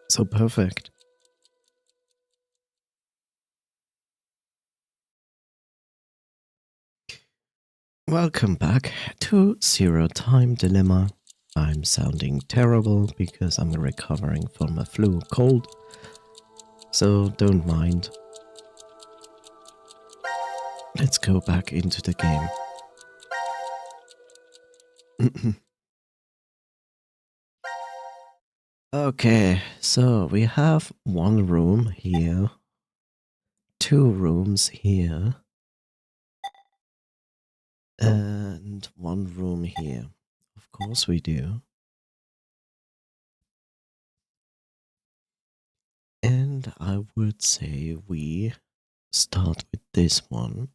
So perfect. Welcome back to Zero Time Dilemma. I'm sounding terrible because I'm recovering from a flu cold, so don't mind. Let's go back into the game. Okay, so we have one room here, 2 rooms here, and 1 room here. Of course we do. And I would say we start with this one,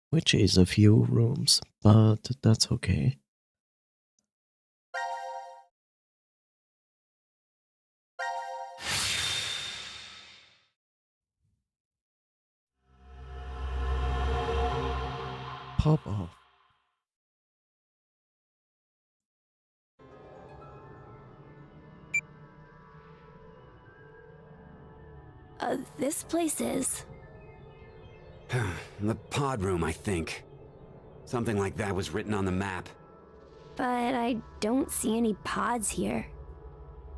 which is a few rooms, but that's okay. Pop off. This place is... The pod room, I think. Something like that was written on the map. But I don't see any pods here.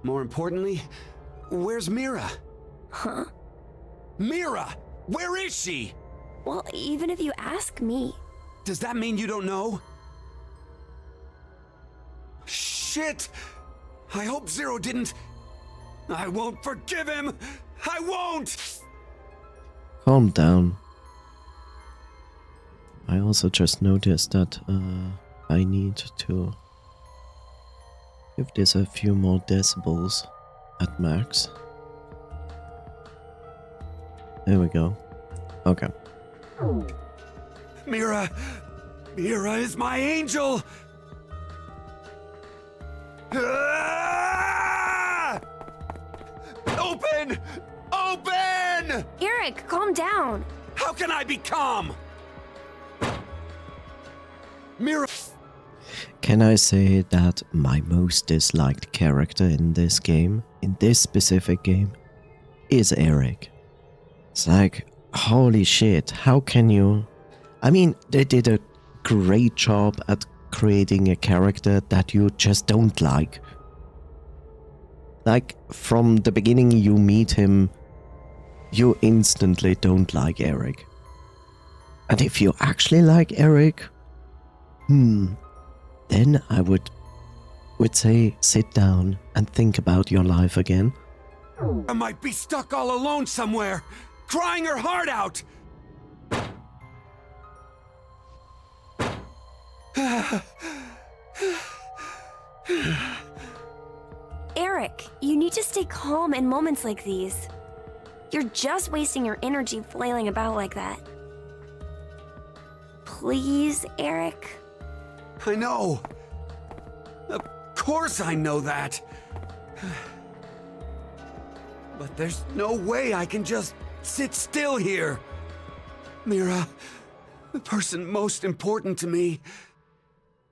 More importantly, where's Mira? Huh? Mira! Where is she? Well, even if you ask me... Does that mean you don't know? Shit! I hope Zero didn't... I won't forgive him! I won't! Calm down. I also just noticed that I need to give this a few more decibels at max. There we go. Okay. Mira! Mira is my angel! Ah! Open! Open! Eric, calm down! How can I be calm? Mira... Can I say that my most disliked character in this game, in this specific game, is Eric? It's like, holy shit, how can you... I mean, they did a great job at creating a character that you just don't like. Like, from the beginning you meet him, you instantly don't like Eric. And if you actually like Eric, then I would say sit down and think about your life again. I might be stuck all alone somewhere, crying her heart out. Eric, you need to stay calm in moments like these. You're just wasting your energy flailing about like that. Please, Eric? I know. Of course I know that. But there's no way I can just sit still here. Mira, the person most important to me.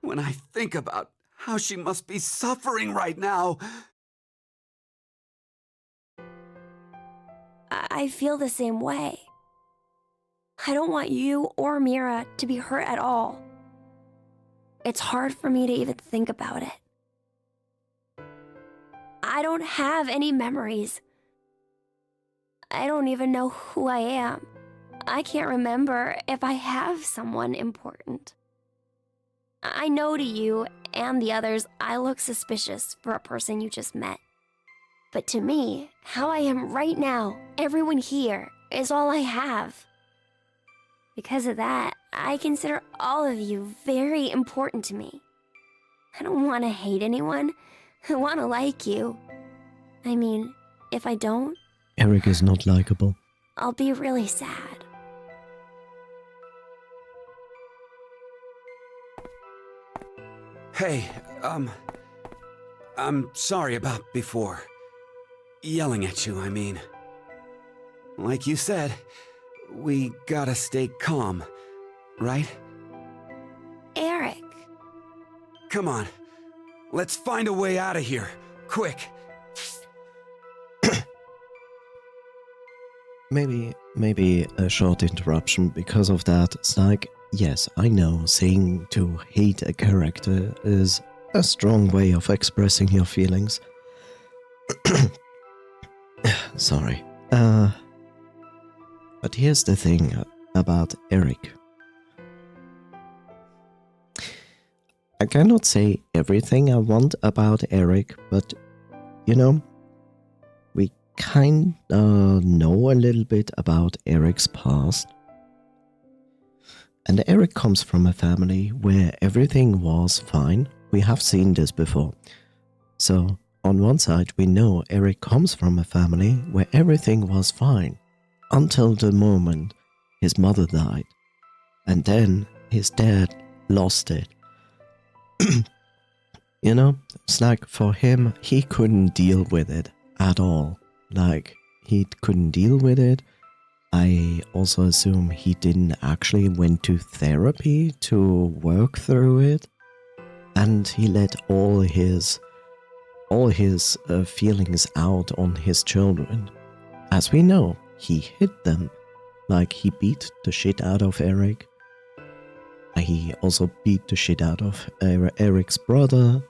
When I think about how she must be suffering right now. I feel the same way. I don't want you or Mira to be hurt at all. It's hard for me to even think about it. I don't have any memories. I don't even know who I am. I can't remember if I have someone important. I know to you and the others I look suspicious for a person you just met. But to me, how I am right now, everyone here, is all I have. Because of that, I consider all of you very important to me. I don't want to hate anyone. I want to like you. I mean, if I don't... Eric is not likable. I'll be really sad. Hey, I'm sorry about before. Yelling at you, I mean. Like you said, we gotta stay calm, right? Eric. Come on, let's find a way out of here, quick. Maybe a short interruption because of that. It's like, yes, I know saying to hate a character is a strong way of expressing your feelings. Sorry. But here's the thing about Eric. I cannot say everything I want about Eric, but, you know, we kinda know a little bit about Eric's past. And Eric comes from a family where everything was fine. We have seen this before. So, on one side, we know Eric comes from a family where everything was fine. Until the moment his mother died. And then his dad lost it. You know, it's like for him, he couldn't deal with it at all. Like, he couldn't deal with it. I also assume he didn't actually went to therapy to work through it. And he let all his feelings out on his children. As we know, he hit them. Like, he beat the shit out of Eric. He also beat the shit out of Eric's brother.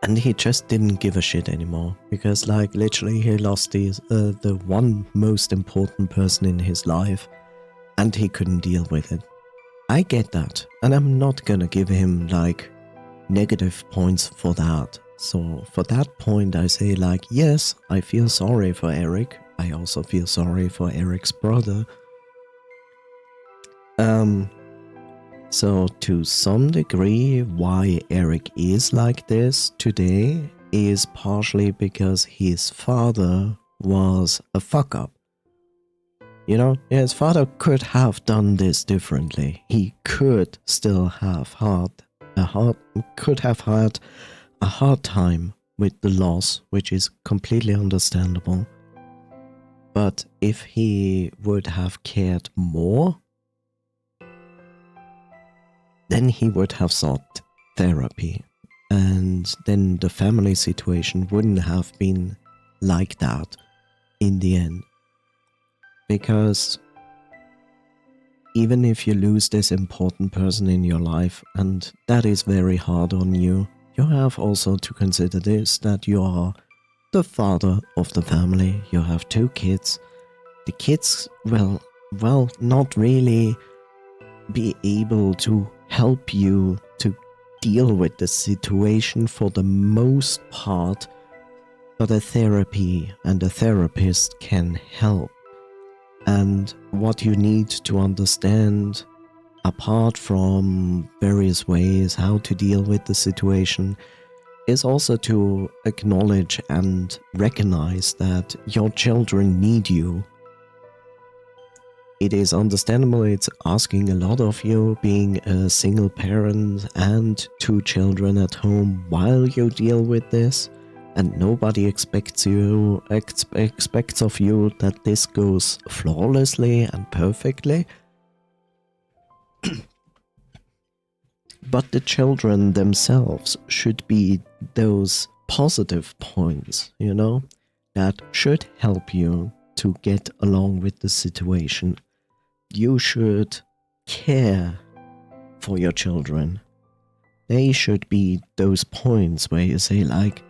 And he just didn't give a shit anymore. Because, like, literally he lost the one most important person in his life. And he couldn't deal with it. I get that. And I'm not gonna give him, like, negative points for that. So, for that point, I say, like, yes, I feel sorry for Eric. I also feel sorry for Eric's brother. So to some degree, why Eric is like this today is partially because his father was a fuck up. You know, his father could have done this differently. He could still have had a hard time with the loss, which is completely understandable. But if he would have cared more, then he would have sought therapy. And then the family situation wouldn't have been like that in the end. Because even if you lose this important person in your life, and that is very hard on you, you have also to consider this, that you are the father of the family. You have 2 kids. The kids will not really be able to help you to deal with the situation for the most part, but a therapy and a therapist can help. And what you need to understand, apart from various ways how to deal with the situation, is also to acknowledge and recognize that your children need you. It is understandable, it's asking a lot of you being a single parent and 2 children at home while you deal with this, and nobody expects of you that this goes flawlessly and perfectly. But the children themselves should be those positive points, you know, that should help you to get along with the situation. You should care for your children. They should be those points where you say, like,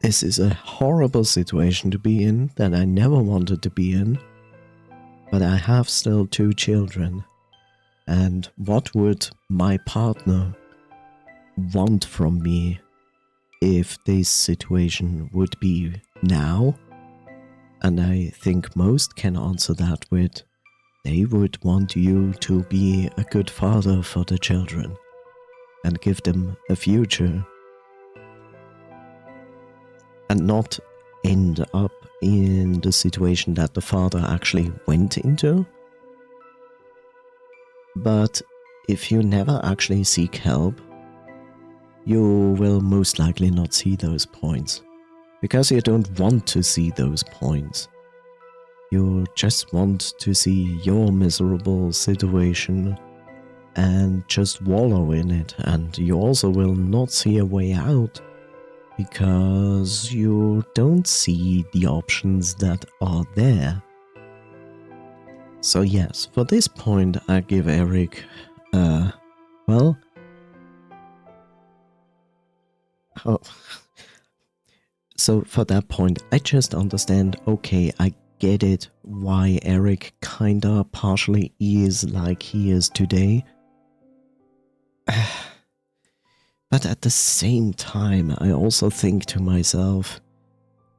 this is a horrible situation to be in that I never wanted to be in, but I have still 2 children. And what would my partner want from me if this situation would be now? And I think most can answer that with, they would want you to be a good father for the children and give them a future and not end up in the situation that the father actually went into. But if you never actually seek help, you will most likely not see those points, because you don't want to see those points. You just want to see your miserable situation and just wallow in it, and you also will not see a way out because you don't see the options that are there. So yes, for this point I give Eric, well, oh, so for that point I just understand, okay, I get it why Eric kinda partially is like he is today. But at the same time, I also think to myself,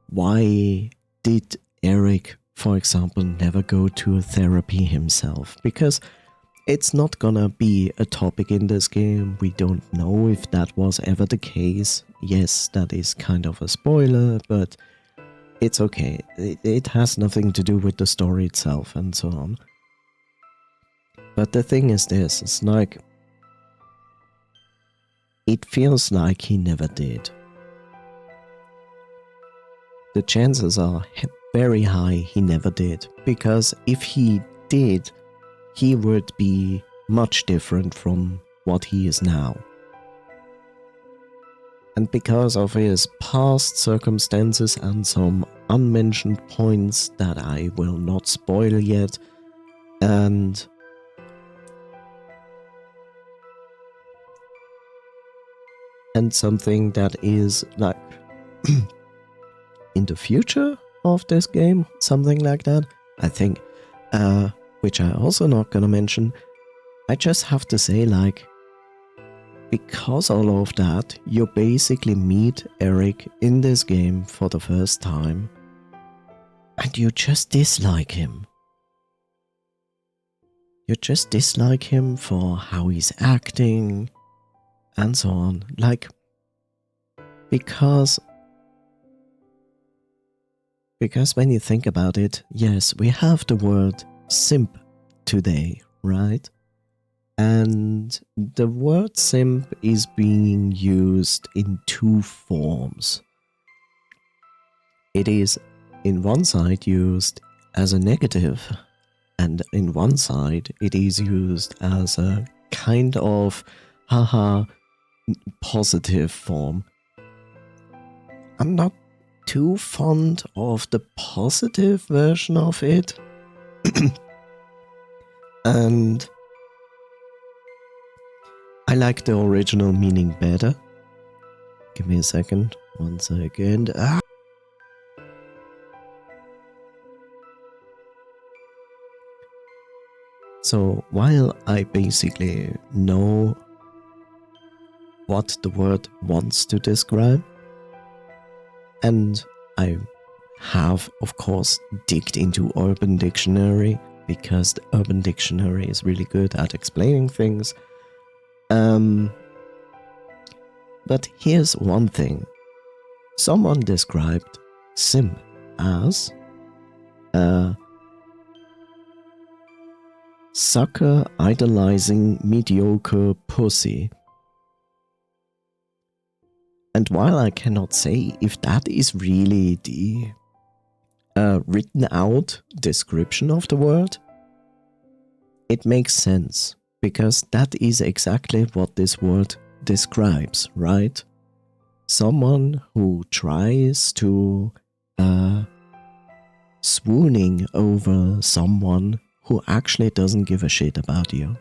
why did Eric, for example, never go to therapy himself? Because it's not gonna be a topic in this game. We don't know if that was ever the case. Yes, that is kind of a spoiler, but it's okay. It has nothing to do with the story itself and so on. But the thing is this, it's like, it feels like he never did. The chances are very high he never did, because if he did, he would be much different from what he is now. And because of his past circumstances and some unmentioned points that I will not spoil yet, and something that is like in the future of this game, something like that, I think, which I also not gonna mention. I just have to say, like, because all of that, you basically meet Eric in this game for the first time, and you just dislike him. You just dislike him for how he's acting, and so on. Like, because when you think about it, yes, we have the word simp today, right? And the word simp is being used in two forms. It is in one side used as a negative, and in one side it is used as a kind of haha positive form. I'm not too fond of the positive version of it. And I like the original meaning better. Give me a second. 1 second. So while I basically know what the word wants to describe, and I have, of course, digged into Urban Dictionary, because the Urban Dictionary is really good at explaining things. But here's one thing. Someone described simp as a sucker idolizing mediocre pussy. And while I cannot say if that is really the written out description of the word, it makes sense, because that is exactly what this word describes, right? Someone who tries to swooning over someone who actually doesn't give a shit about you.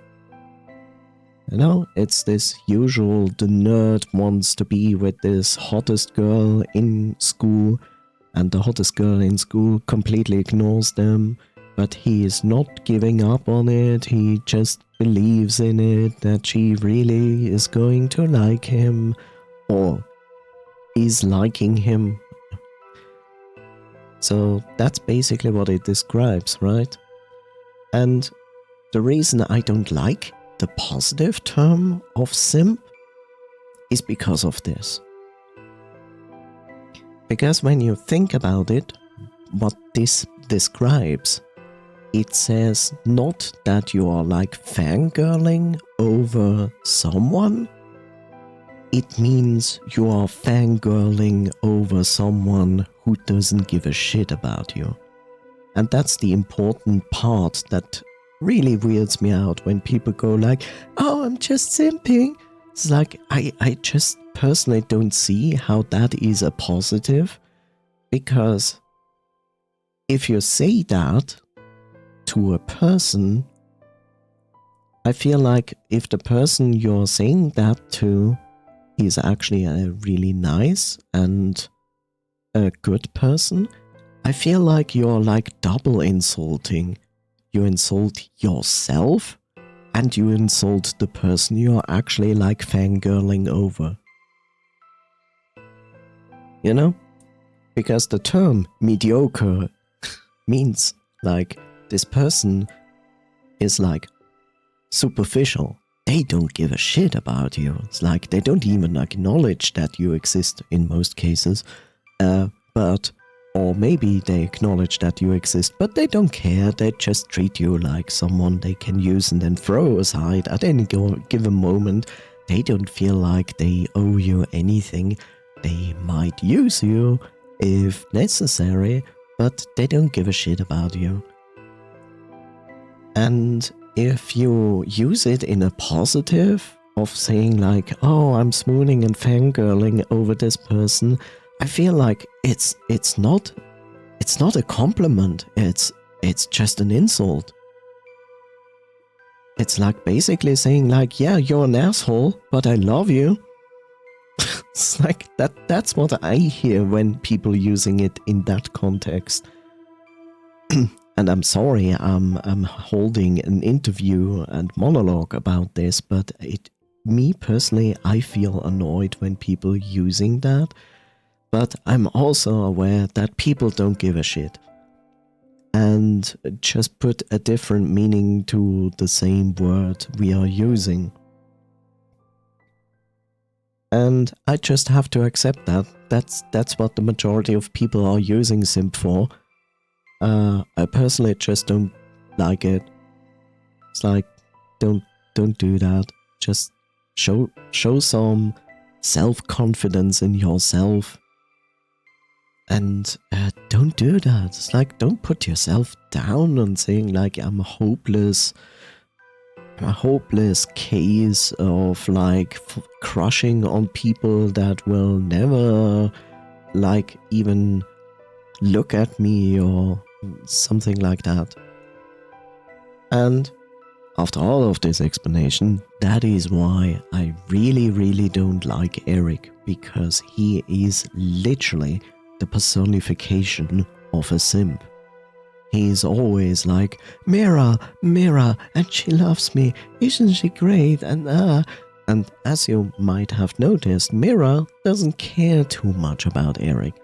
You know, it's this usual, the nerd wants to be with this hottest girl in school, and the hottest girl in school completely ignores them, but he is not giving up on it. He just believes in it, that she really is going to like him, or is liking him. So that's basically what it describes, right? And the reason I don't like the positive term of simp is because of this. Because when you think about it, what this describes, it says not that you are like fangirling over someone. It means you are fangirling over someone who doesn't give a shit about you. And that's the important part that really weirds me out, when people go like, oh, I'm just simping. It's like, I just personally don't see how that is a positive, because if you say that to a person, I feel like if the person you're saying that to is actually a really nice and a good person, I feel like you're like double insulting. You insult yourself and you insult the person you're actually like fangirling over. You know? Because the term mediocre means like this person is like superficial. They don't give a shit about you. It's like they don't even acknowledge that you exist in most cases. Or maybe they acknowledge that you exist, but they don't care. They just treat you like someone they can use and then throw aside at any given moment. They don't feel like they owe you anything. They might use you if necessary, but they don't give a shit about you. And if you use it in a positive of saying like, oh, I'm swooning and fangirling over this person, I feel like it's not a compliment. It's just an insult. It's like basically saying like, yeah, you're an asshole, but I love you. It's like that's what I hear when people using it in that context. And I'm sorry, I'm holding an interview and monologue about this, but me personally, I feel annoyed when people using that. But I'm also aware that people don't give a shit and just put a different meaning to the same word we are using. And I just have to accept that. That's what the majority of people are using simp for. I personally just don't like it. It's like, don't do that. Just show some self-confidence in yourself. And don't do that. It's like, don't put yourself down on saying like, I'm a hopeless case of like crushing on people that will never like even look at me or something like that. And after all of this explanation, that is why I really don't like Eric, because he is literally the personification of a simp. He is always like, Mira, and she loves me, isn't she great? And as you might have noticed, Mira doesn't care too much about Eric.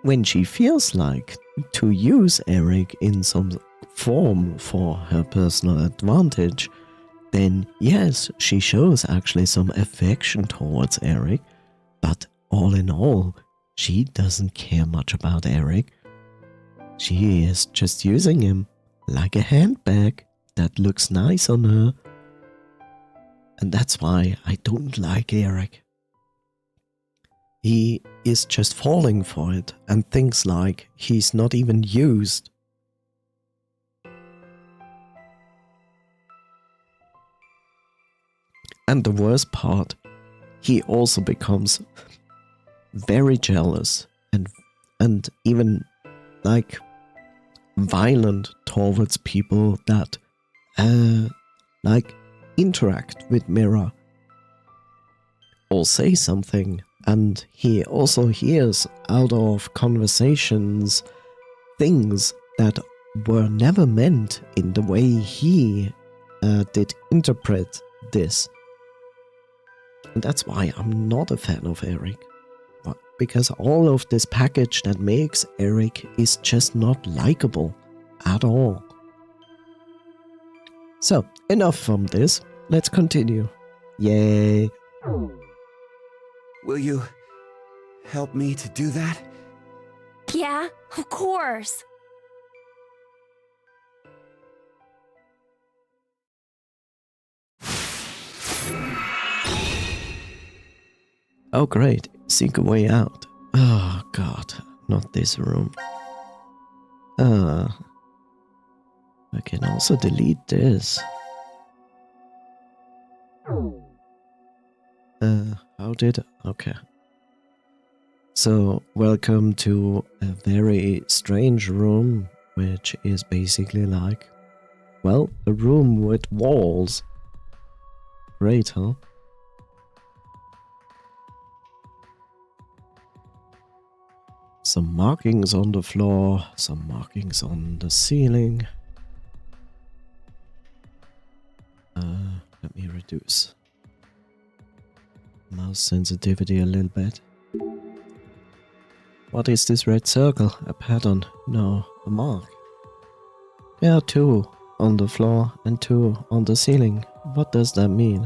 When she feels like to use Eric in some form for her personal advantage, then yes, she shows actually some affection towards Eric, but all in all, she doesn't care much about Eric. She is just using him like a handbag that looks nice on her. And that's why I don't like Eric. He is just falling for it and thinks like he's not even used. And the worst part, he also becomes very jealous and even like violent towards people that like interact with Mira or say something. And he also hears out of conversations things that were never meant in the way he did interpret this. And that's why I'm not a fan of Eric. Because all of this package that makes Eric is just not likable at all. So, enough from this. Let's continue. Yay. Will you help me to do that? Yeah, of course. Oh great, seek a way out. Oh god, not this room. I can also delete this. did... Okay. So, welcome to a very strange room, which is basically like, well, a room with walls. Great, huh? Some markings on the floor, some markings on the ceiling. Let me reduce mouse sensitivity a little bit. What is this red circle? A pattern? No, a mark. There are 2 on the floor and 2 on the ceiling. What does that mean?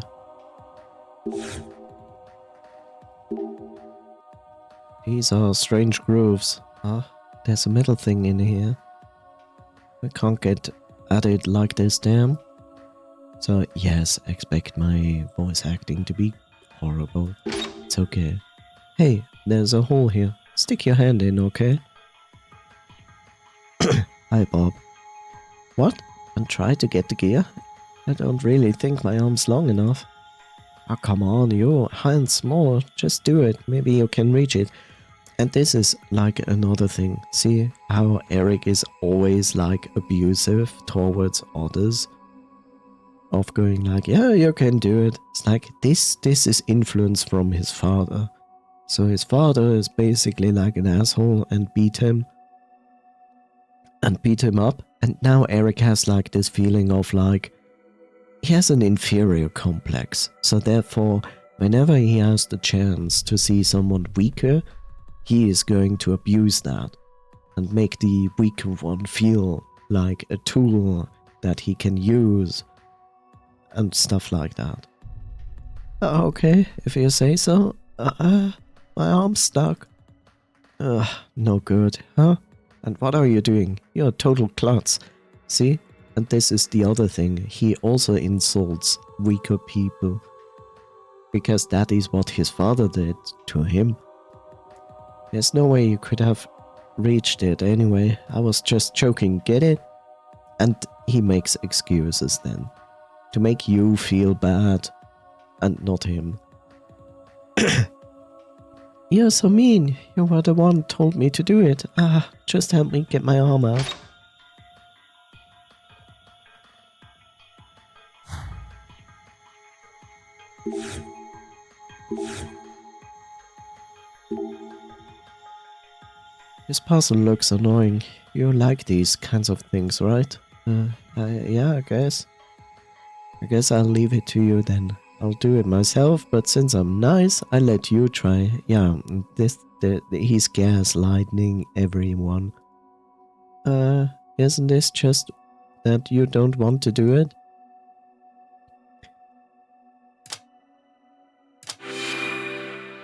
These are strange grooves. Huh? There's a metal thing in here. I can't get at it like this, damn. So yes, expect my voice acting to be horrible. It's okay. Hey, there's a hole here. Stick your hand in, okay? Hi, Bob. What? And try to get the gear? I don't really think my arm's long enough. Oh, come on, your hand's small. Just do it. Maybe you can reach it. And this is like another thing. See how Eric is always like abusive towards others? Of going like, yeah, you can do it. It's like this is influence from his father. So his father is basically like an asshole and beat him up. And now Eric has like this feeling of like, he has an inferior complex. So therefore, whenever he has the chance to see someone weaker, he is going to abuse that and make the weaker one feel like a tool that he can use and stuff like that. Okay, if you say so. My arm's stuck. No good, huh? And what are you doing? You're a total klutz. See? And this is the other thing. He also insults weaker people. Because that is what his father did to him. There's no way you could have reached it anyway. I was just joking, get it? And he makes excuses then. To make you feel bad. And not him. You're so mean. You were the one who told me to do it. Just help me get my arm out. This puzzle looks annoying. You like these kinds of things, right? Yeah, I guess. I guess I'll leave it to you then. I'll do it myself, but since I'm nice, I let you try. Yeah, he's gaslighting everyone. Isn't this just that you don't want to do it?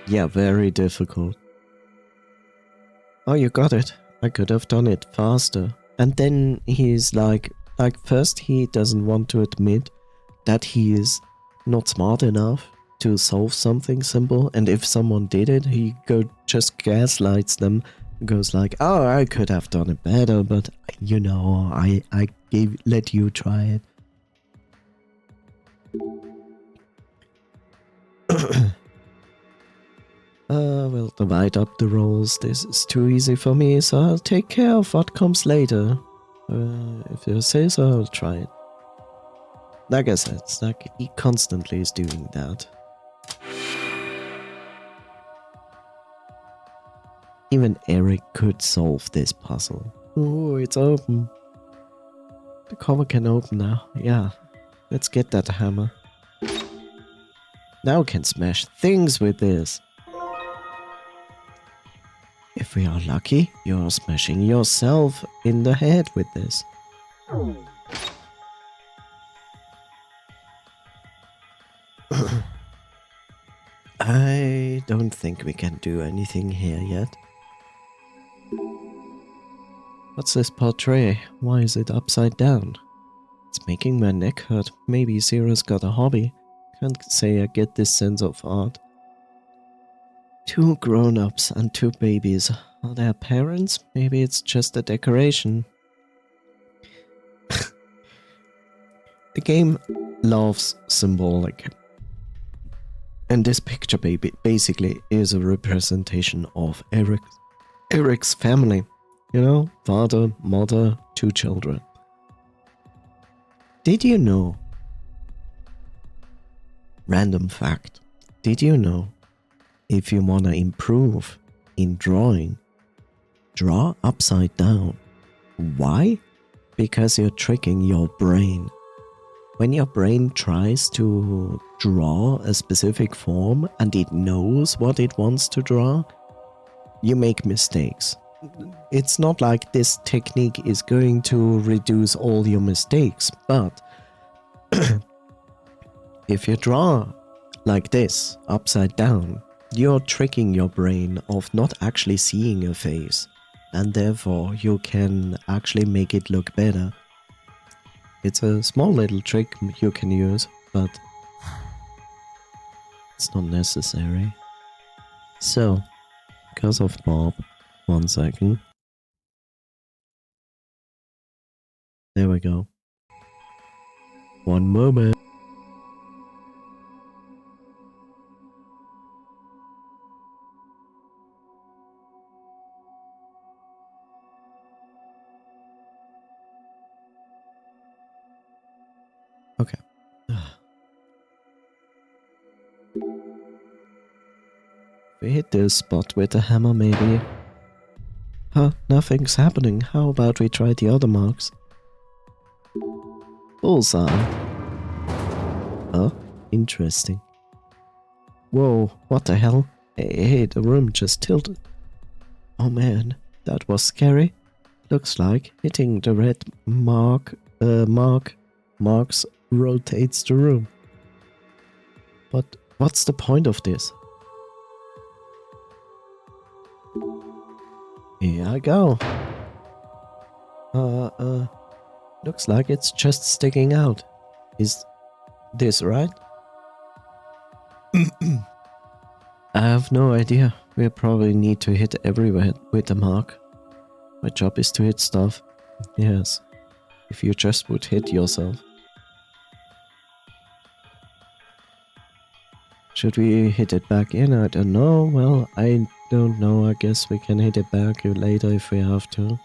Yeah, very difficult. Oh, you got it. I could have done it faster. And then he's like first he doesn't want to admit that he is not smart enough to solve something simple, and if someone did it, he just gaslights them, goes like, oh, I could have done it better, but you know, I let you try it. We'll divide up the roles. This is too easy for me, so I'll take care of what comes later. If you say so, I'll try it. Like I said, it's like he constantly is doing that. Even Eric could solve this puzzle. Oh, it's open. The cover can open now. Yeah, let's get that hammer. Now we can smash things with this. If we are lucky, you're smashing yourself in the head with this. I don't think we can do anything here yet. What's this portrait? Why is it upside down? It's making my neck hurt. Maybe Zira's got a hobby. Can't say I get this sense of art. 2 grown-ups and 2 babies. Are their parents? Maybe it's just a decoration. The game loves symbolic. And this picture basically is a representation of Eric's family. You know, father, mother, 2 children. Did you know? Random fact. Did you know if you want to improve in drawing, draw upside down? Why? Because you're tricking your brain. When your brain tries to draw a specific form and it knows what it wants to draw, you make mistakes. It's not like this technique is going to reduce all your mistakes, but if you draw like this, upside down, you're tricking your brain of not actually seeing a face, and therefore you can actually make it look better. It's a small little trick you can use, but it's not necessary. So, because of Bob, 1 second. There we go. 1 moment. Okay. We hit this spot with a hammer, maybe. Huh, nothing's happening. How about we try the other marks? Bullseye. Oh, interesting. Whoa, what the hell? Hey, the room just tilted. Oh man, that was scary. Looks like hitting the red marks rotates the room. But what's the point of this? Here I go. Looks like it's just sticking out. Is this right? I have no idea. We'll probably need to hit everywhere with the mark. My job is to hit stuff. Yes. If you just would hit yourself. Should we hit it back in? I don't know. Well, I don't know. I guess we can hit it back later if we have to.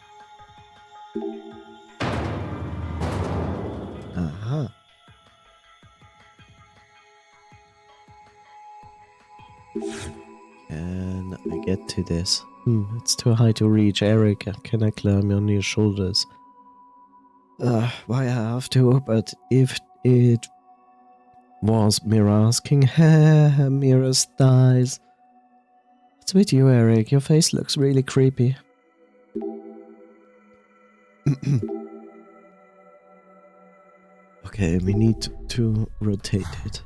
Aha. Can I get to this? It's too high to reach. Eric, can I climb on your shoulders? Why I have to, but if it was Mira asking, Mira's thighs. What's with you, Eric? Your face looks really creepy. Okay, we need to rotate it.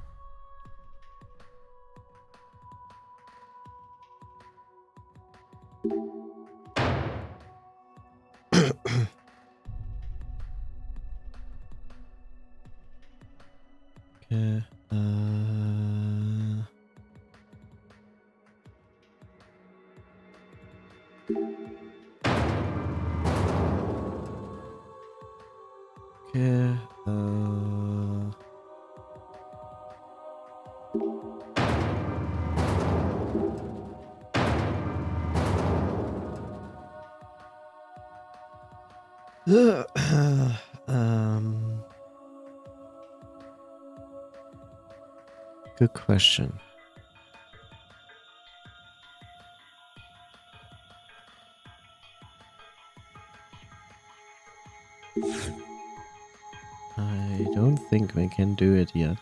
Okay, okay, good question. I don't think we can do it yet.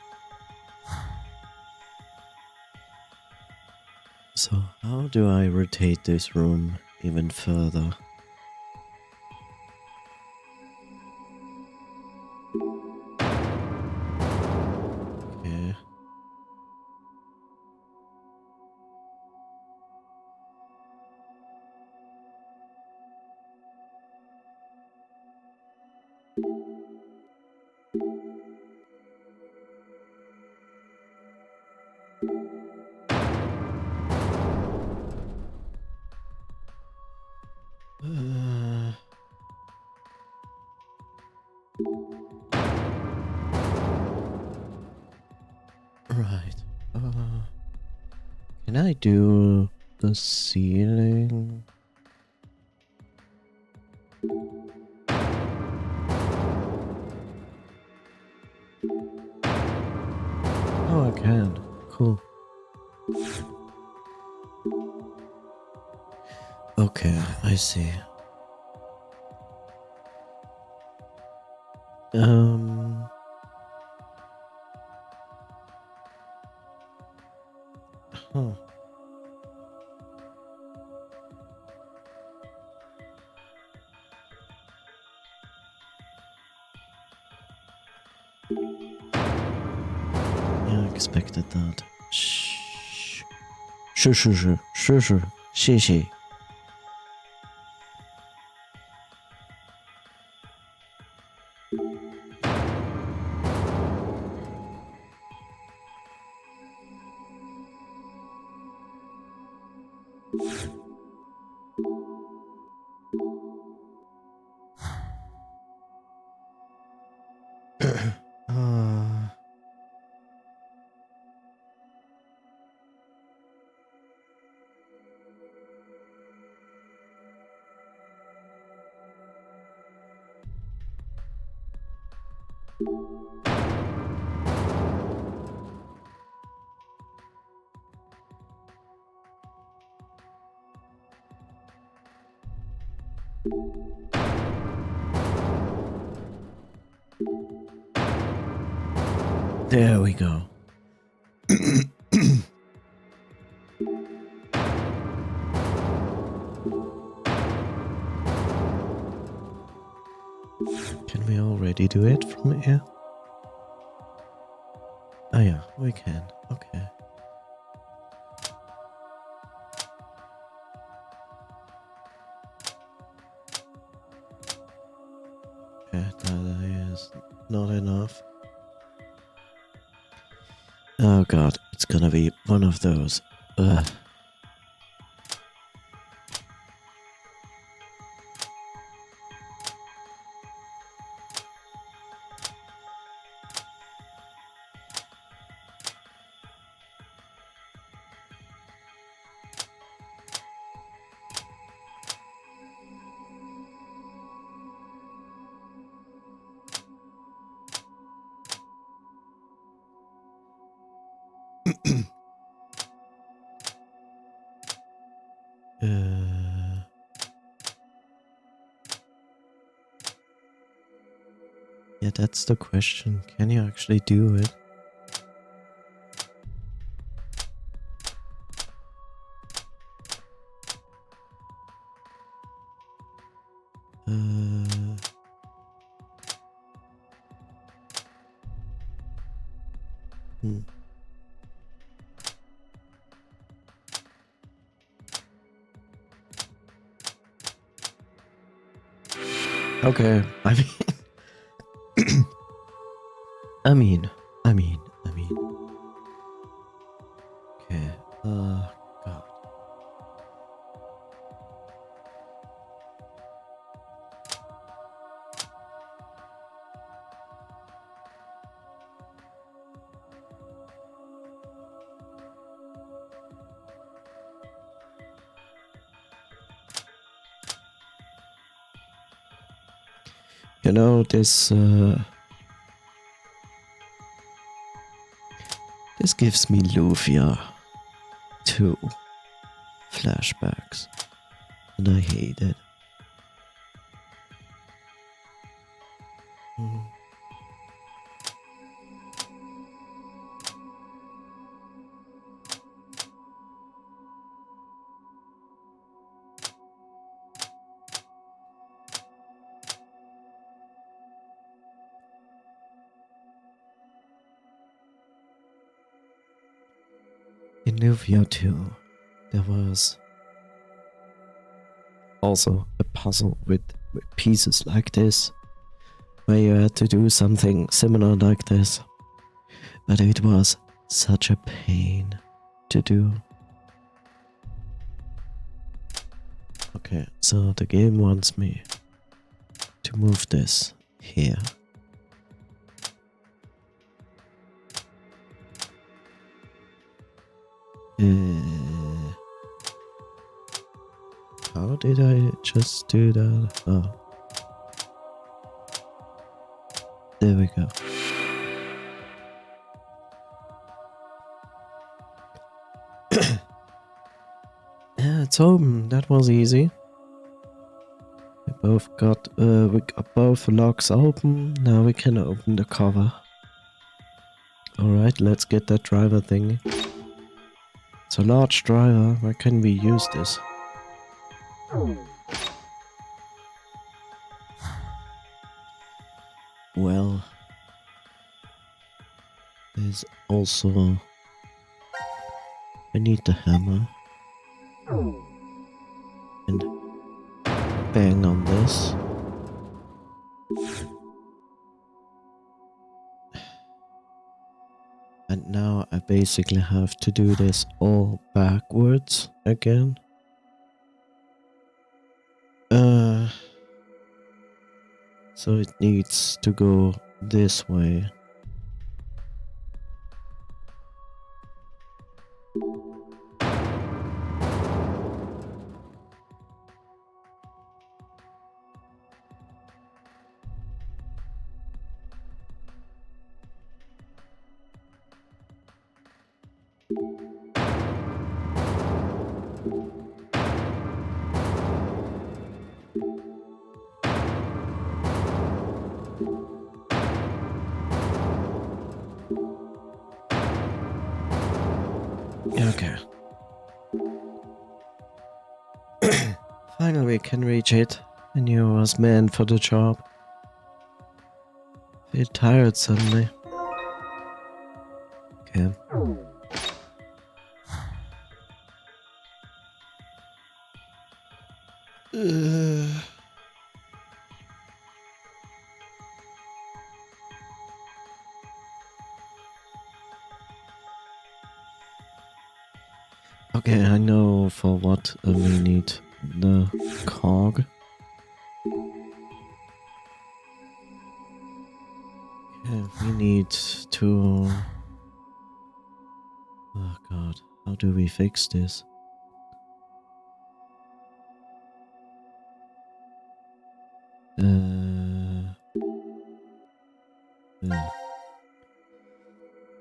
So how do I rotate this room even further? Okay. Right. Can I do the ceiling? Oh, I can. Cool. Okay, I see. Huh. Yeah, I expected that. Shh. 是，谢谢。There we go. Can we already do it from here? Oh yeah, we can. Okay. Okay, that is not enough. Oh god, it's gonna be one of those. Ugh. Yeah, that's the question. Can you actually do it? Okay, I mean, okay, God. You know, this gives me Lufia 2 flashbacks, and I hate it. In Lufia 2, there was also a puzzle with pieces like this, where you had to do something similar like this, but it was such a pain to do. Okay, so the game wants me to move this here. How did I just do that? Oh. There we go. Yeah, it's open. That was easy. We got both locks open. Now we can open the cover. Alright, let's get that driver thingy. It's a large driver. Where can we use this? Well, there's also... I need the hammer. And bang on this. And now I basically have to do this all backwards again. So it needs to go this way. Okay. Finally we can reach it. I knew I was meant for the job. Feel tired suddenly. Okay. Okay, I know for what we need the cog. Yeah, we need to... Oh god, how do we fix this? Yeah.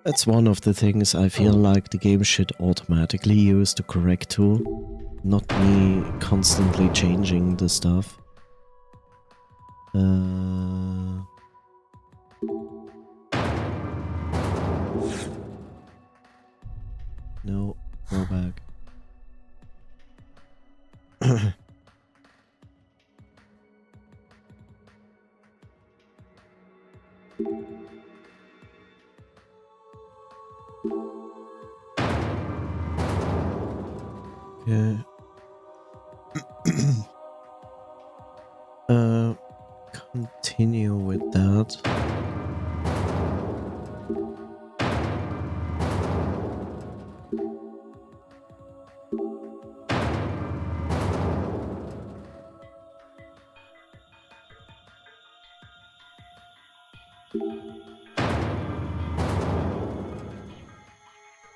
That's one of the things I feel like the game should automatically use the correct tool, not me constantly changing the stuff. No, go back. Okay. Continue with that.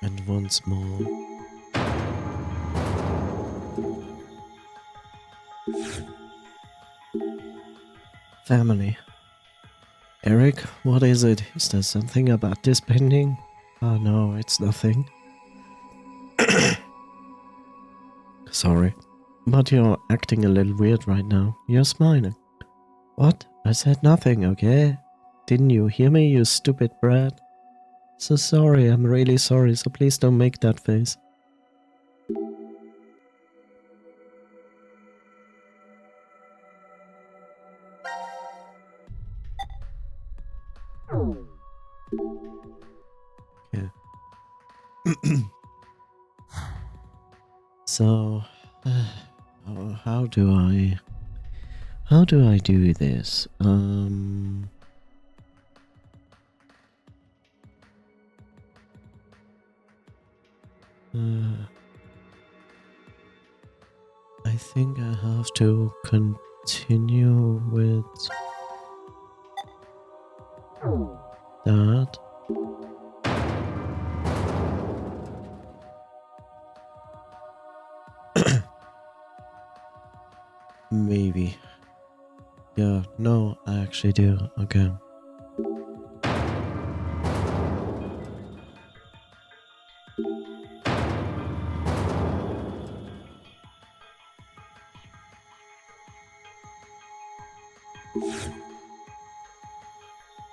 And once more. Family. Eric, what is it? Is there something about this pending? Oh no, it's nothing. Sorry, but you're acting a little weird right now. You're smiling. What? I said nothing, okay? Didn't you hear me, you stupid brat? So sorry, I'm really sorry, so please don't make that face. Yeah. So, how do I do this? I think I have to continue with that. Maybe. Yeah, no, I actually do. Okay.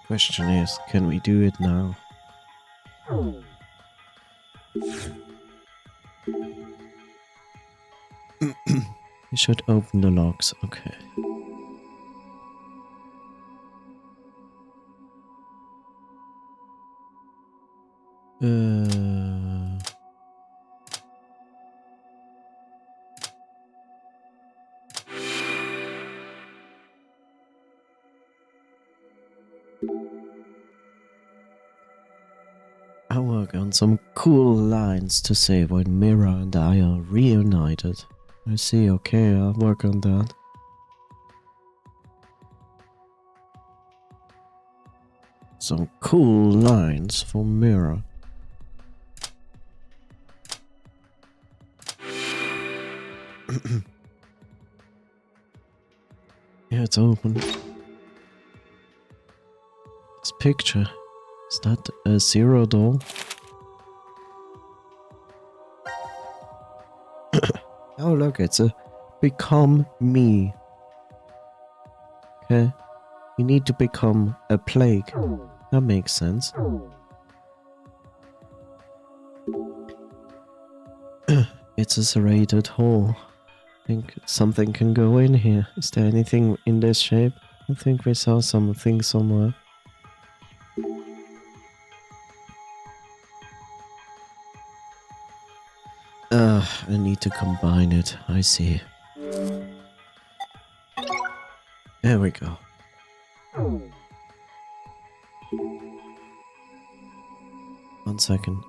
Question is, can we do it now? You should open the locks. Okay. I'll work on some cool lines to say when Mira and I are reunited. I see, okay, I'll work on that. Some cool lines for Mira. Yeah, it's open. This picture. Is that a Zero doll? Oh look, it's a become me. Okay. You need to become a plague. That makes sense. It's a serrated hole. I think something can go in here. Is there anything in this shape? I think we saw something somewhere. I need to combine it. I see. There we go. One second.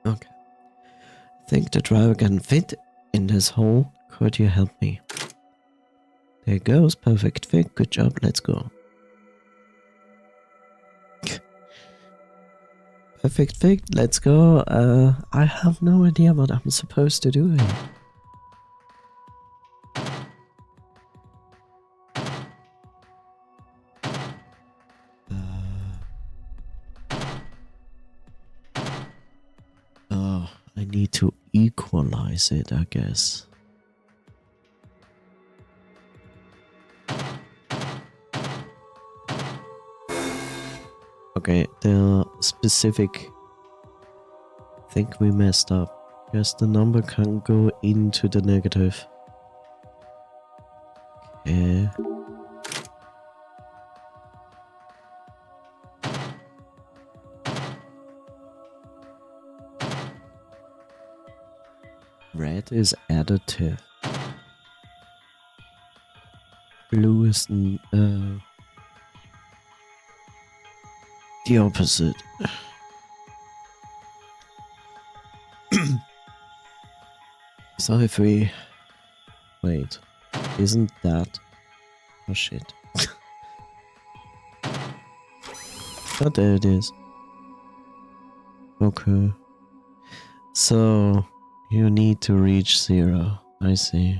Okay. I think the driver can fit in this hole. Could you help me? There goes. Perfect fit. Good job. Let's go. Perfect fit. Let's go. I have no idea what I'm supposed to do here. Oh, I need to equalize it, I guess. Okay, the specific... I think we messed up. Guess the number can go into the negative. Okay. Red is additive. Blue is the opposite. So if we... Wait. Isn't that... Oh shit. Oh, there it is. Okay. So... You need to reach 0. I see.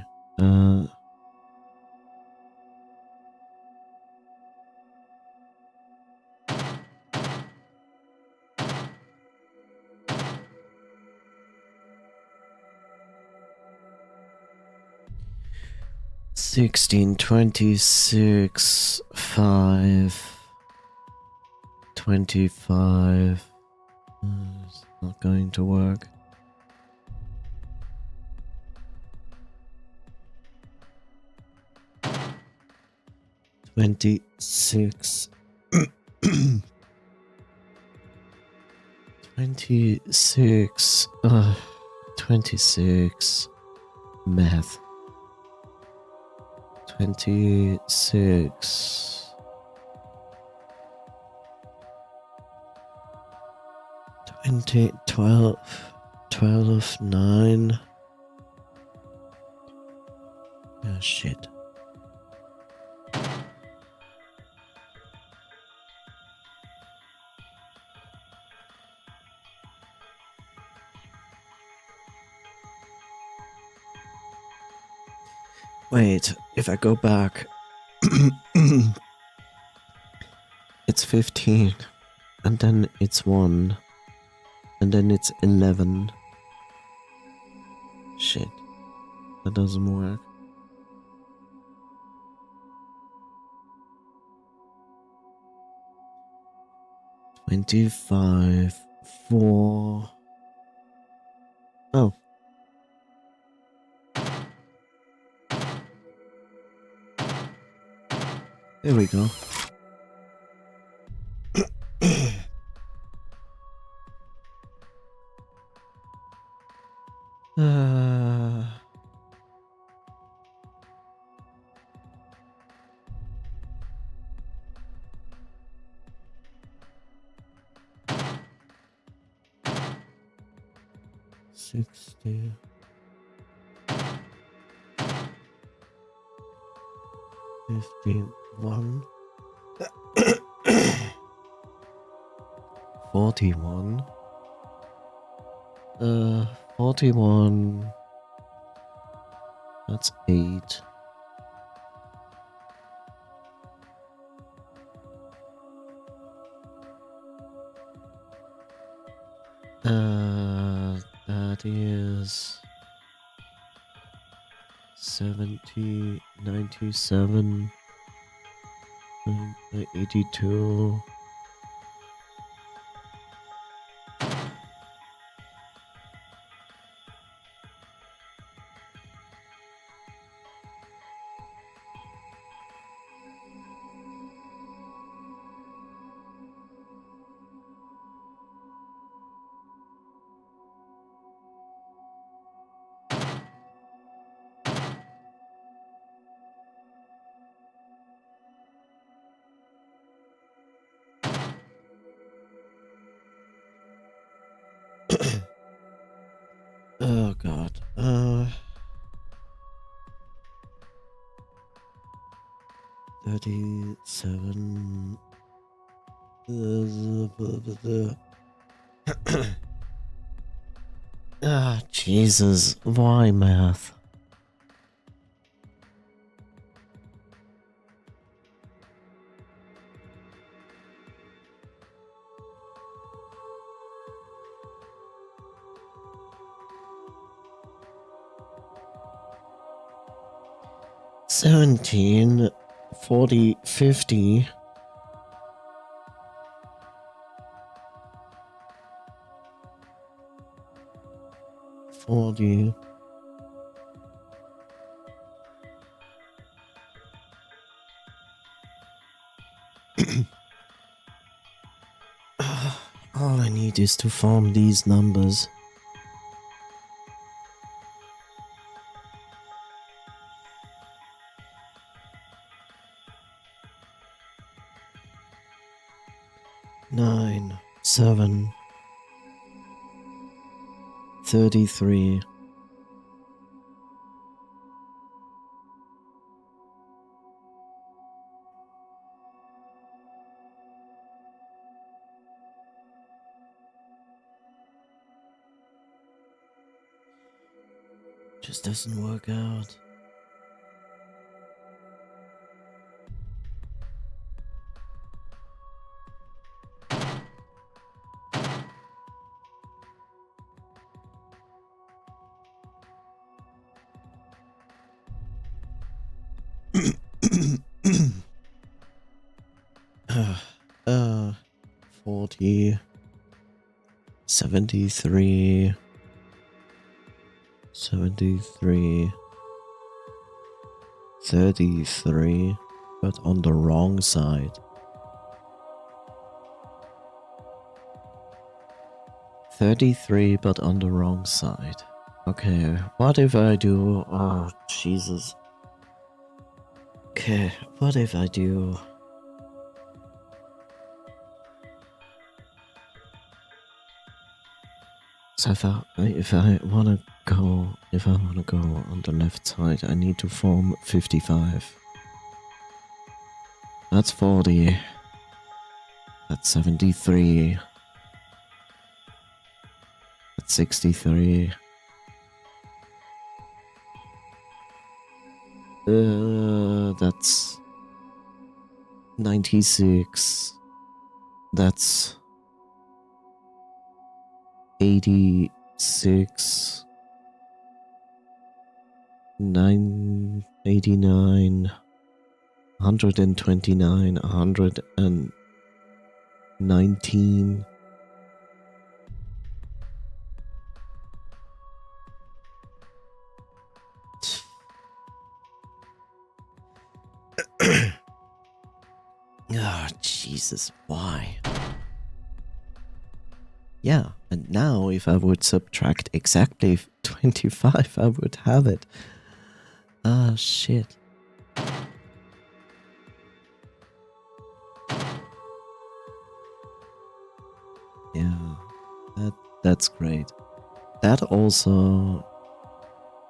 16, 26, 5, 25. It's not going to work. $26. 26. 26. Math. 26. 20, 12, 12, 9. Oh shit. Wait, if I go back, it's 15, and then it's 1, and then it's 11. Shit, that doesn't work. $25, 4. Oh. There we go. uh... 60. 51. 41. 41. That's 8. That is 70, 97, 82. Oh god. 37. Ah, Jesus. Why math? $17, 40, 50. 40. All I need is to form these numbers. Nine, 7, 33. Just doesn't work out. uh, 40, 73, 73, 33, but on the wrong side. 33, but on the wrong side. Okay, what if I do... Oh, Jesus. Okay, what if I do... So if I wanna go on the left side, I need to form 55. That's 40. That's 73. That's 63. That's 96. That's 86. 989. 129. 119. Oh, Jesus, why? Yeah, and now if I would subtract exactly 25, I would have it. Ah, shit. Yeah, that's great. That also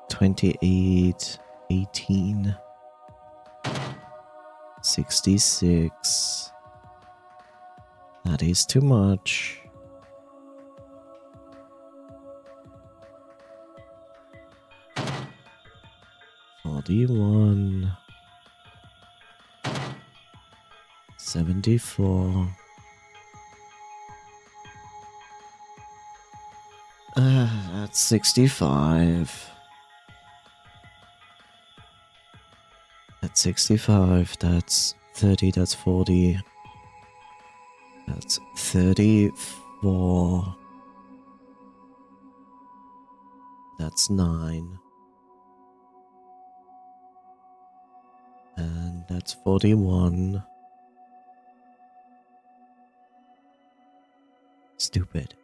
28, 18, 66. That is too much. $41, 74. That's 65. That's 65. That's 30. That's 40. That's 34. That's 9. And that's 41. Stupid.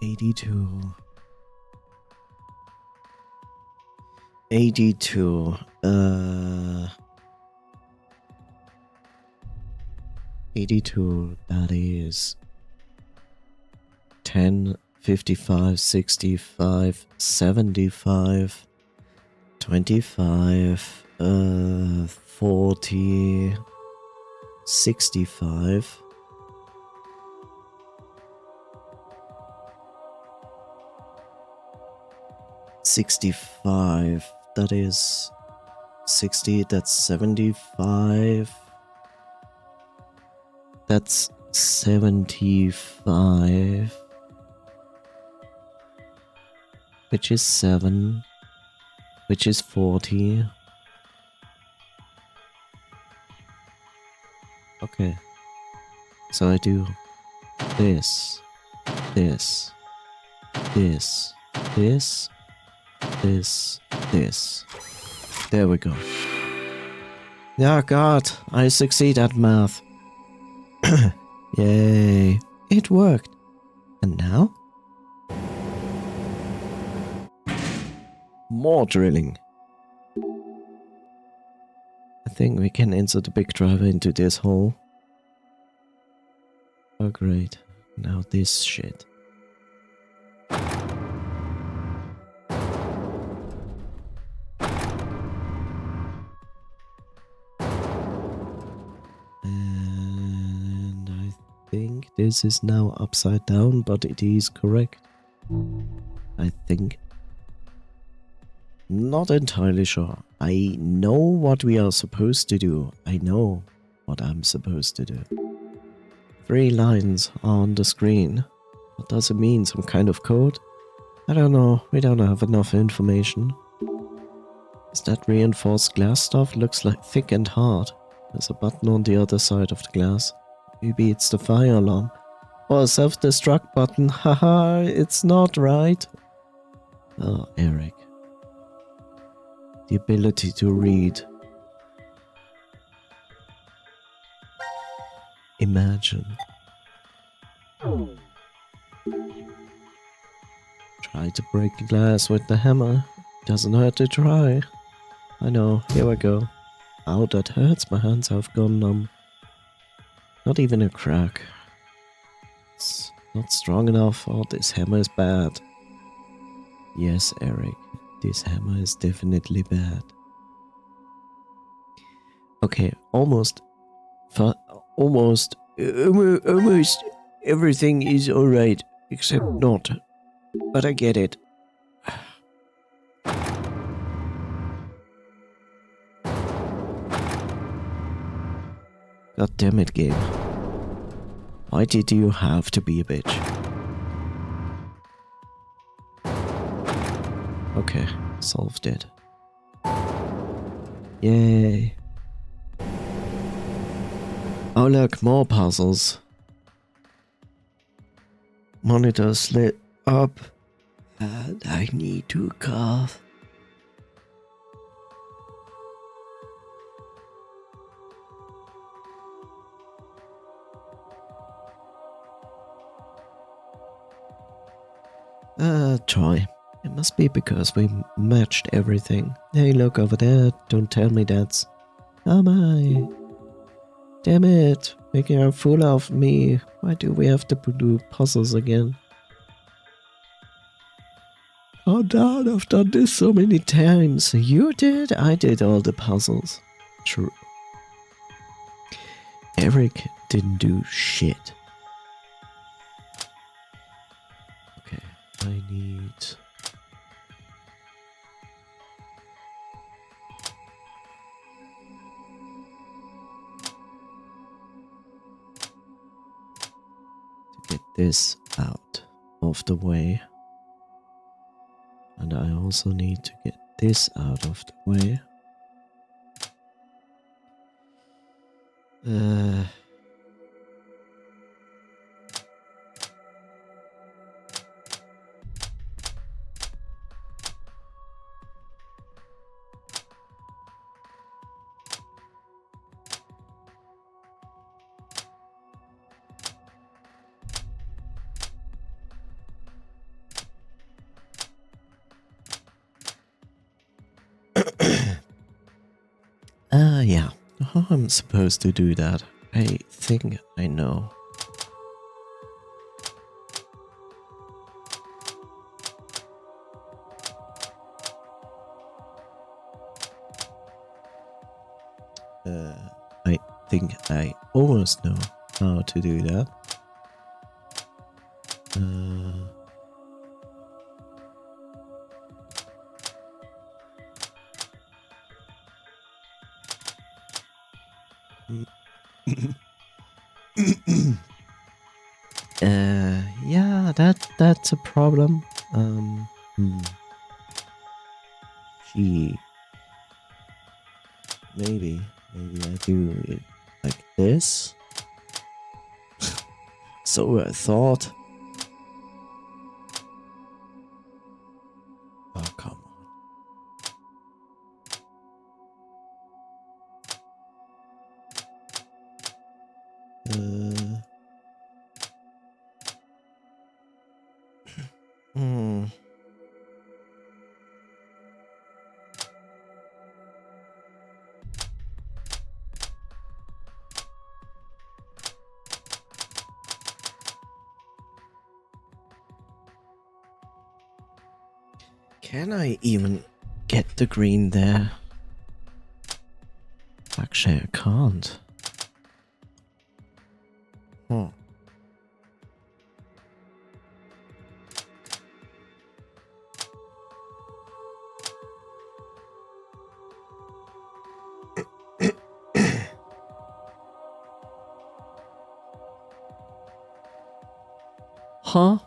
$82. 82. 82. That is 10, 55, 65, 75, 25, 40, 65. 65. That is 60. That's 75. That's 75. Which is 7. Which is 40. Okay. So I do this, this, this, this, this, this. There we go. Oh god, I succeed at math. Yay. It worked. And now? More drilling. I think we can insert the big driver into this hole. Oh great. Now this shit. And I think this is now upside down, but it is correct. I think. Not entirely sure. I know what we are supposed to do. I know what I'm supposed to do. 3 lines on the screen. What does it mean? Some kind of code? I don't know. We don't have enough information. Is that reinforced glass stuff? Looks like thick and hard. There's a button on the other side of the glass. Maybe it's the fire alarm. Or a self-destruct button. Haha, it's not right. Oh, Eric. The ability to read. Imagine. Try to break the glass with the hammer. Doesn't hurt to try. I know, here we go. Ow, that hurts. My hands have gone numb. Not even a crack. It's not strong enough. Oh, this hammer is bad. Yes, Eric. This hammer is definitely bad. Okay, almost. Everything is alright, except not. But I get it. God damn it, game. Why did you have to be a bitch? Okay, solved it. Yay. Oh look, more puzzles. Monitors lit up. And I need to cough. Troy. It must be because we matched everything. Hey, look over there. Don't tell me that's... Oh my. Damn it. Making a fool of me. Why do we have to do puzzles again? Oh, Dad, I've done this so many times. You did? I did all the puzzles. True. Eric didn't do shit. Okay, I need... to get this out of the way. And I also need to get this out of the way. Yeah. How I'm supposed to do that? I think I know. I think I almost know how to do that. Yeah, that's a problem. Gee. Maybe I do it like this. So I thought. Oh, come on. Can I even get the green there? Actually, I can't. Huh. Huh?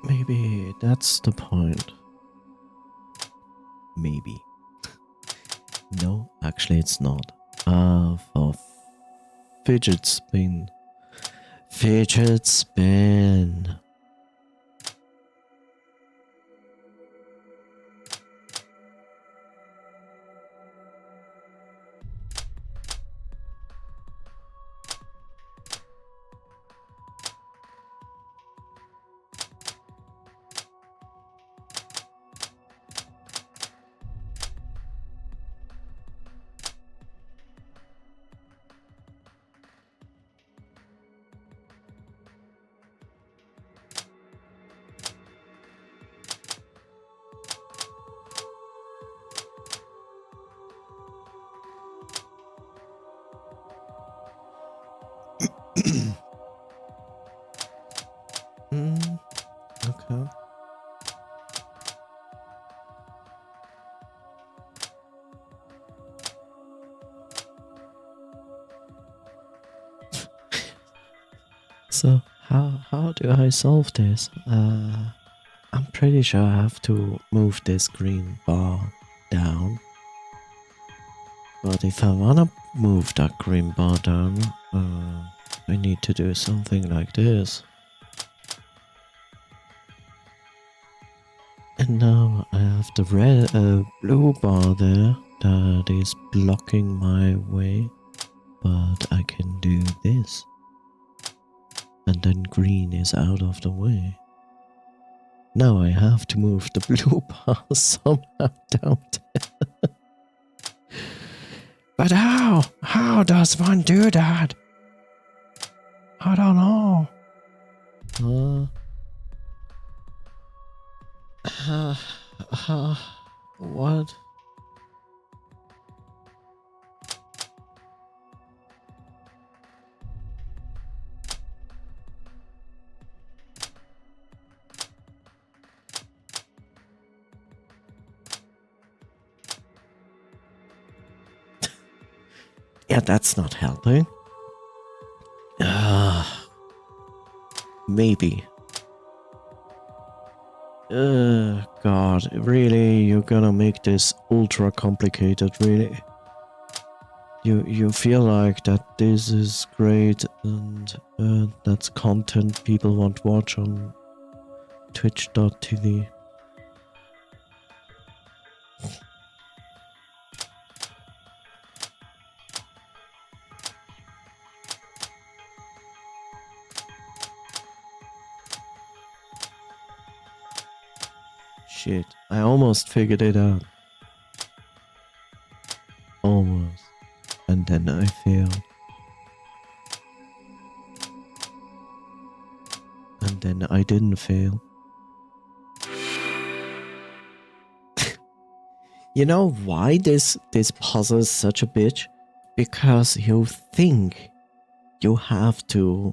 Maybe that's the point. Maybe. No, actually it's not. For fidget spin. Fidget spin. Okay. So how do I solve this? I'm pretty sure I have to move this green bar down. But if I wanna move that green bar down, I need to do something like this. And now I have the blue bar there that is blocking my way. But I can do this. And then green is out of the way. Now I have to move the blue bar somehow down there. But how? How does one do that? I don't know. What? Yeah, that's not helping. Maybe. God, really? You're gonna make this ultra complicated, really? You feel like that this is great and that's content people want to watch on twitch.tv. Shit, I almost figured it out. Almost. And then I failed. And then I didn't fail. You know why this puzzle is such a bitch? Because you think you have to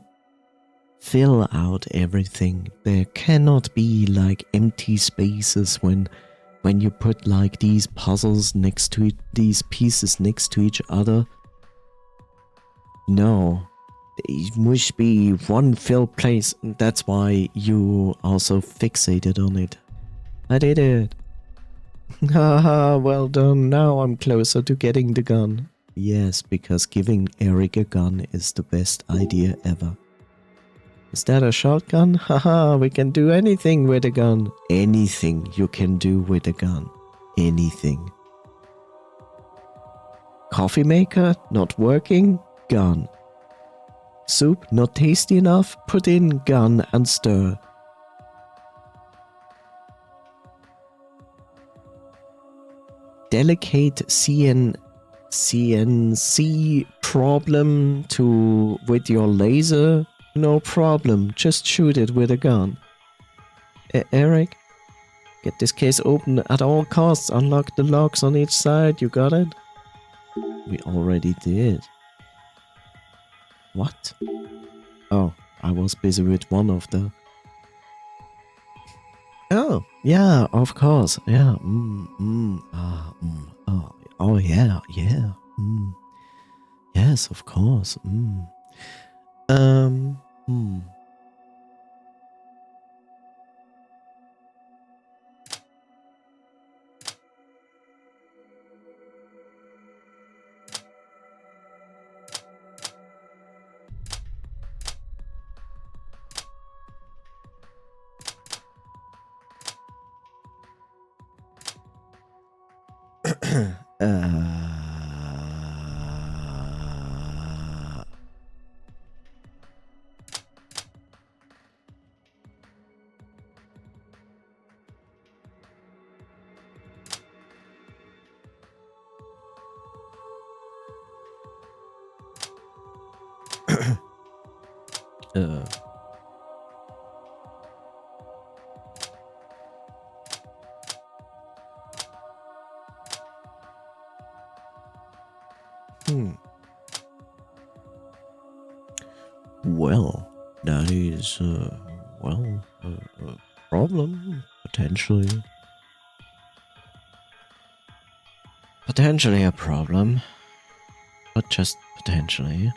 fill out everything. There cannot be like empty spaces when you put like these puzzles next to it, these pieces next to each other. No, it must be one filled place. That's why you also fixated on it. I did it. Haha, well done. Now I'm closer to getting the gun. Yes, because giving Eric a gun is the best idea ever. Is that a shotgun? Haha, we can do anything with a gun. Anything you can do with a gun. Anything. Coffee maker not working? Gun. Soup not tasty enough? Put in gun and stir. Delicate CNC problem with your laser? No problem, just shoot it with a gun. Eric, get this case open at all costs. Unlock the locks on each side. You got it? We already did. What? Oh, I was busy with one of the... Oh, yeah, of course. Yeah. Oh, yeah. Yes, of course. Well, that is well, a problem, potentially. Potentially a problem, but just potentially.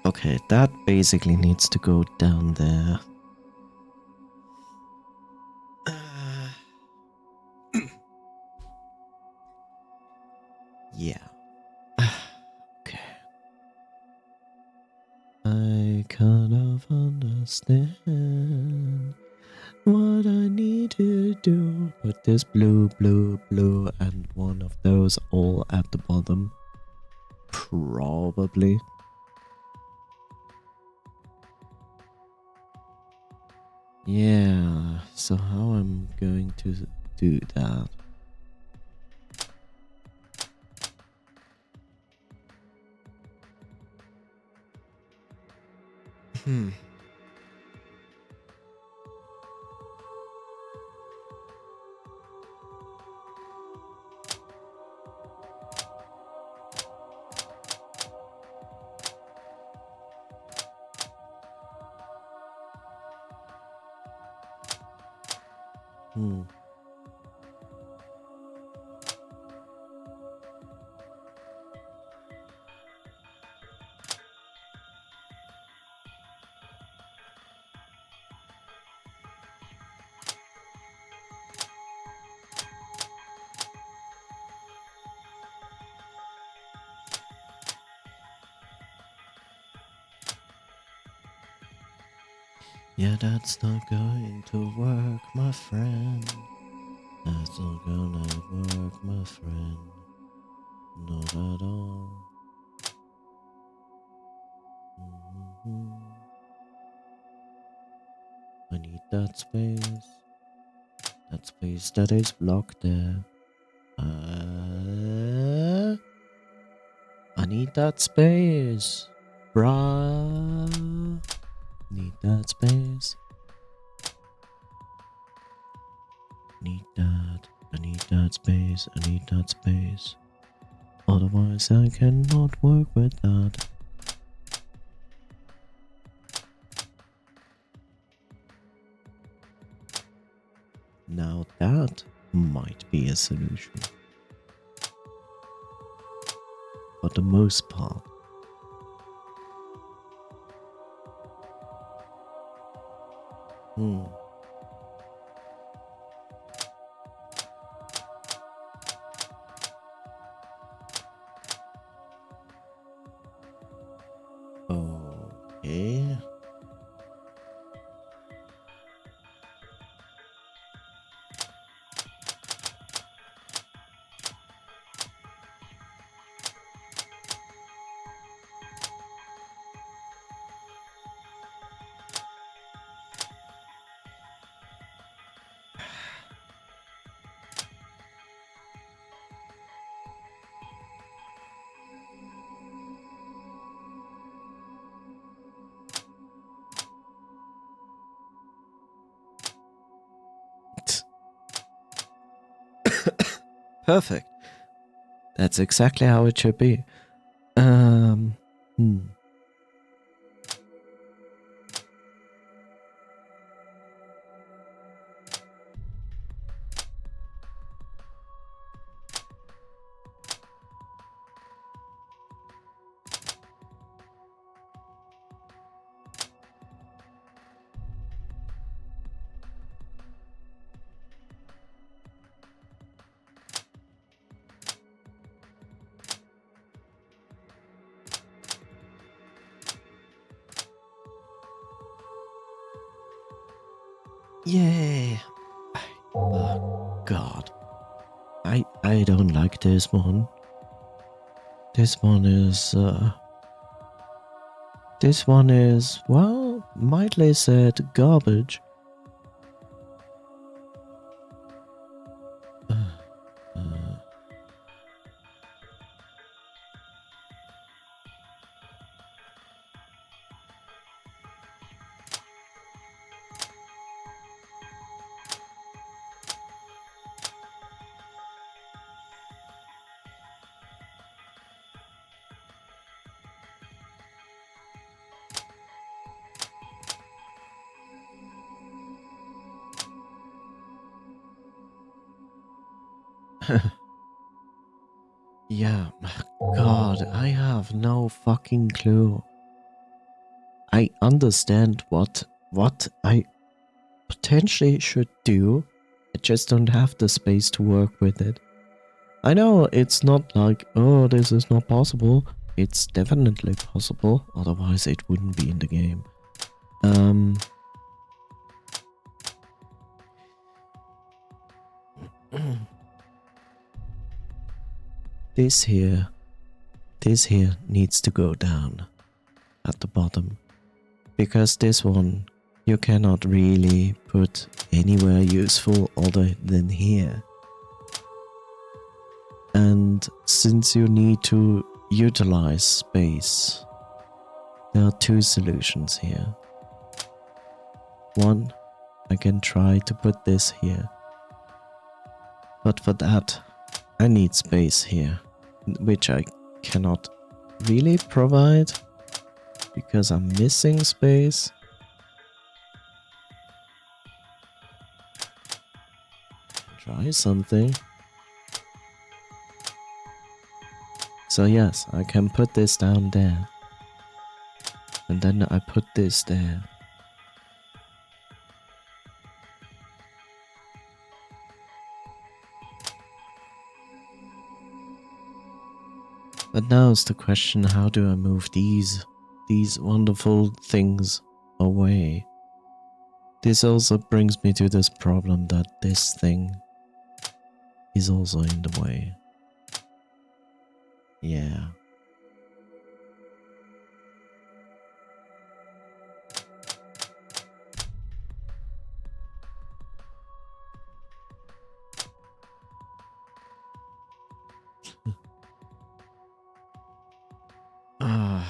Okay, that basically needs to go down there. Yeah. Okay. I kind of understand what I need to do. Put this blue, blue, blue, and one of those all at the bottom. Probably. Yeah, so how I'm going to do that? Hmm. Hmm. Yeah, that's not going to work, my friend. That's not gonna work, my friend. Not at all. I need that space. That space that is blocked there. I need that space. Bruh. Need that space. Need that. I need that space. I need that space. Otherwise, I cannot work with that. Now that might be a solution. For the most part. Hmm. Okay. Perfect. That's exactly how it should be. Hmm. Yay. Oh, God. I don't like this one. This one is, well, mildly said garbage. Yeah, God, I have no fucking clue. I understand what I potentially should do. I just don't have the space to work with it. I know it's not like, oh, this is not possible. It's definitely possible, otherwise it wouldn't be in the game. This here needs to go down at the bottom, because this one you cannot really put anywhere useful other than here. And since you need to utilize space, there are two solutions here. One, I can try to put this here, but for that I need space here, which I cannot really provide because I'm missing space. Try something. So yes, I can put this down there. And then I put this there. But now is the question, how do I move these wonderful things away? This also brings me to this problem that this thing is also in the way. Yeah. Ah.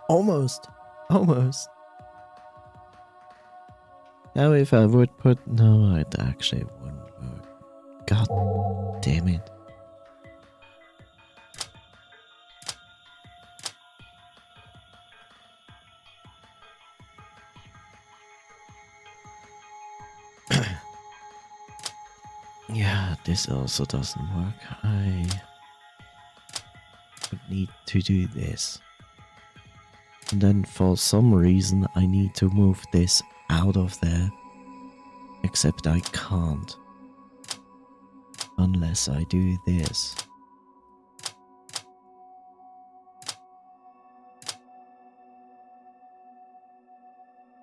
Almost. Now if I would put... No, it actually wouldn't work. God damn it. Yeah, this also doesn't work. I would need to do this. And then for some reason I need to move this out of there. Except I can't. Unless I do this.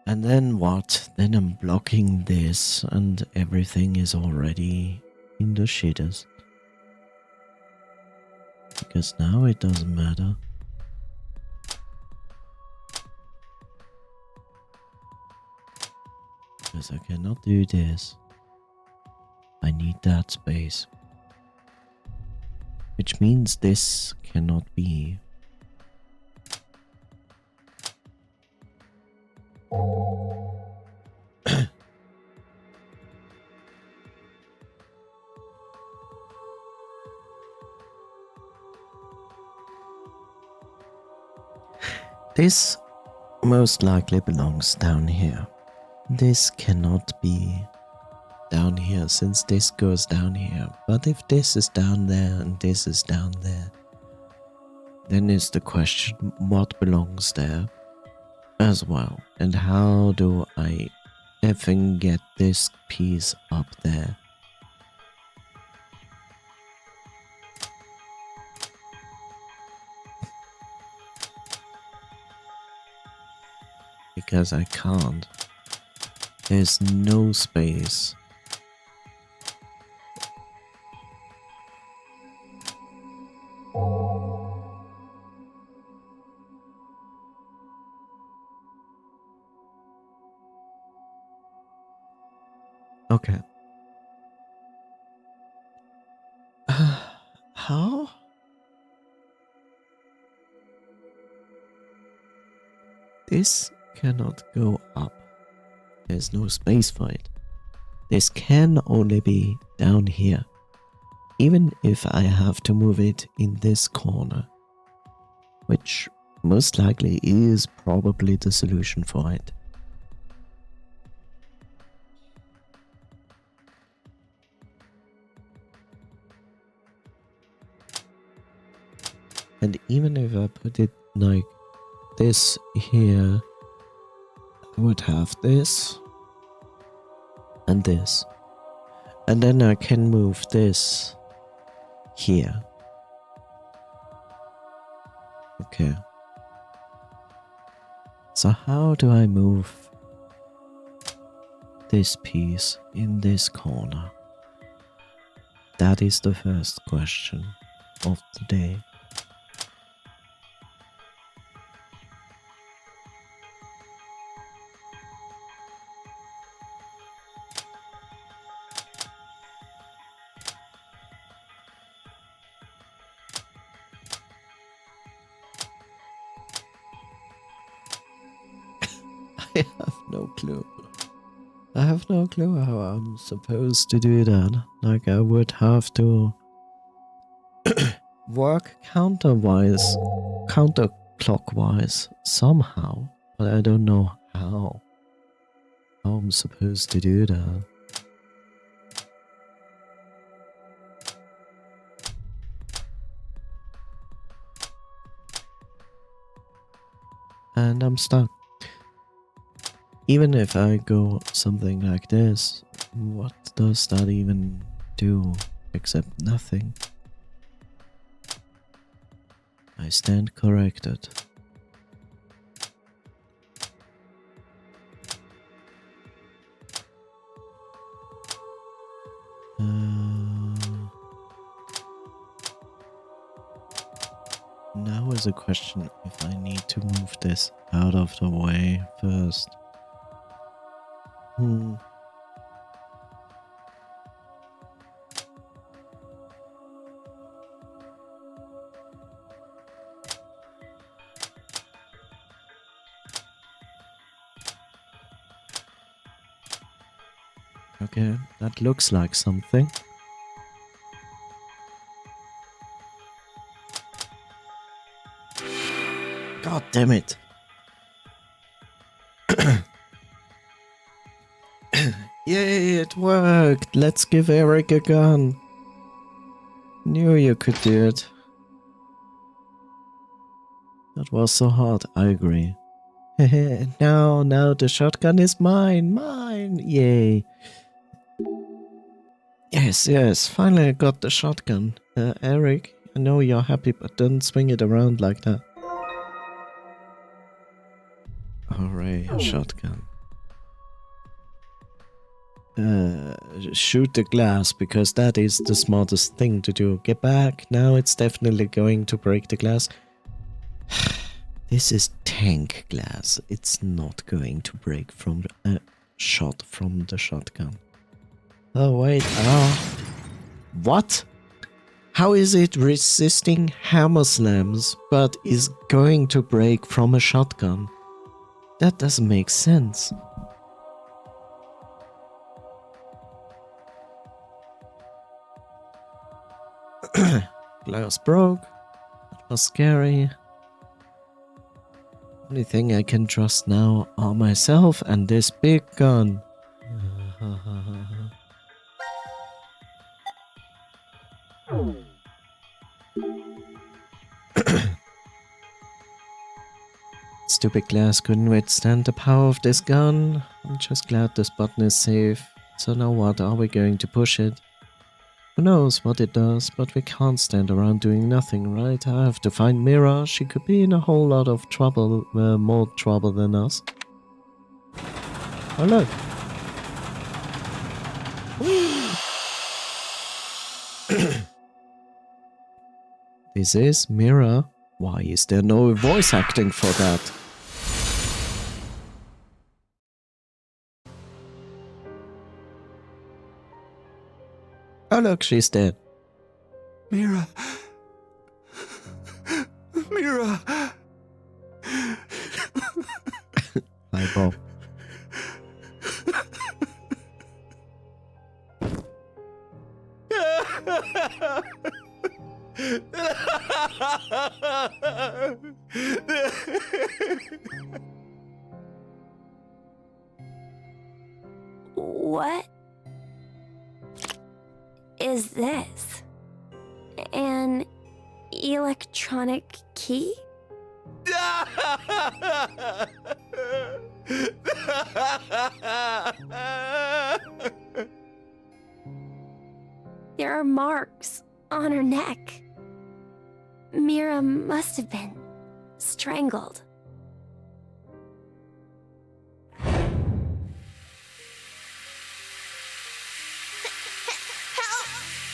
And then what? Then I'm blocking this and everything is already in the shitters. Because now it doesn't matter. Because I cannot do this. I need that space. Which means this cannot be. This most likely belongs down here. This cannot be down here since this goes down here. But if this is down there and this is down there, then is the question what belongs there as well. And how do I effing get this piece up there? Because I can't. There's no space. Okay. How? This cannot go up. There's no space for it. This can only be down here. Even if I have to move it in this corner. Which most likely is probably the solution for it. And even if I put it like this here, I would have this and this. And then I can move this here. Okay. So how do I move this piece in this corner? That is the first question of the day. I have no clue. I have no clue how I'm supposed to do that. Like, I would have to work counterclockwise somehow, but I don't know how I'm supposed to do that. And I'm stuck. Even if I go something like this, what does that even do except nothing? I stand corrected. Now is a question if I need to move this out of the way first. Okay, that looks like something. God damn it. Yay, it worked! Let's give Eric a gun. Knew you could do it. That was so hard, I agree. Now the shotgun is mine! Yay! Yes, finally I got the shotgun. Eric, I know you're happy, but don't swing it around like that. Hooray, a shotgun. Shoot the glass, because that is the smartest thing to do. Get back, now it's definitely going to break the glass. This is tank glass. It's not going to break from a shot from the shotgun. Oh wait, what? How is it resisting hammer slams, but is going to break from a shotgun? That doesn't make sense. Glass broke. That was scary. Only thing I can trust now are myself and this big gun. Stupid glass couldn't withstand the power of this gun. I'm just glad this button is safe. So now what, are we going to push it? Who knows what it does, but we can't stand around doing nothing, right? I have to find Mira. She could be in a whole lot of trouble, more trouble than us. Oh look! This is Mira. Why is there no voice acting for that? Oh look, she's dead. Mira. Mira. Bob. What is this? An electronic key? There are marks on her neck. Mira must have been strangled. Help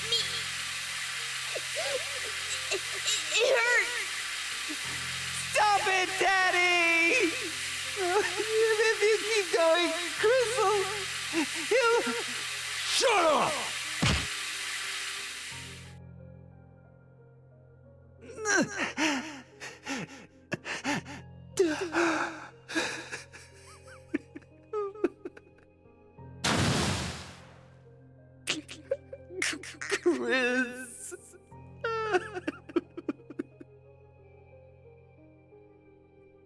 me! It hurts! Stop it, Daddy! If you keep going, Crystal, he'll... Shut up! Chris.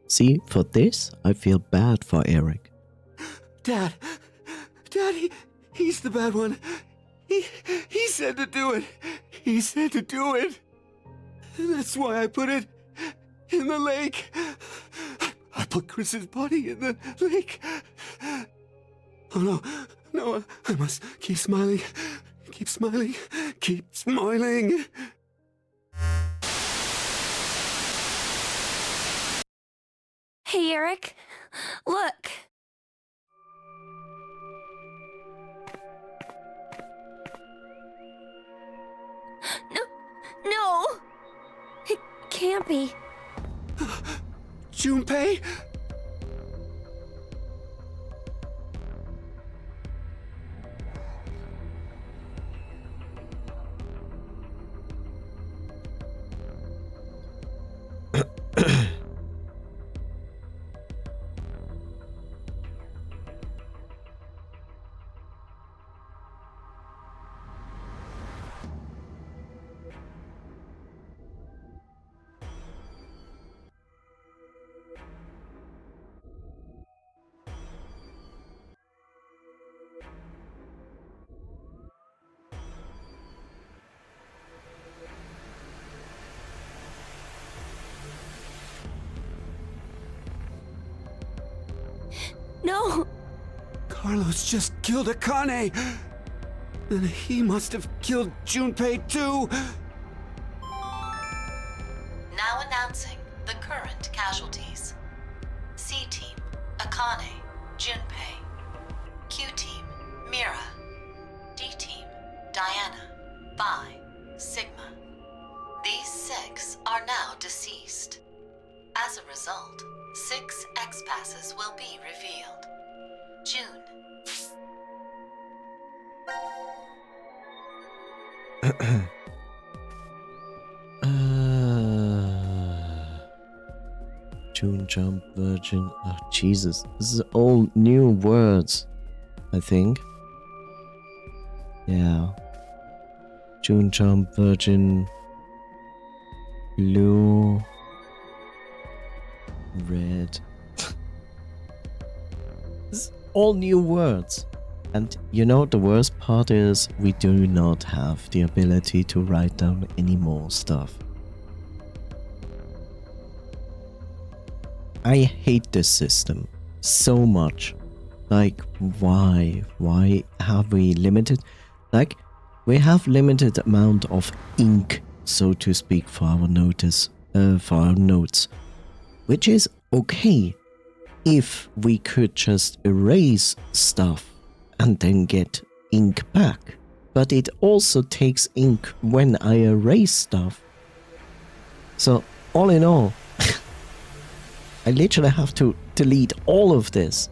See, for this, I feel bad for Eric. Dad, he's the bad one. He said to do it. He said to do it. That's why I put it in the lake. I put Chris's body in the lake. Oh no, I must keep smiling. Keep smiling. Keep smiling. Hey, Eric. Look. No. It can't be. Junpei? No. Carlos just killed Akane. Then he must have killed Junpei too. Now announcing the current casualties. C Team, Akane, Junpei. Q Team, Mira. D Team, Diana, Phi, Sigma. These 6 are now deceased. As a result, 6 X-Passes will be revealed. June. June Jump Virgin. Oh, Jesus. This is all new words, I think. Yeah. June Jump Virgin. Blue. Red. This is all new words. And you know, the worst part is we do not have the ability to write down any more stuff. I hate this system so much. Like, why? Why have we limited? Like, we have limited amount of ink, so to speak, for our notes, which is okay if we could just erase stuff and then get ink back. But it also takes ink when I erase stuff. So, all in all, I literally have to delete all of this.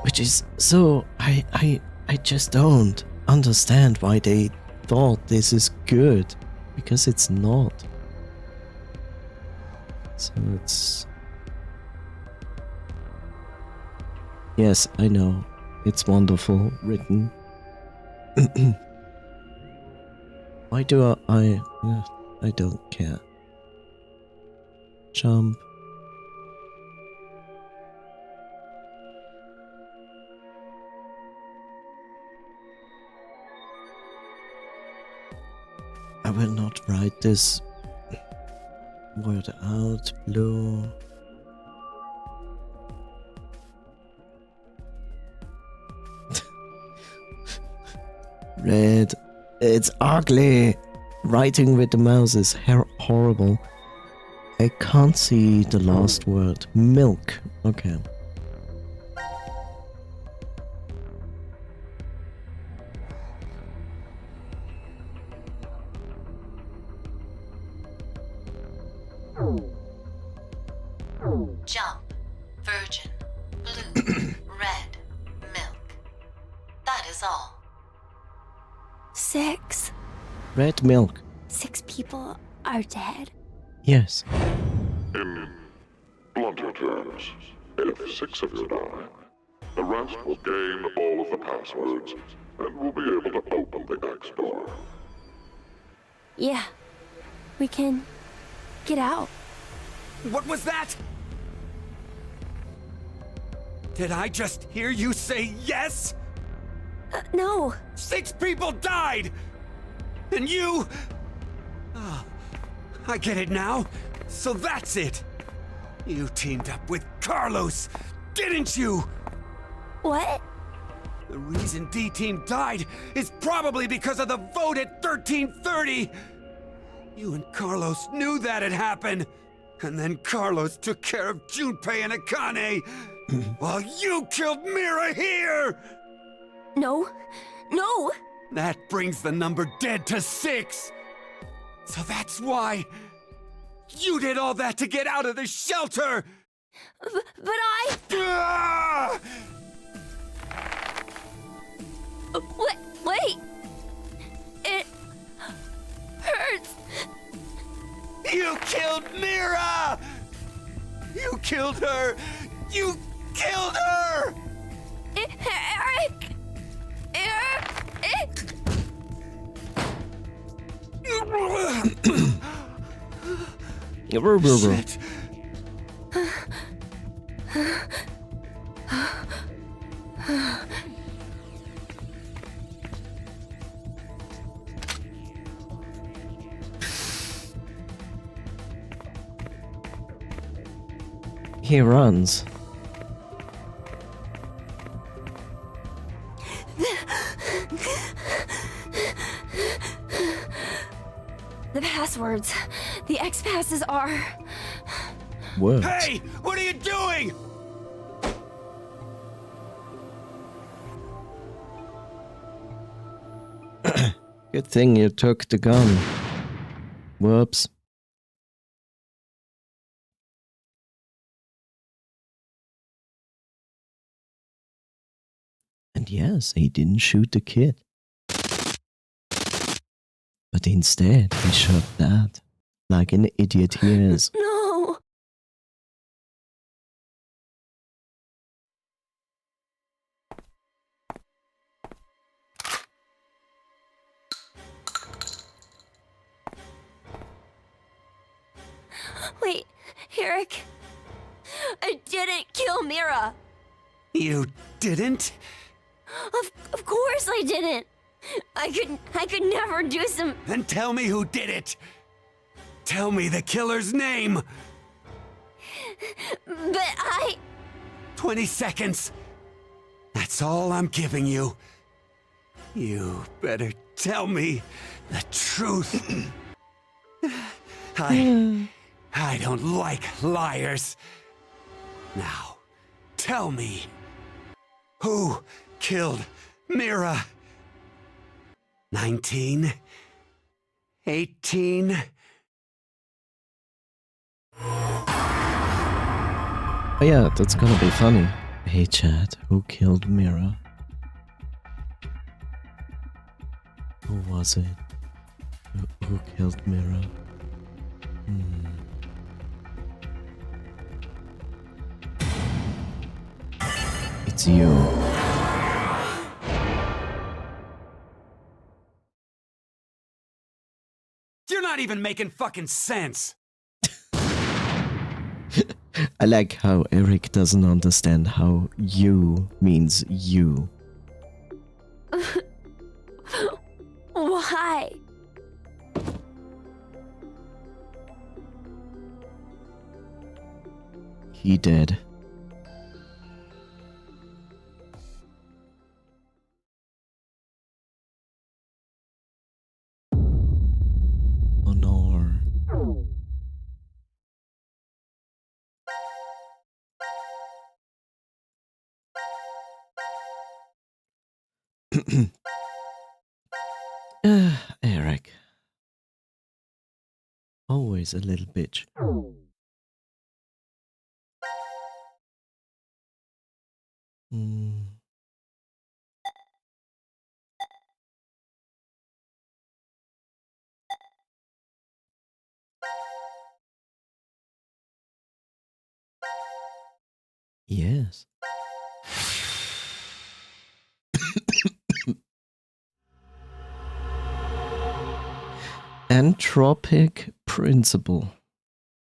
Which is so... I just don't understand why they thought this is good. Because it's not. So it's... Yes, I know. It's wonderful written. Why do I don't care. Jump. I will not write this word out. Blue. Red. It's ugly. Writing with the mouse is horrible. I can't see the last word. Milk. Okay. Jump, virgin, blue, red, milk. That is all. 6. Red milk. 6 people are dead. Yes. In blunter terms, if 6 of you die, the rest will gain all of the passwords and will be able to open the X door. Yeah. We can get out. What was that? Did I just hear you say yes? No. 6 people died! And you... Oh, I get it now. So that's it. You teamed up with Carlos, didn't you? What? The reason D-Team died is probably because of the vote at 1330. You and Carlos knew that had happened. And then Carlos took care of Junpei and Akane, while you killed Mira here! No. No! That brings the number dead to 6. So that's why you did all that to get out of the shelter! But I... Ah! Wait! It... hurts! You killed Mira! You killed her! You killed her! Eric! Eric! Shit. He runs. The passwords. The X passes are... Words. Hey! What are you doing? Good thing you took the gun. Whoops. And yes, he didn't shoot the kid. But instead, he shot that. Like an idiot he is. No! Wait, Eric. I didn't kill Mira. You didn't? Of course I didn't. I could never do some... Then tell me who did it. Tell me the killer's name. But I... 20 seconds. That's all I'm giving you. You better tell me the truth. I don't like liars. Now, tell me. Who killed Mira? 19? 18? Oh yeah, that's gonna be funny. Hey Chad, who killed Mira? Who was it? Who killed Mira? It's you. You're not even making fucking sense. I like how Eric doesn't understand how you means you. Why? He did. Oh no. Eric. Always a little bitch. Mm. Yes. Anthropic principle.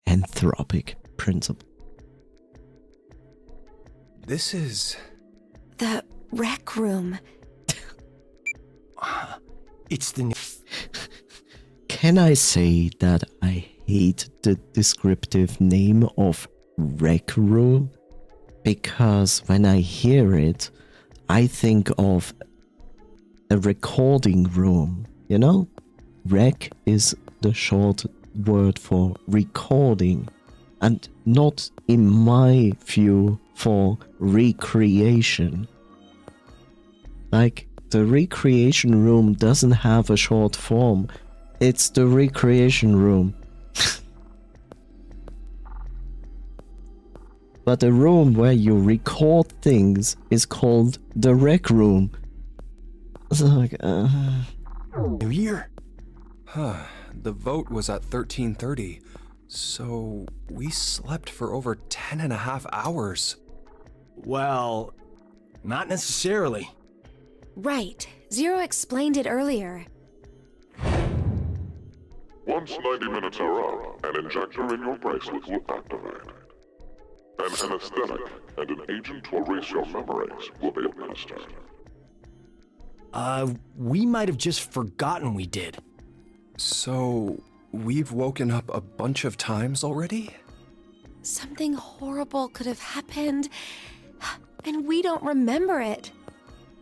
Anthropic principle. This is... The rec room. It's the... Can I say that I hate the descriptive name of rec room? Because when I hear it, I think of a recording room, you know? Rec is the short word for recording, and not, in my view, for recreation. Like, the recreation room doesn't have a short form. It's the recreation room. But the room where you record things is called the rec room. It's like, New Year? Huh. The vote was at 13:30, so we slept for over 10.5 hours. Well, not necessarily. Right. Zero explained it earlier. Once 90 minutes are up, an injector in your bracelet will activate. An anesthetic and an agent to erase your memories will be administered. We might have just forgotten we did. So, we've woken up a bunch of times already? Something horrible could have happened, and we don't remember it.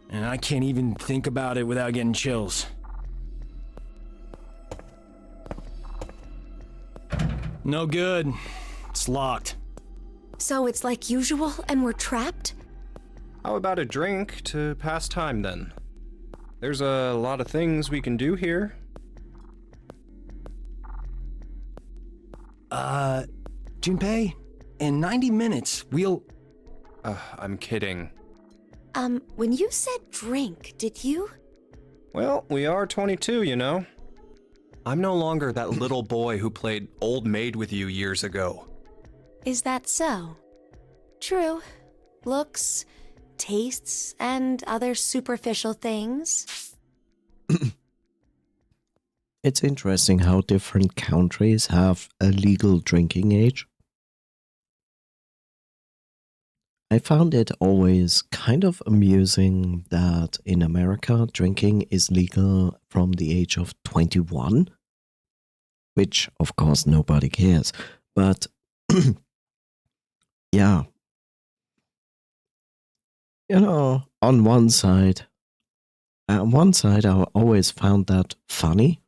And I can't even think about it without getting chills. No good. It's locked. So it's like usual, and we're trapped? How about a drink to pass time then? There's a lot of things we can do here. Junpei, in 90 minutes, we'll... I'm kidding. When you said drink, did you? Well, we are 22, you know. I'm no longer that little boy who played old maid with you years ago. Is that so? True. Looks, tastes, and other superficial things. it's interesting how different countries have a legal drinking age. I found it always kind of amusing that in America, drinking is legal from the age of 21, which of course nobody cares. But yeah, you know, on one side, I always found that funny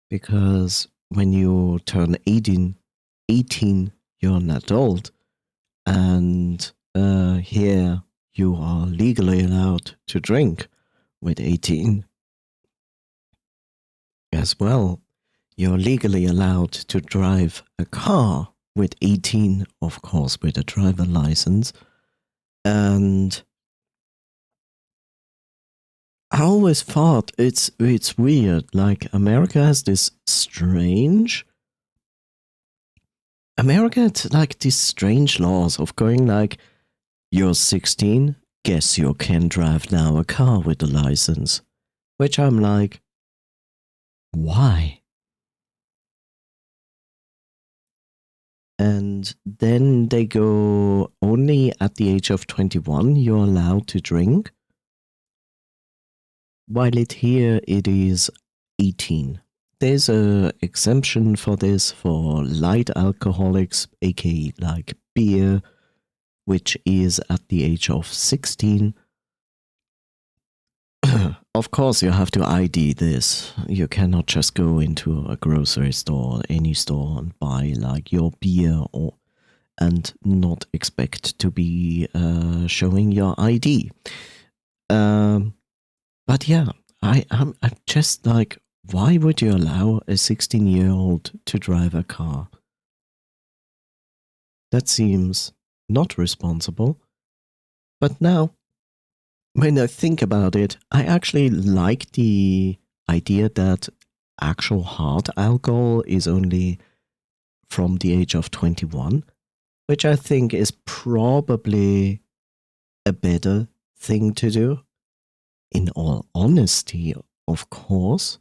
because when you turn 18, you're an adult, and here you are legally allowed to drink with 18 as well. You're legally allowed to drive a car with 18, of course, with a driver license. And I always thought it's weird. Like, America has this strange... America had like these strange laws of going like, you're 16 guess you can drive now a car with a license. Which I'm like, why? And then they go, only at the age of 21 you're allowed to drink. While here it is 18. There's a exemption for this for light alcoholics, aka like beer, which is at the age of 16. Of course, you have to ID this. You cannot just go into a grocery store, any store, and buy like your beer and not expect to be showing your ID. But yeah, I'm just like, why would you allow a 16-year-old to drive a car? That seems not responsible. But now, when I think about it, I actually like the idea that actual hard alcohol is only from the age of 21, which I think is probably a better thing to do. In all honesty, of course,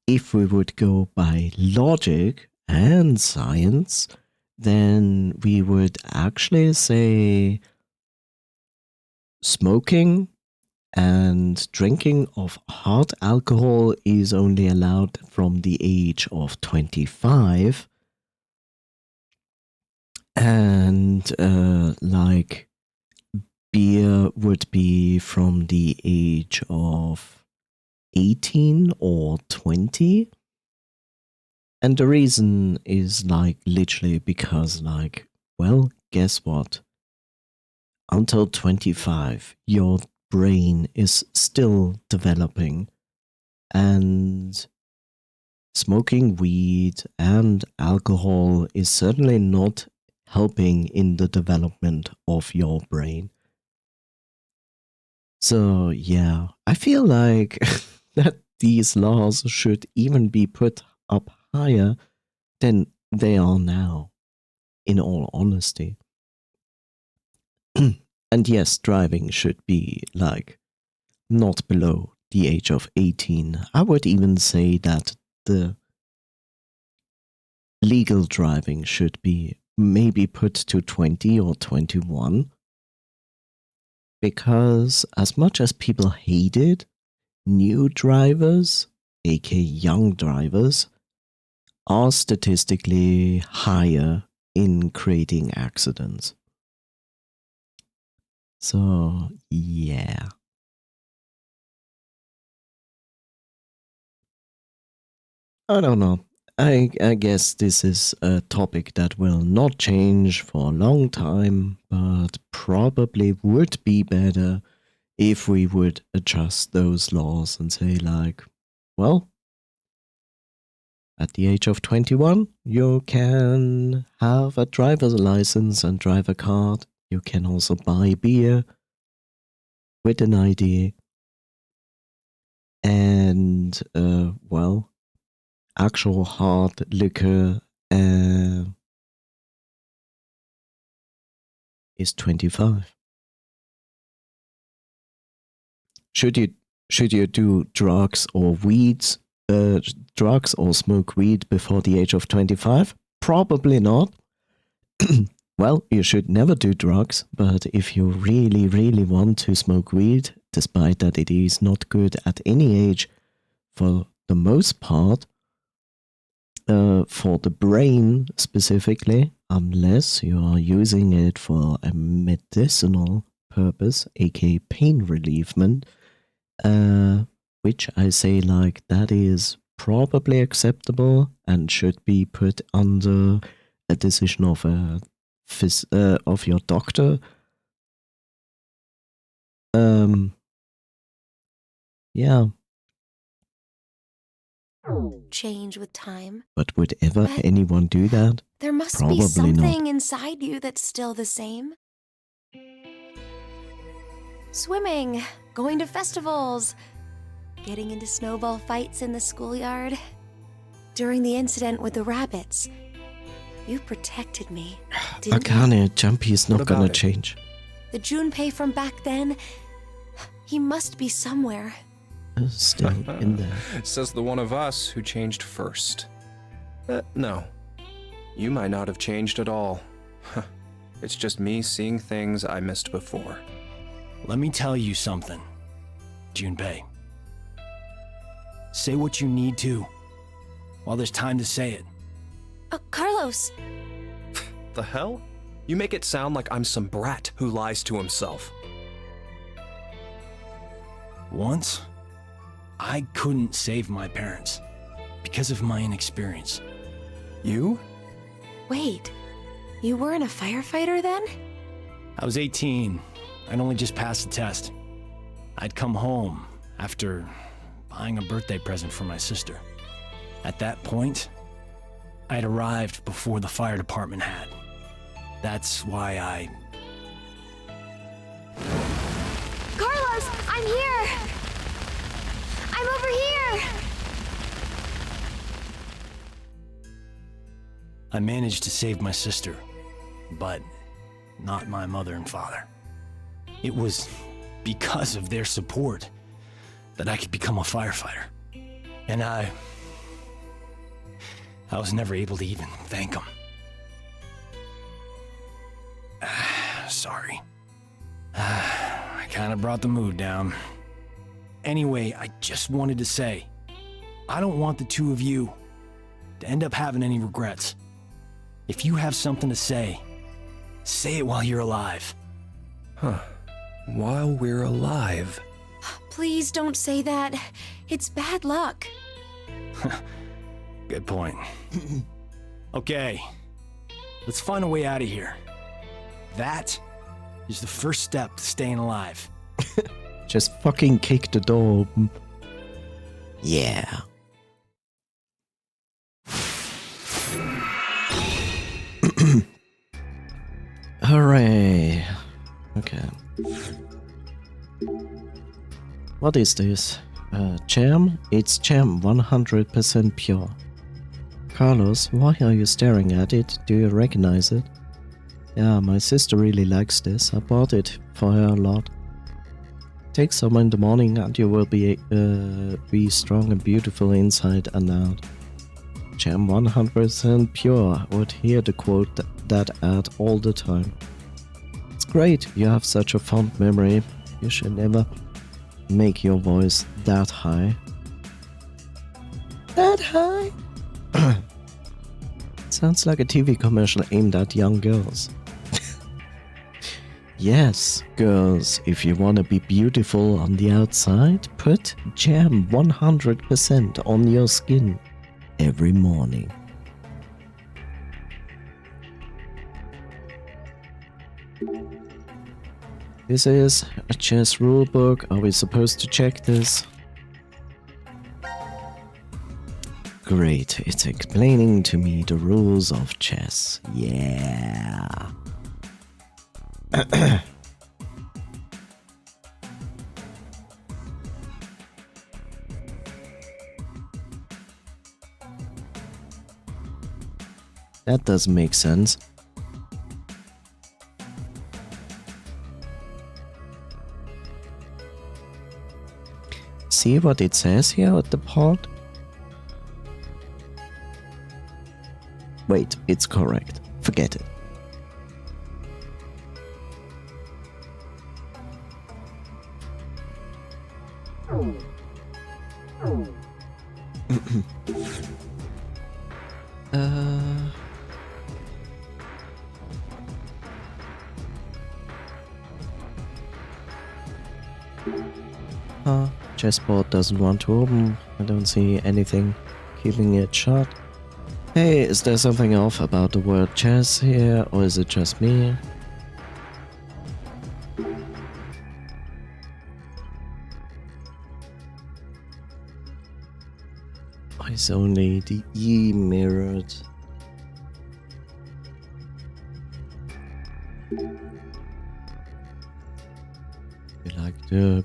if we would go by logic and science, then we would actually say smoking and drinking of hard alcohol is only allowed from the age of 25. And like beer would be from the age of 18 or 20. And the reason is like literally because like, well, guess what? Until 25, your brain is still developing, and smoking weed and alcohol is certainly not helping in the development of your brain. So yeah, I feel like that these laws should even be put up higher than they are now, in all honesty. And yes, driving should be like not below the age of 18. I would even say that the legal driving should be maybe put to 20 or 21. Because as much as people hate it, new drivers, aka young drivers, are statistically higher in creating accidents. So, yeah. I don't know. I guess this is a topic that will not change for a long time, but probably would be better if we would adjust those laws and say like, well, at the age of 21, you can have a driver's license and drive a car. You can also buy beer with an ID. And, well, actual hard liquor is 25. Should you do drugs or drugs or smoke weed before the age of 25? Probably not. Well, you should never do drugs, but if you really, really want to smoke weed, despite that it is not good at any age, for the most part, for the brain specifically, unless you are using it for a medicinal purpose, aka pain relievement, which I say like that is probably acceptable and should be put under a decision of your doctor. Yeah. Change with time. But would ever But anyone do that? There must Probably be something not. inside you that's still the same. Swimming, going to festivals, getting into snowball fights in the schoolyard. During the incident with the rabbits, you protected me, didn't you? Akane, Jumpy is not What gonna about it? change. The Junpei from back then. He must be somewhere. Still in there. Says the one of us who changed first. No. You might not have changed at all. It's just me seeing things I missed before. Let me tell you something, Junpei. Say what you need to, while there's time to say it. Carlos! The hell? You make it sound like I'm some brat who lies to himself. Once, I couldn't save my parents because of my inexperience. You? Wait, you weren't a firefighter then? I was 18. I'd only just passed the test. I'd come home after buying a birthday present for my sister. At that point, I'd arrived before the fire department had. That's why I... Carlos, I'm here! I'm over here! I managed to save my sister, but not my mother and father. It was because of their support that I could become a firefighter. And I was never able to even thank them. Sorry. I kind of brought the mood down. Anyway, I just wanted to say, I don't want the two of you to end up having any regrets. If you have something to say it while you're alive. Huh. While we're alive. Please don't say that. It's bad luck. Good point. Okay, let's find a way out of here. That is the first step to staying alive. Just fucking kick the door open. Yeah. Hooray. Okay. What is this? Jam? It's jam, 100% pure. Carlos, why are you staring at it? Do you recognize it? Yeah, my sister really likes this. I bought it for her a lot. Take some in the morning and you will be strong and beautiful inside and out. Jam 100% pure. I would hear the quote that ad all the time. It's great, you have such a fond memory. You should never make your voice that high. That high? Sounds like a TV commercial aimed at young girls. Yes, girls, if you want to be beautiful on the outside, put jam 100% on your skin every morning. This is a chess rulebook. Are we supposed to check this? Great, it's explaining to me the rules of chess. Yeah. That doesn't make sense. See what it says here at the part? Wait, it's correct. Forget it. Chessboard doesn't want to open. I don't see anything keeping it shut. Hey, is there something off about the word chess here, or is it just me? Why is only the E mirrored?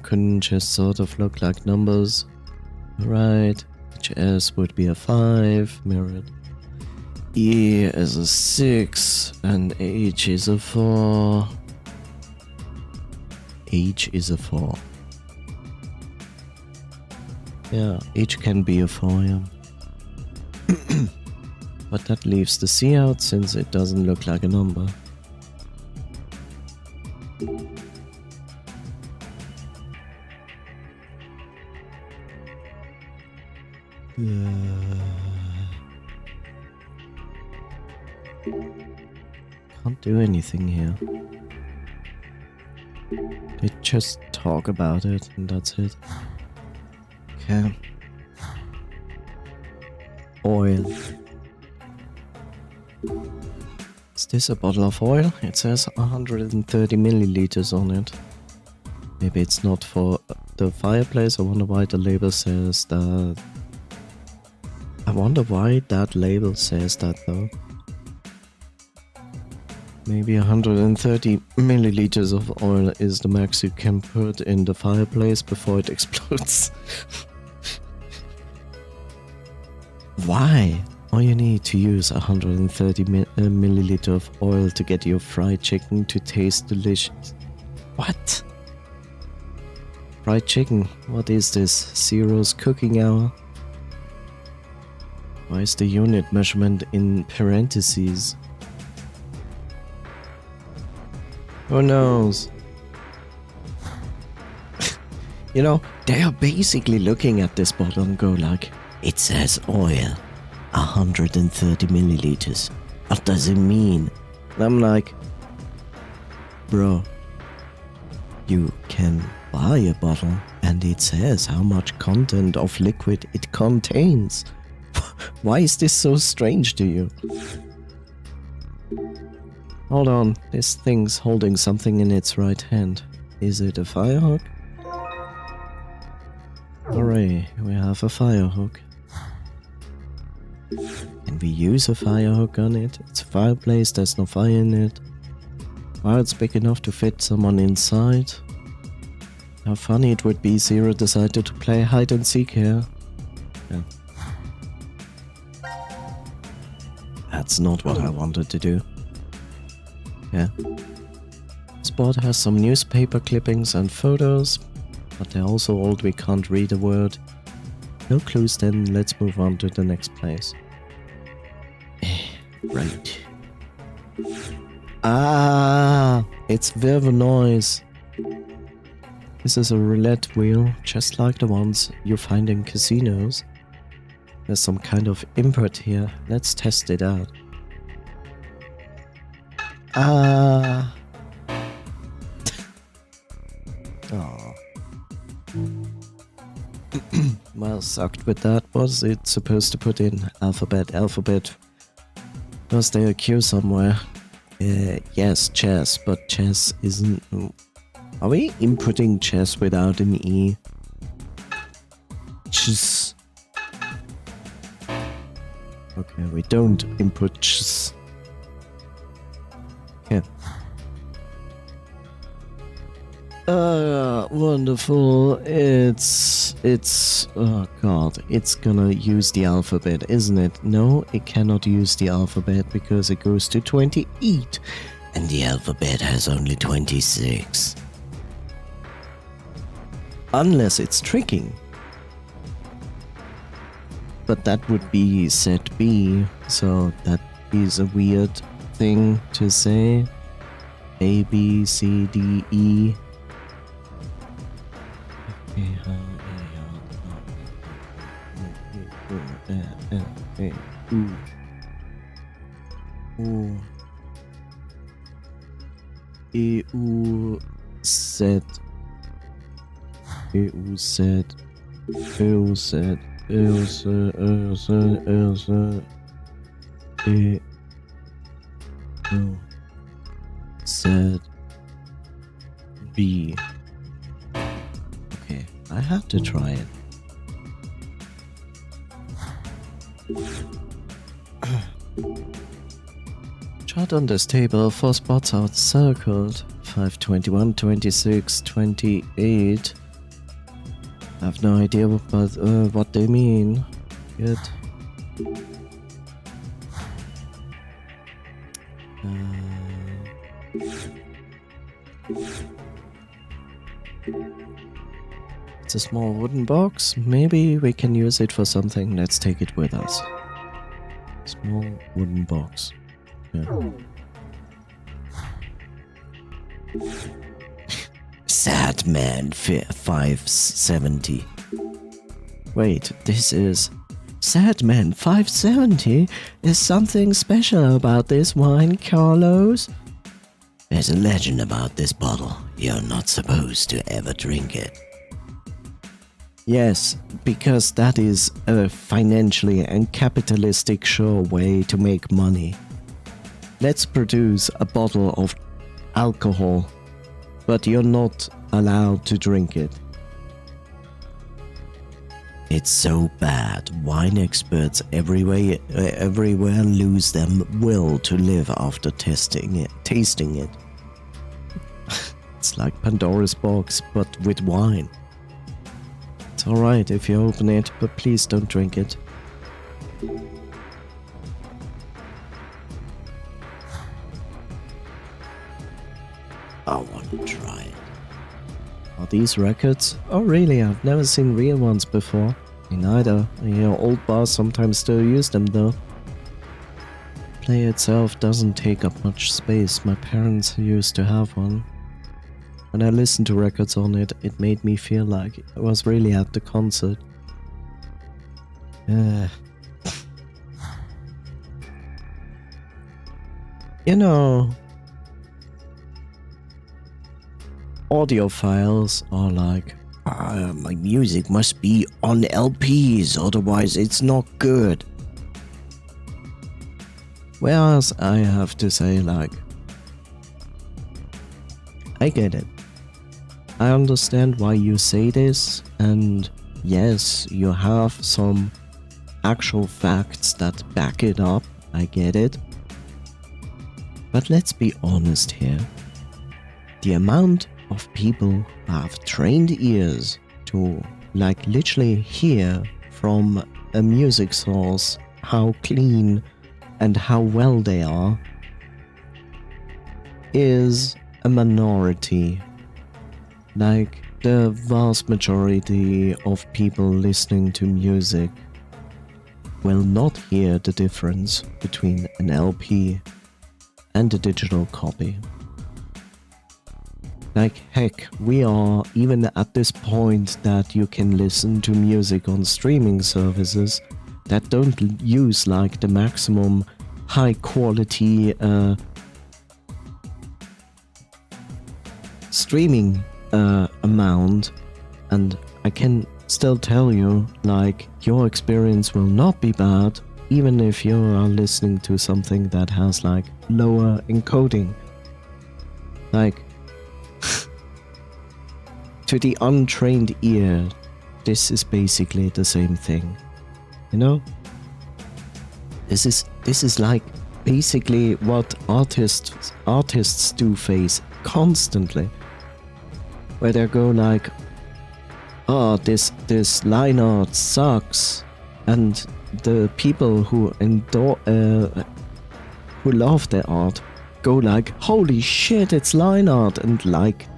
Couldn't just sort of look like numbers. Right, HS would be a 5, mirrored. E is a 6, and H is a 4. H is a 4. Yeah, H can be a 4, yeah. But that leaves the C out since it doesn't look like a number. Can't do anything here. They just talk about it and that's it. Okay. Oil. Is this a bottle of oil? It says 130 milliliters on it. Maybe it's not for the fireplace. I wonder why the label says that. I wonder why that label says that though. Maybe 130 milliliters of oil is the max you can put in the fireplace before it explodes. Why? All you need to use 130 milliliter of oil to get your fried chicken to taste delicious. What? Fried chicken? What is this? Zero's cooking hour? Why is the unit measurement in parentheses? Who knows? You know, they are basically looking at this bottle and go like, it says oil, 130 milliliters. What does it mean? And I'm like, bro, you can buy a bottle and it says how much content of liquid it contains. Why is this so strange to you? Hold on, this thing's holding something in its right hand. Is it a firehook? Hooray, we have a firehook. Can we use a firehook on it? It's a fireplace, there's no fire in it. Wow, it's big enough to fit someone inside. How funny it would be Zero decided to play hide and seek here. Yeah. That's not what I wanted to do. Yeah. This board has some newspaper clippings and photos, but they're also old, we can't read a word. No clues then, let's move on to the next place. Right. Ah, it's Verve Noise. This is a roulette wheel, just like the ones you find in casinos. There's some kind of input here. Let's test it out. Ah. Oh. Well, sucked with that. Was it supposed to put in alphabet? Was there a Q somewhere? Yes, chess, but chess isn't... Are we inputting chess without an E? Chess. Okay, we don't input chess. Okay. Wonderful. It's, oh god, it's gonna use the alphabet, isn't it? No, it cannot use the alphabet because it goes to 28, and the alphabet has only 26. Unless it's tricking. But that would be set B, so that is a weird thing to say. A, B, C, D, E. EU Z EU Z EU Z EU Z EU Z EU Z EU Z B. Okay, I have to try it. Chart on this table, 4 spots are circled. 5, 21, 26, 28. I have no idea what they mean. Good. It's a small wooden box. Maybe we can use it for something. Let's take it with us. Small wooden box. Yeah. Sad Man 570. Wait, this is... Sad Man 570? Is something special about this wine, Carlos? There's a legend about this bottle. You're not supposed to ever drink it. Yes, because that is a financially and capitalistic sure way to make money. Let's produce a bottle of alcohol, but you're not allowed to drink it. It's so bad, wine experts everywhere lose their will to live after tasting it. It's like Pandora's box, but with wine. It's alright if you open it, but please don't drink it. I want to try it. Are these records? Oh really, I've never seen real ones before. Me neither. Old bars sometimes still use them though. Play itself doesn't take up much space. My parents used to have one. When I listened to records on it, it made me feel like I was really at the concert. Audiophiles are like, my music must be on LPs, otherwise it's not good. Whereas I have to say, like, I get it. I understand why you say this, and yes, you have some actual facts that back it up, I get it. But let's be honest here. The amount of people who have trained ears to, like, literally hear from a music source how clean and how well they are is a minority. Like, the vast majority of people listening to music will not hear the difference between an LP and a digital copy. Like, heck, we are even at this point that you can listen to music on streaming services that don't use, like, the maximum high quality streaming amount, and I can still tell you, like, your experience will not be bad even if you are listening to something that has, like, lower encoding. Like, to the untrained ear, this is basically the same thing. You know? This is like basically what artists do face constantly. Where they go like, oh, this line art sucks, and the people who love their art go like, holy shit, it's line art, and like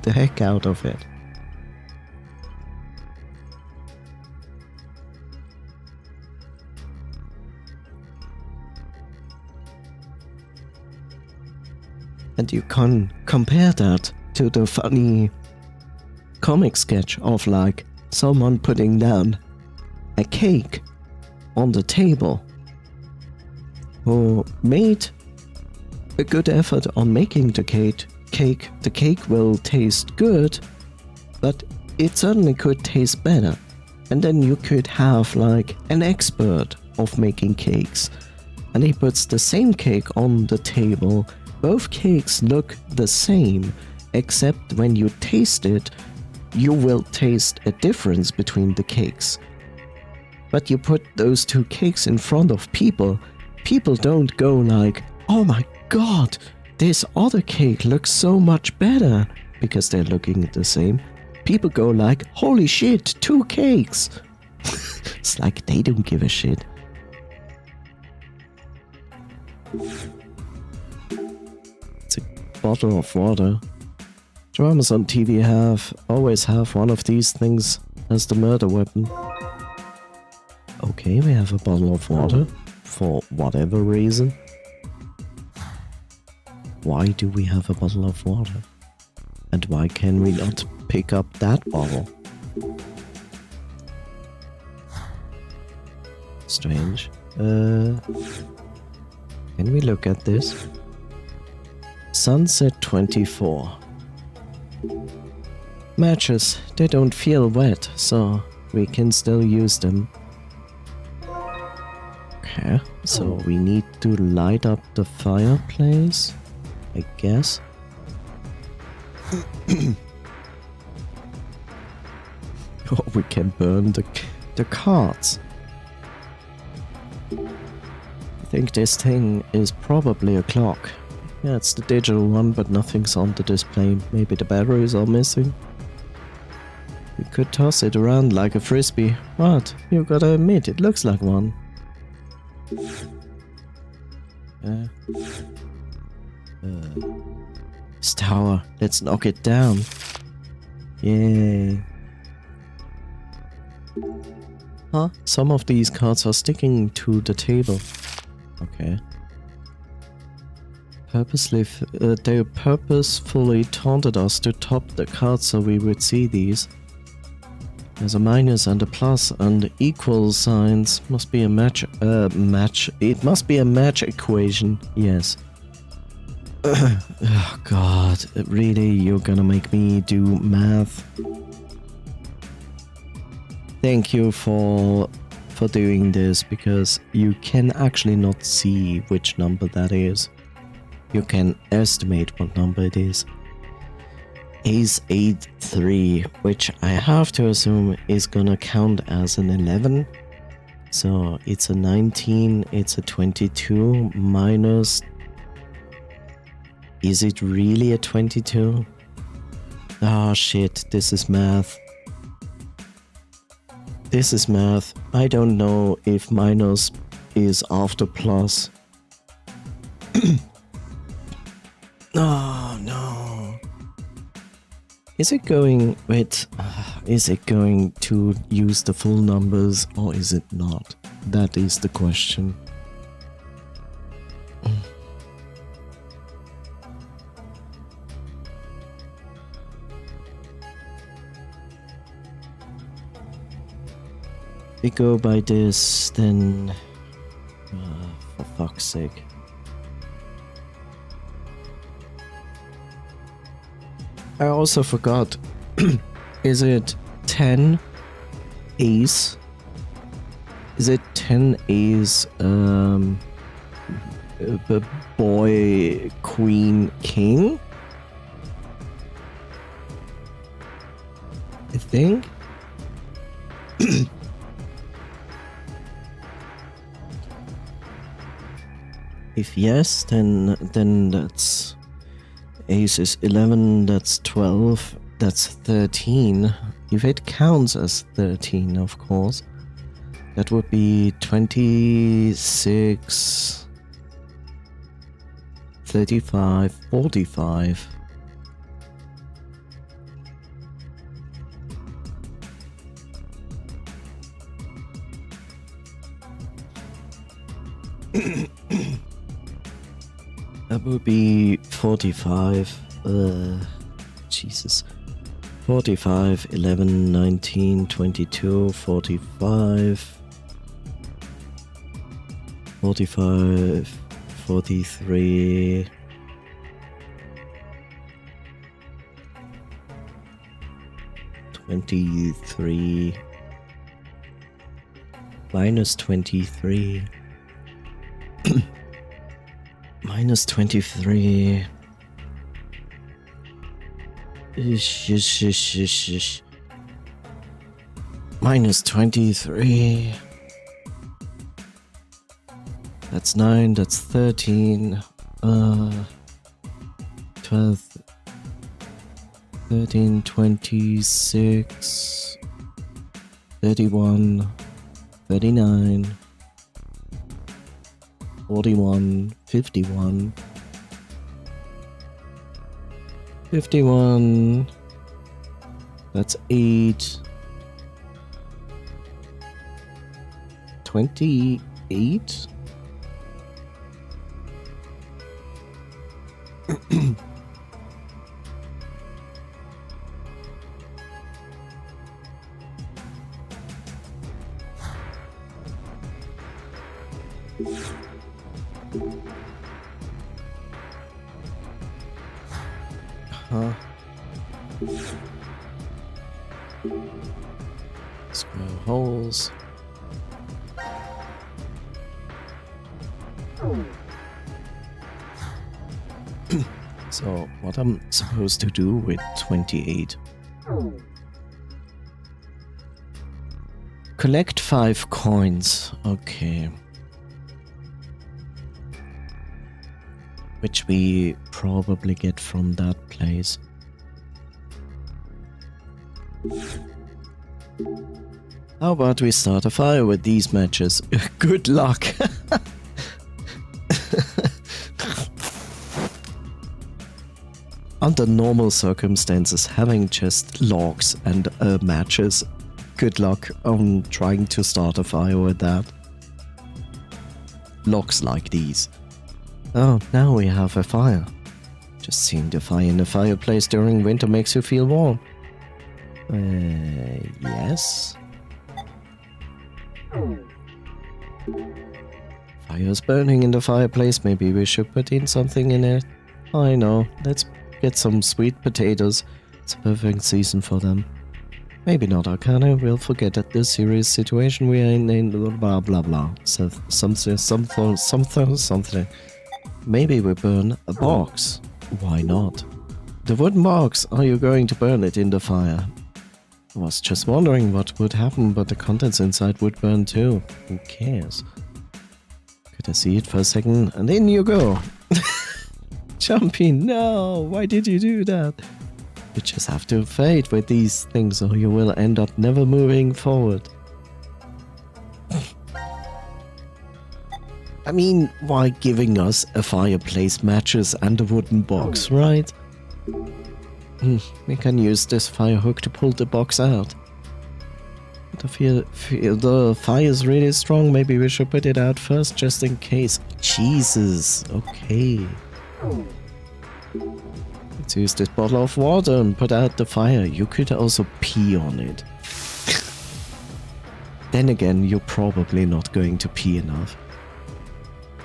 the heck out of it. And you can compare that to the funny comic sketch of, like, someone putting down a cake on the table who made a good effort on making the cake. The cake will taste good, but it certainly could taste better. And then you could have, like, an expert of making cakes, and he puts the same cake on the table. Both cakes look the same, except when you taste it, you will taste a difference between the cakes. But you put those two cakes in front of people, people don't go like, oh my god, this other cake looks so much better, because they're looking the same. People go like, holy shit, 2 cakes! It's like they don't give a shit. It's a bottle of water. Dramas on TV always have one of these things as the murder weapon. Okay, we have a bottle of water, for whatever reason. Why do we have a bottle of water? And why can we not pick up that bottle? Strange. Can we look at this? Sunset 24. Matches, they don't feel wet, so we can still use them. Okay, so we need to light up the fireplace, I guess. Oh, we can burn the cards. I think this thing is probably a clock. Yeah, it's the digital one, but nothing's on the display. Maybe the batteries are missing. You could toss it around like a frisbee. What? You gotta admit, it looks like one. This tower, let's knock it down. Yay. Huh? Some of these cards are sticking to the table. Okay. They purposefully taunted us to top the cards so we would see these. There's a minus and a plus and equal signs. Must be a match. It must be a match equation. Yes. Oh God, really? You're gonna make me do math? Thank you for doing this, because you can actually not see which number that is. You can estimate what number it is. Ace 8-3, which I have to assume is gonna count as an 11. So it's a 19, it's a 22 minus... Is it really a 22? Oh shit, this is math. This is math. I don't know if minus is after plus. Oh no. Is it going... Wait. Is it going to use the full numbers or is it not? That is the question. If we go by this, then... for fuck's sake. I also forgot. Is it 10 ace? Is it 10 ace, boy, queen, king? I think? If yes, then that's... Ace is 11, that's 12, that's 13. If it counts as 13, of course. That would be 26, 35, 45. That would be 45, Jesus. 45, 11, 19, 22, 45, 45, 43, $23, minus 23. Minus 23. Minus 23. That's 9, that's 13. 12, 13, 26, 31, 39. 41, 51, 51. That's 8. 28. Huh. Square holes. So, what I'm supposed to do with 28? Collect 5 coins. Okay. Which we probably get from that place. How about we start a fire with these matches? Good luck! Under normal circumstances, having just logs and matches, good luck on trying to start a fire with that. Logs like these. Oh, now we have a fire. Just seeing the fire in the fireplace during winter makes you feel warm. Yes. Fire's burning in the fireplace, maybe we should put in something in it. I know, let's get some sweet potatoes. It's a perfect season for them. Maybe not, Arcana, we'll forget that this serious situation we are in blah blah blah. So, something. Maybe we burn a box. Why not? The wooden box, are you going to burn it in the fire? I was just wondering what would happen, but the contents inside would burn too. Who cares? Could I see it for a second? And in you go! Jumpy, no! Why did you do that? You just have to fade with these things or you will end up never moving forward. I mean, why giving us a fireplace, matches and a wooden box, right? We can use this fire hook to pull the box out. But I feel the fire is really strong, maybe we should put it out first just in case. Jesus, okay. Let's use this bottle of water and put out the fire. You could also pee on it. Then again, you're probably not going to pee enough.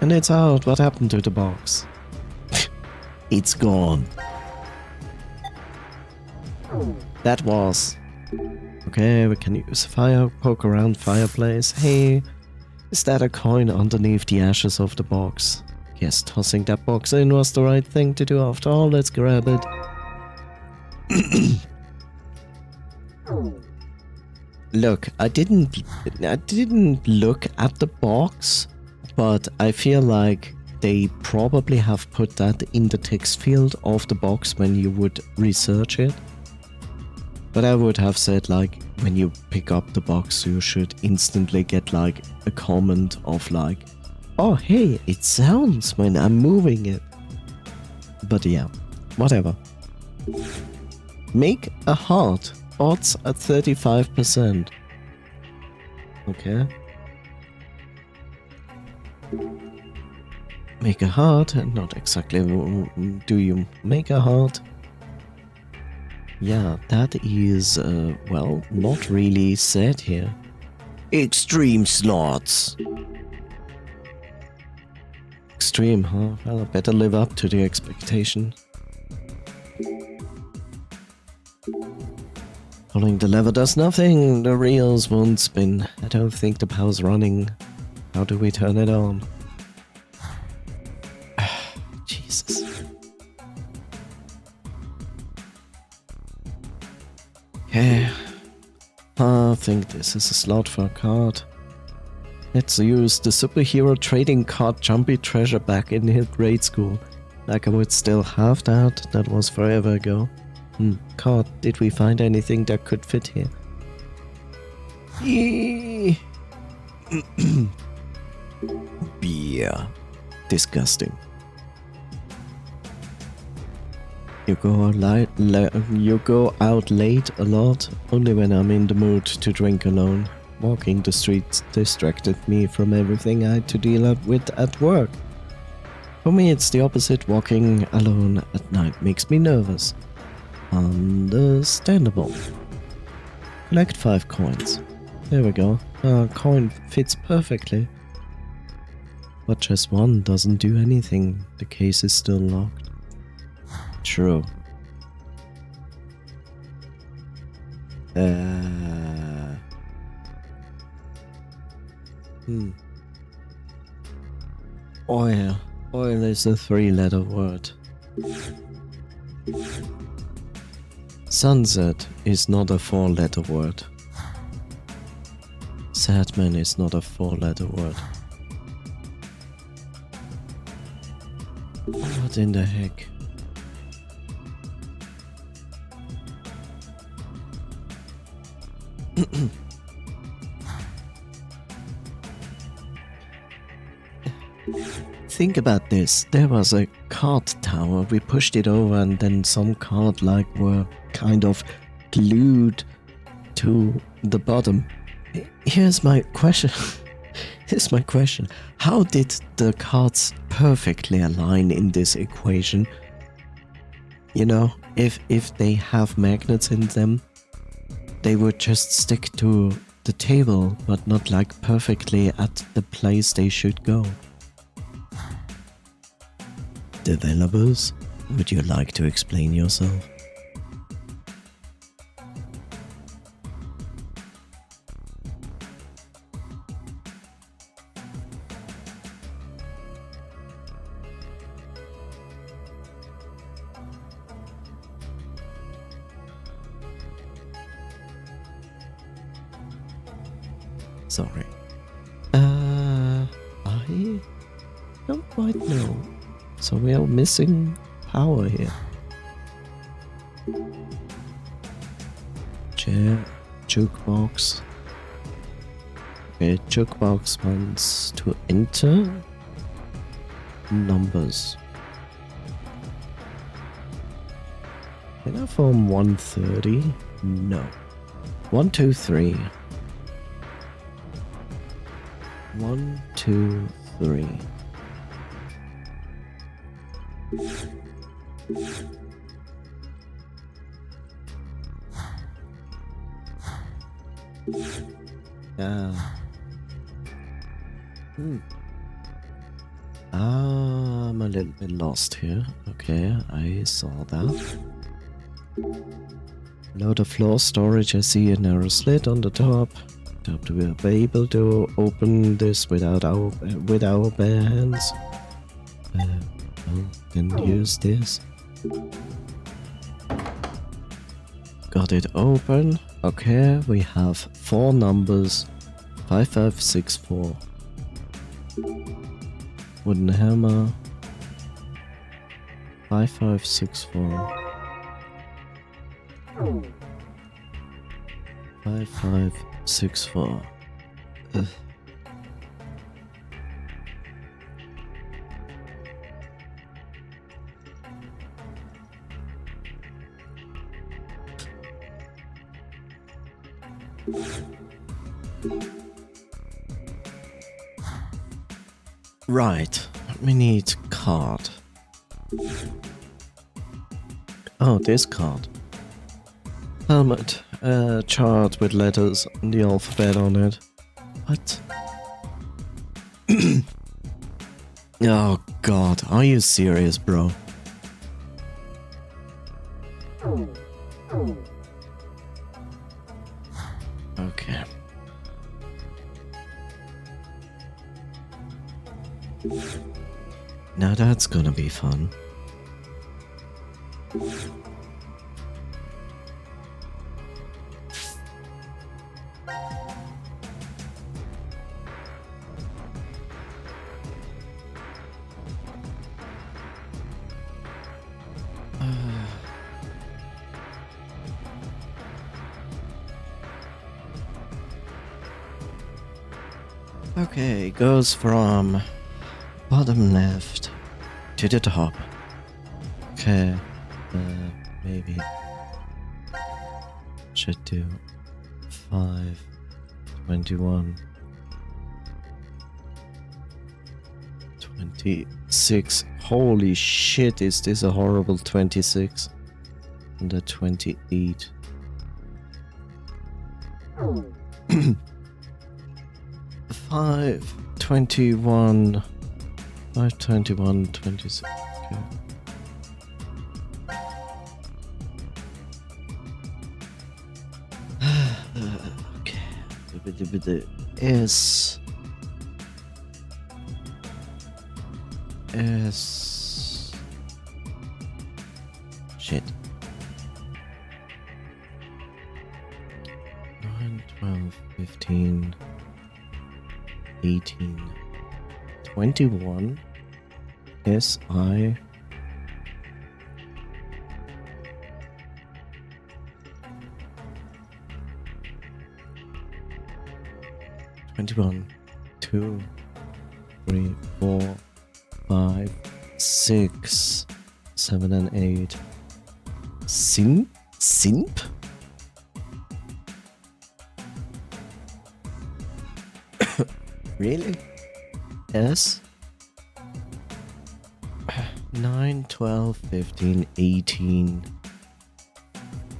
And it's out. What happened to the box? It's gone. That was. Okay, we can use fire, poke around fireplace. Hey, is that a coin underneath the ashes of the box? Yes, tossing that box in was the right thing to do after all. Let's grab it. Look, I didn't look at the box, but I feel like they probably have put that in the text field of the box when you would research it. But I would have said, like, when you pick up the box, you should instantly get, like, a comment of, like, oh, hey, it sounds when I'm moving it. But yeah, whatever. Make a heart. Odds at 35%. Okay. Make a heart, and not exactly do you make a heart. Yeah, that is, well, not really said here. Extreme slots. Extreme, huh? Well, I better live up to the expectation. Pulling the lever does nothing. The reels won't spin. I don't think the power's running. How do we turn it on? Jesus. Okay. I think this is a slot for a card. Let's use the superhero trading card Jumpy Treasure back in his grade school. Like I would still have that. That was forever ago. Card, did we find anything that could fit here? Beer. Disgusting. You you go out late a lot, only when I'm in the mood to drink alone. Walking the streets distracted me from everything I had to deal with at work. For me, it's the opposite. Walking alone at night makes me nervous. Understandable. Collect 5 coins. There we go. A coin fits perfectly. But just one doesn't do anything. The case is still locked. True. Oil. Oil is a 3-letter word. Sunset is not a 4-letter word. Sadman is not a 4-letter word. What in the heck? Think about this. There was a card tower. We pushed it over and then some card were kind of glued to the bottom. Here's my question. Here's my question. How did the cards perfectly align in this equation? You know, if they have magnets in them, they would just stick to the table, but not like perfectly at the place they should go. Developers, would you like to explain yourself? Sorry. I don't quite know. So we are missing power here. Chair, jukebox. Okay, jukebox wants to enter numbers. Can I form 130? No. 1, 2, 3. 1, 2, 3. I'm a little bit lost here. Okay, I saw that. Below the floor storage, I see a narrow slit on the top. Hope to be able to open this without our bare hands. Well, then use this. Got it open. Okay, we have 4 numbers. 5564. Wooden hammer. 5564. 5564. Ugh. Right, we need card. Oh, this card. Helmet, chart with letters and the alphabet on it. What? Oh god, are you serious, bro? Okay. Now that's gonna be fun. Okay, goes from bottom left to the top. Okay, Maybe should do 5, 21, 26. Holy shit, is this a horrible 26? And a 28. 5, 21, 5, 21, 26. Okay. Okay. S. Shit. 9, 12, 15, 18, 21. S, I. 21, 2, 3, 4, 5, 6, 7, and 8. Simp? Really? S? 9, 12, 15, 18,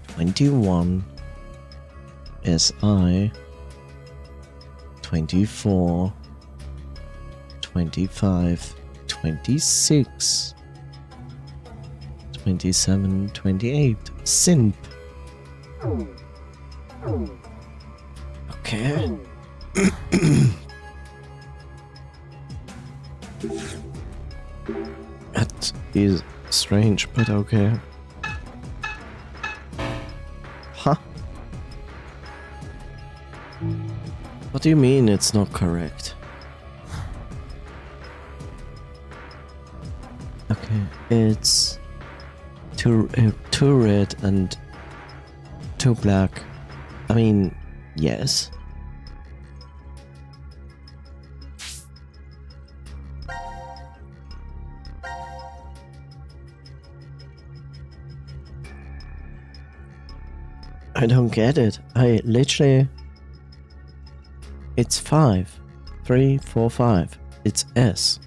21. SI. 24, 25, 26, 27, 28. Simp. Okay. That is strange, but okay. Huh? What do you mean it's not correct? Okay, it's two red and 2 black. I mean, yes. I don't get it. I literally... It's 5. 3, 4, 5. It's S.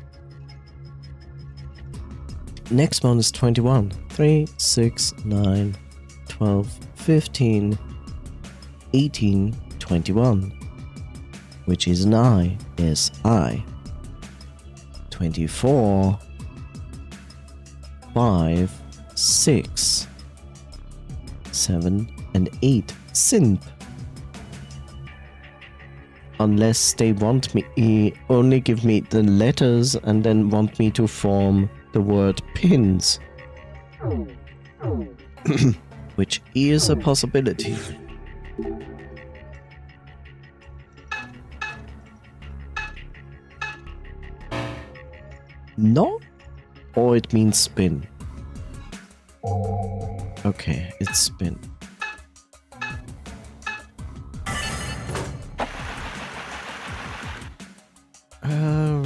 Next one is 21. 3, 6, 9, 12, 15, 18, 21. Which is an I. S, I. 24, 5, 6, 7, and 8. Simp. Unless they want me, only give me the letters and then want me to form the word pins. Which is a possibility. No? Or it means spin. Okay, it's spin.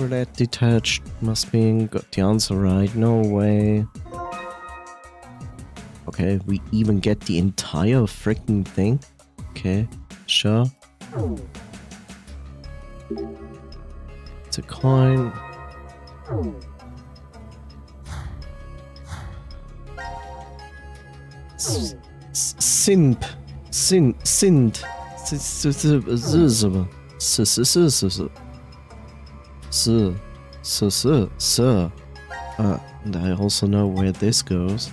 Red detached must be got the answer right. No way. Okay, we even get the entire freaking thing. Okay, sure. It's a coin. Simp. Sint. Sir. And I also know where this goes.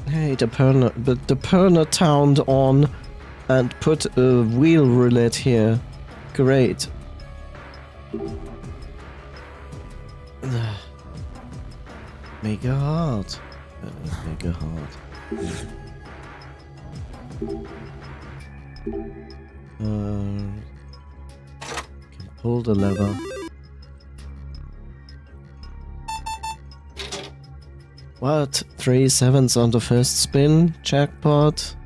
Hey, the Perner towned on and put a wheel roulette here. Great. Mega hard. Mega hard. Can pull the lever. What? 3 7s on the first spin? Jackpot?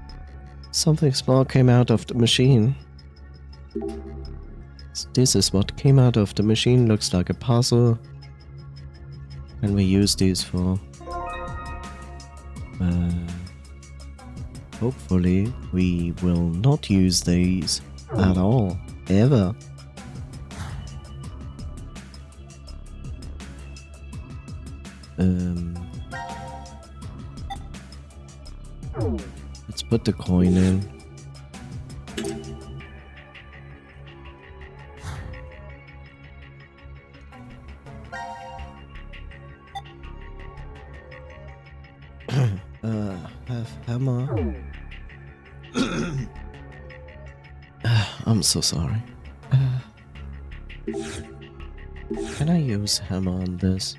Something small came out of the machine. This is what came out of the machine. Looks like a puzzle. can we use these for? Hopefully we will not use these at all, ever. Let's put the coin in. Have hammer. I'm so sorry. Can I use hammer on this?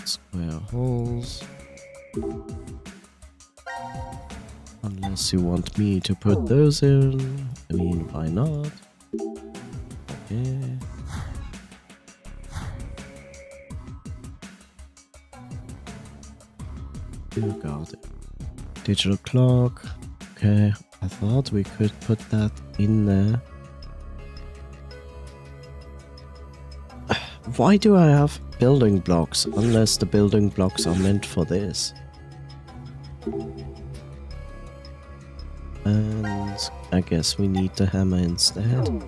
Square holes. Unless you want me to put those in. I mean, why not? Okay. You got it. Digital clock. Okay, I thought we could put that in there. Why do I have building blocks unless the building blocks are meant for this? And I guess we need the hammer instead.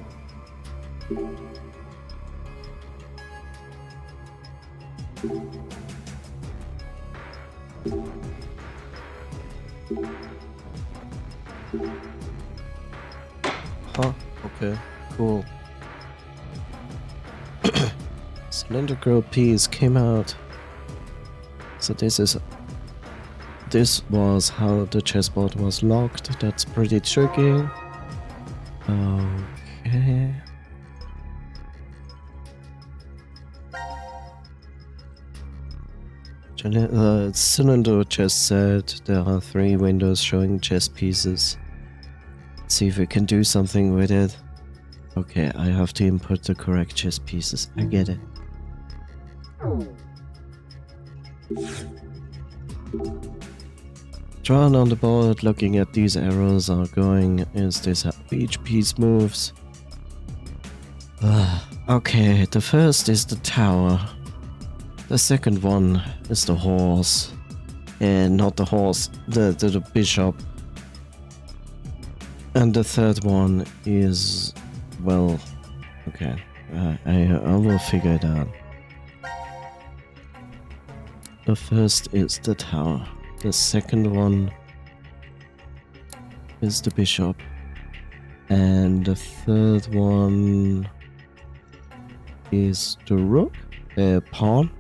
Huh, okay, cool. Cylindrical piece came out. So this was how the chessboard was locked. That's pretty tricky. Okay. The cylinder chess said there are 3 windows showing chess pieces. Let's see if we can do something with it. Okay, I have to input the correct chess pieces. I get it. Drawn on the board, looking at these arrows are going, is this how each piece moves? Okay, the first is the tower. The second one is the horse. And not the horse, the bishop. And the third one is, well, okay, I will figure it out. The first is the tower. The second one is the bishop. And the third one is the rook, the pawn.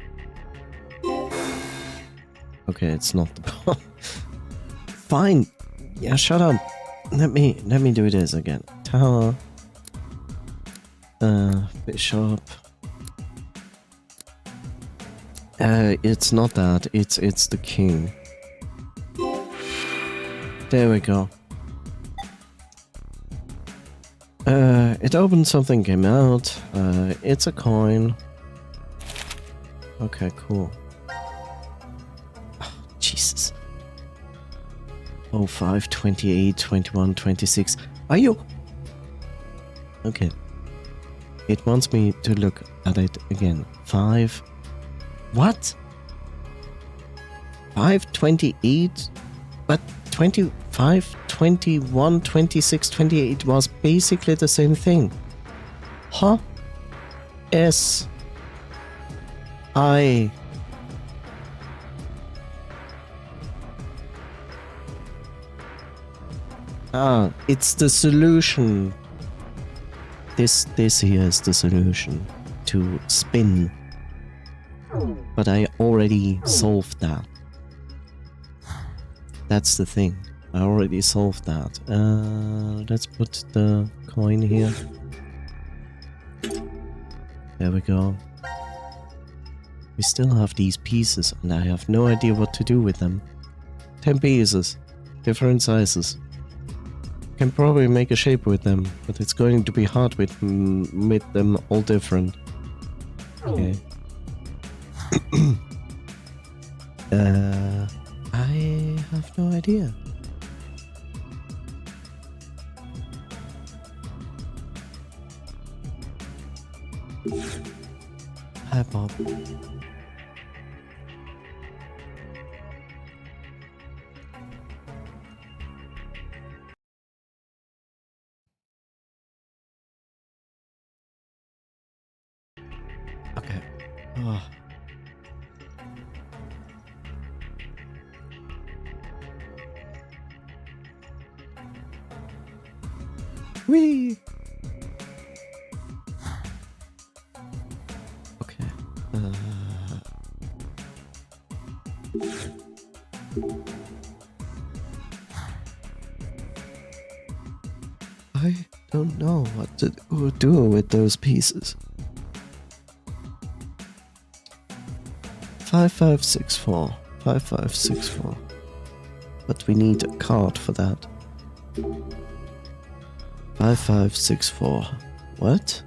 Okay, it's not the pawn. Fine. Yeah, shut up. Let me do this again. Tower. Bishop. It's not that. It's the king. There we go. It opened, something came out. It's a coin. Okay, cool. Oh, Jesus. 05, 28, 21, 26. Are you? Okay. It wants me to look at it again. 5. What? 5, 28? But 25, 21, 26, 28 was basically the same thing. Huh? S. I. Ah, it's the solution. This here is the solution to spin. But I already solved that. That's the thing. I already solved that. Let's put the coin here. There we go. We still have these pieces and I have no idea what to do with them. 10 pieces. Different sizes. Can probably make a shape with them, but it's going to be hard with them all different. Okay. I have no idea. Hi, Bob. Okay. Oh. Whee! Okay. I don't know what to do with those pieces. 5564. 5564. But we need a card for that. 5564. What?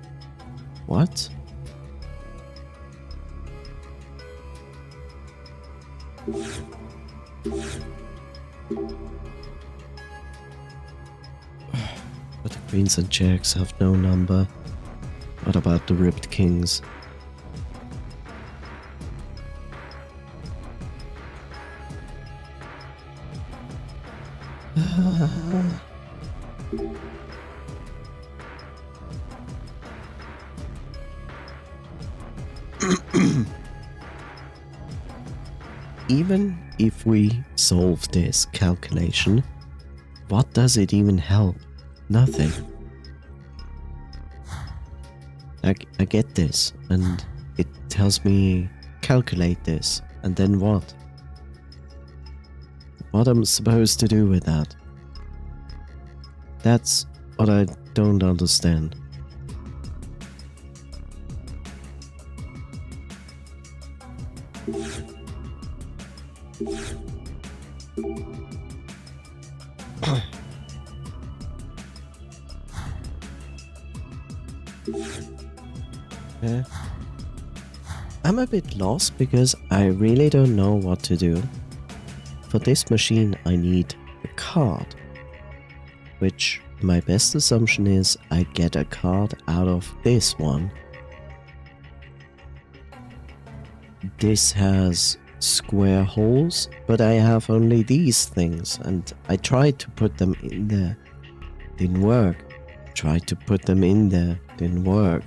What? But the queens and jacks have no number. What about the ripped kings? Even if we solve this calculation, what does it even help? Nothing. I get this, and it tells me calculate this, and then what? What am I supposed to do with that? That's what I don't understand. Yeah. I'm a bit lost because I really don't know what to do. For this machine I need a card, which my best assumption is I get a card out of this one. This has square holes, but I have only these things, and I tried to put them in there. Didn't work. Tried to put them in there. Didn't work.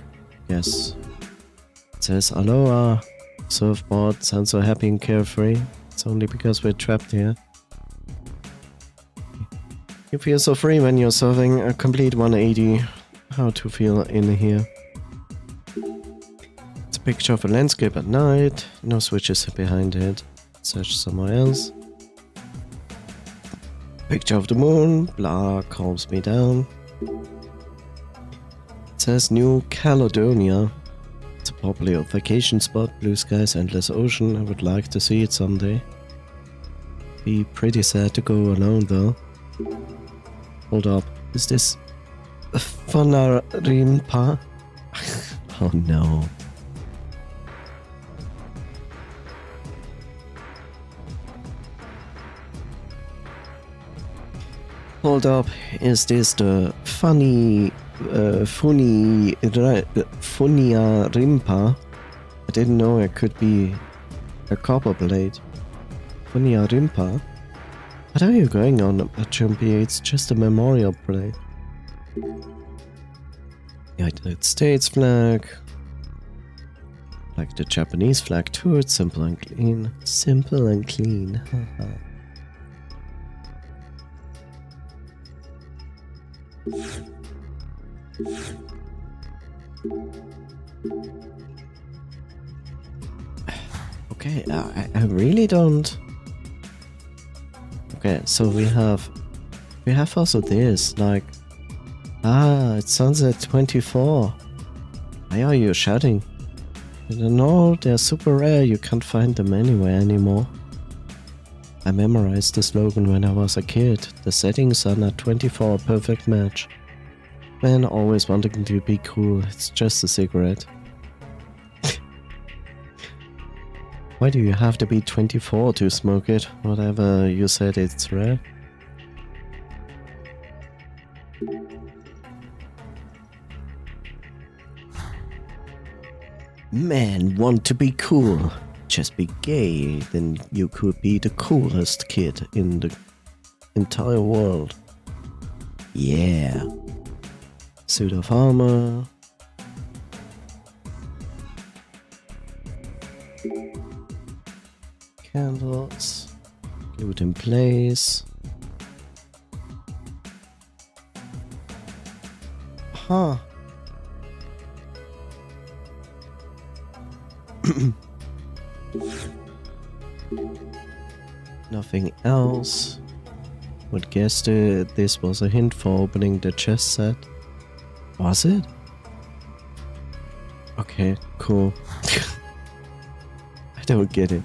Yes. It says, Aloha, surfboard, sounds so happy and carefree. It's only because we're trapped here. You feel so free when you're surfing. A complete 180. How to feel in here. It's a picture of a landscape at night. No switches behind it. Search somewhere else. Picture of the moon. Blah, calms me down. It says New Caledonia. It's a popular vacation spot. Blue skies, endless ocean. I would like to see it someday. Be pretty sad to go alone though. Hold up. Is this a Fanarimpa? Oh no. Hold up. Is this the Funiarimpa? I didn't know it could be a copper blade. Funiarimpa? What are you going on, Jumpy? It's just a memorial blade. United States flag. Like the Japanese flag too, it's simple and clean. Simple and clean. Haha. Okay, I really don't. Okay, so we have also this, like, it's sunset 24. Why are you shouting? I don't know, they're super rare, you can't find them anywhere anymore. I memorized the slogan when I was a kid. The settings are not 24, a perfect match. Man, always wanting to be cool, it's just a cigarette. Why do you have to be 24 to smoke it? Whatever you said, it's rare. men want to be cool. Just be gay, then you could be the coolest kid in the entire world. Yeah. Suit of armor. Candles. Loot in place. Huh. Nothing else. Would guess this was a hint for opening the chest set. Was it? Okay, cool. I don't get it.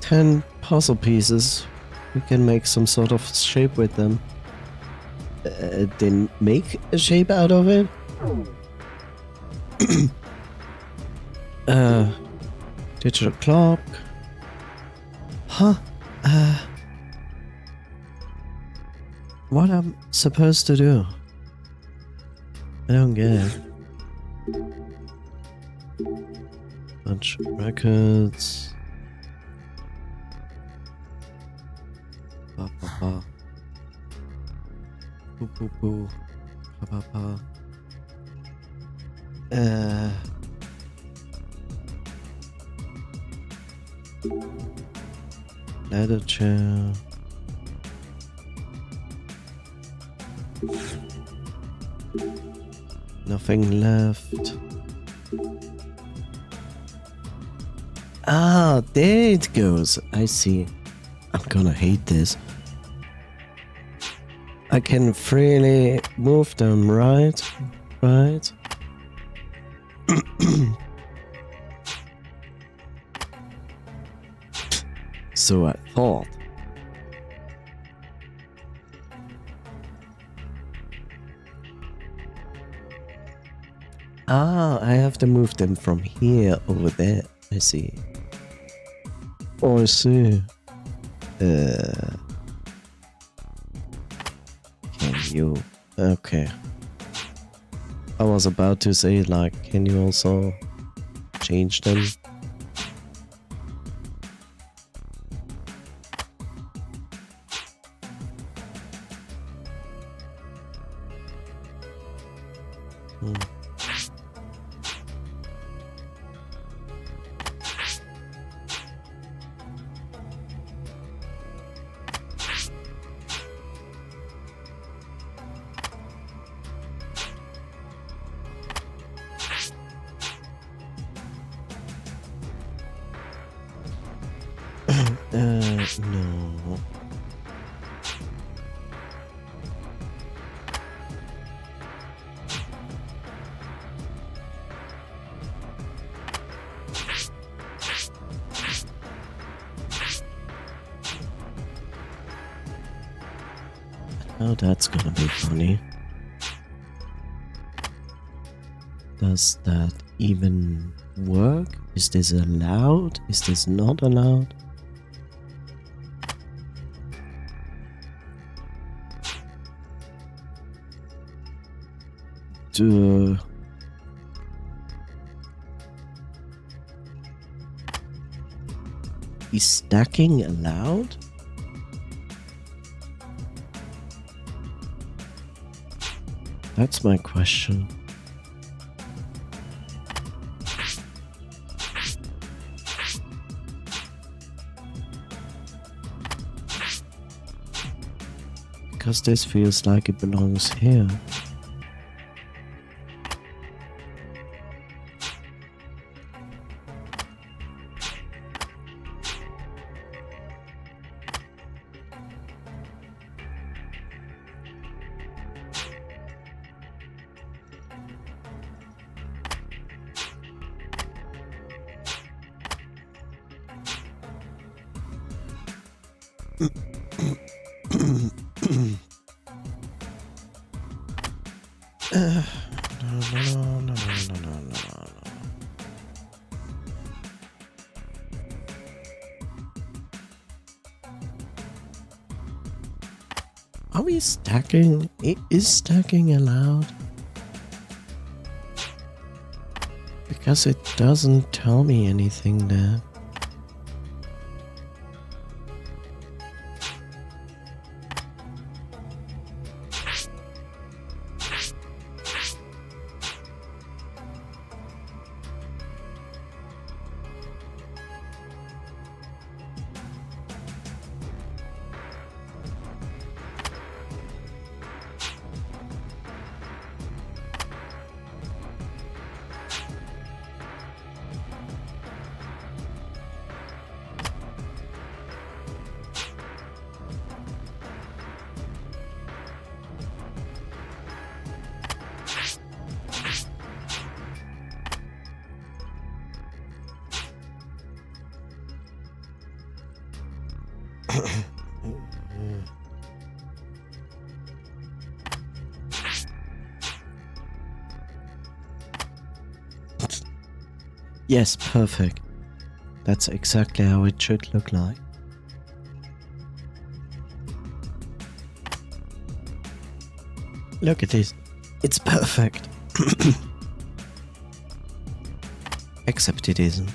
10 puzzle pieces. We can make some sort of shape with them. Then make a shape out of it? Digital clock. Huh? What I'm supposed to do? I don't get it. Bunch of records. Ba ba ba. Boo boo boo. Ba ba ba. Leather chair. Nothing left. Ah, there it goes. I see. I'm gonna hate this. I can freely move them, right? Right? So I thought. Ah, I have to move them from here over there. I see. Oh, I see. Can you? Okay. I was about to say, like, can you also change them? No. Oh, that's gonna be funny. Does that even work? Is this allowed? Is this not allowed? Is stacking allowed? That's my question. Because this feels like it belongs here. Are we stacking? Is stacking allowed? Because it doesn't tell me anything there. Yes, perfect. That's exactly how it should look like. Look at this. It's perfect. Except it isn't.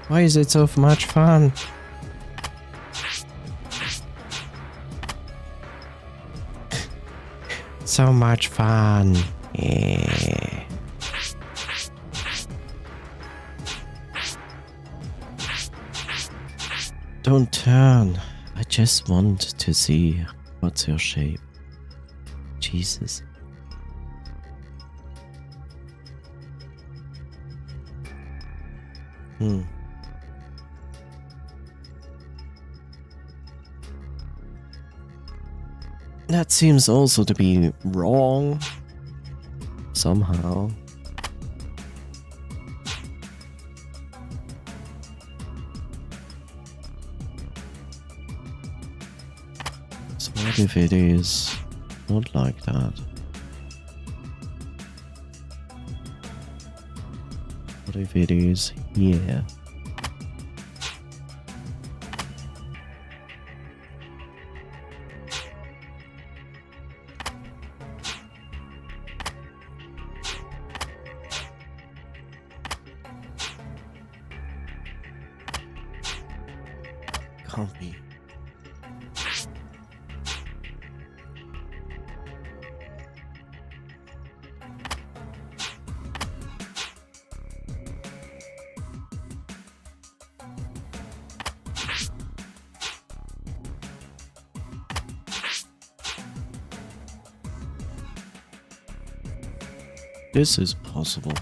Why is it so much fun? So much fun. Yeah. Don't turn. I just want to see what's your shape. Jesus. That seems also to be wrong. Somehow. So what if it is not like that? What if it is here? Can't be. This is possible.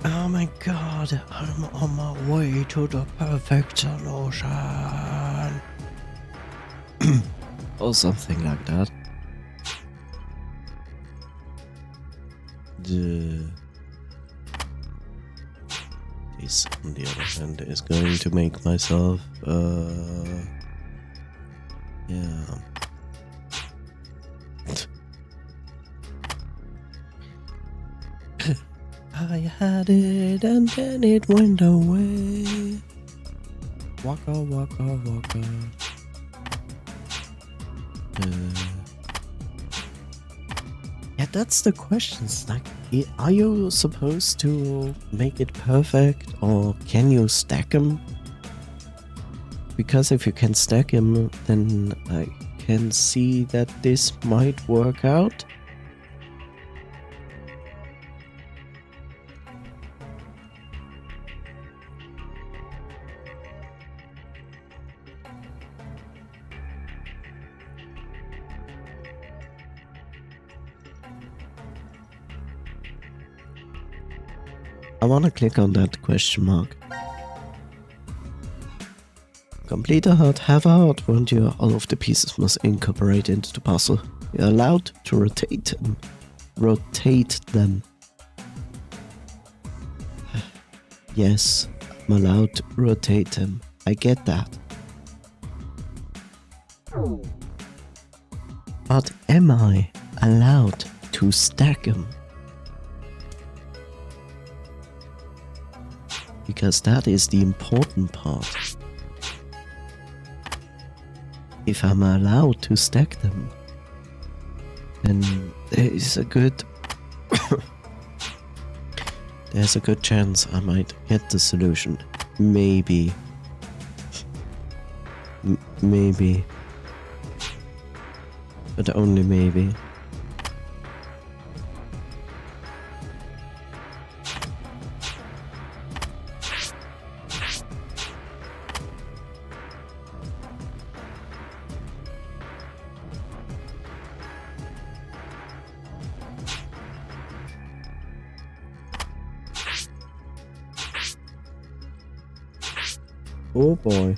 Oh my god, I'm on my way to the perfect solution. Or something like that. This, on the other hand, is going to make myself, yeah. I had it and then it went away. Waka waka waka. Yeah, that's the questions. Like, are you supposed to make it perfect, or can you stack them? Because if you can stack them, then I can see that this might work out. I wanna click on that question mark. Complete a heart, have a heart, won't you? All of the pieces must incorporate into the puzzle. You're allowed to rotate them. Rotate them. Yes, I'm allowed to rotate them. I get that. But am I allowed to stack them? Because that is the important part. If I'm allowed to stack them, then there is a good there's a good chance I might get the solution. Maybe. Maybe. But only maybe. Oh boy.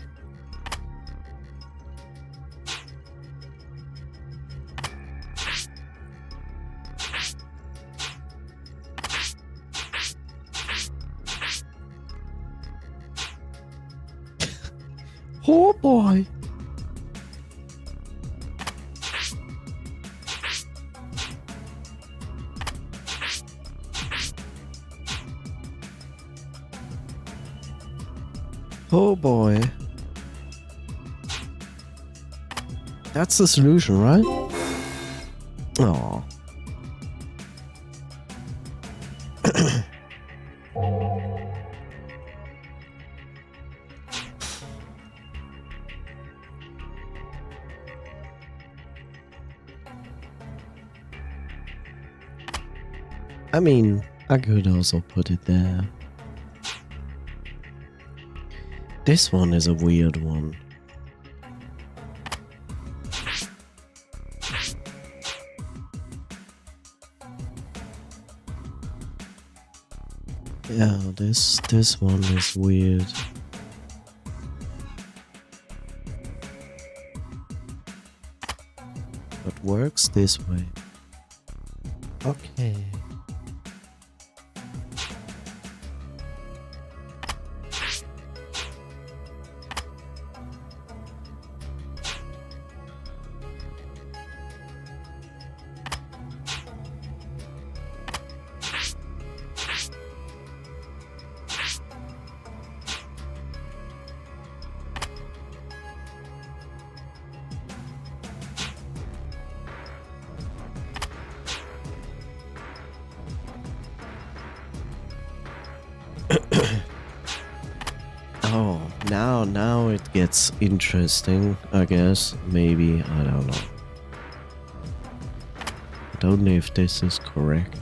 Oh boy. Oh boy. That's the solution, right? Oh. I mean, I could also put it there. This one is a weird one. Yeah, this one is weird. But works this way. Okay. Oh, now it gets interesting, I guess. Maybe, I don't know. I don't know if this is correct.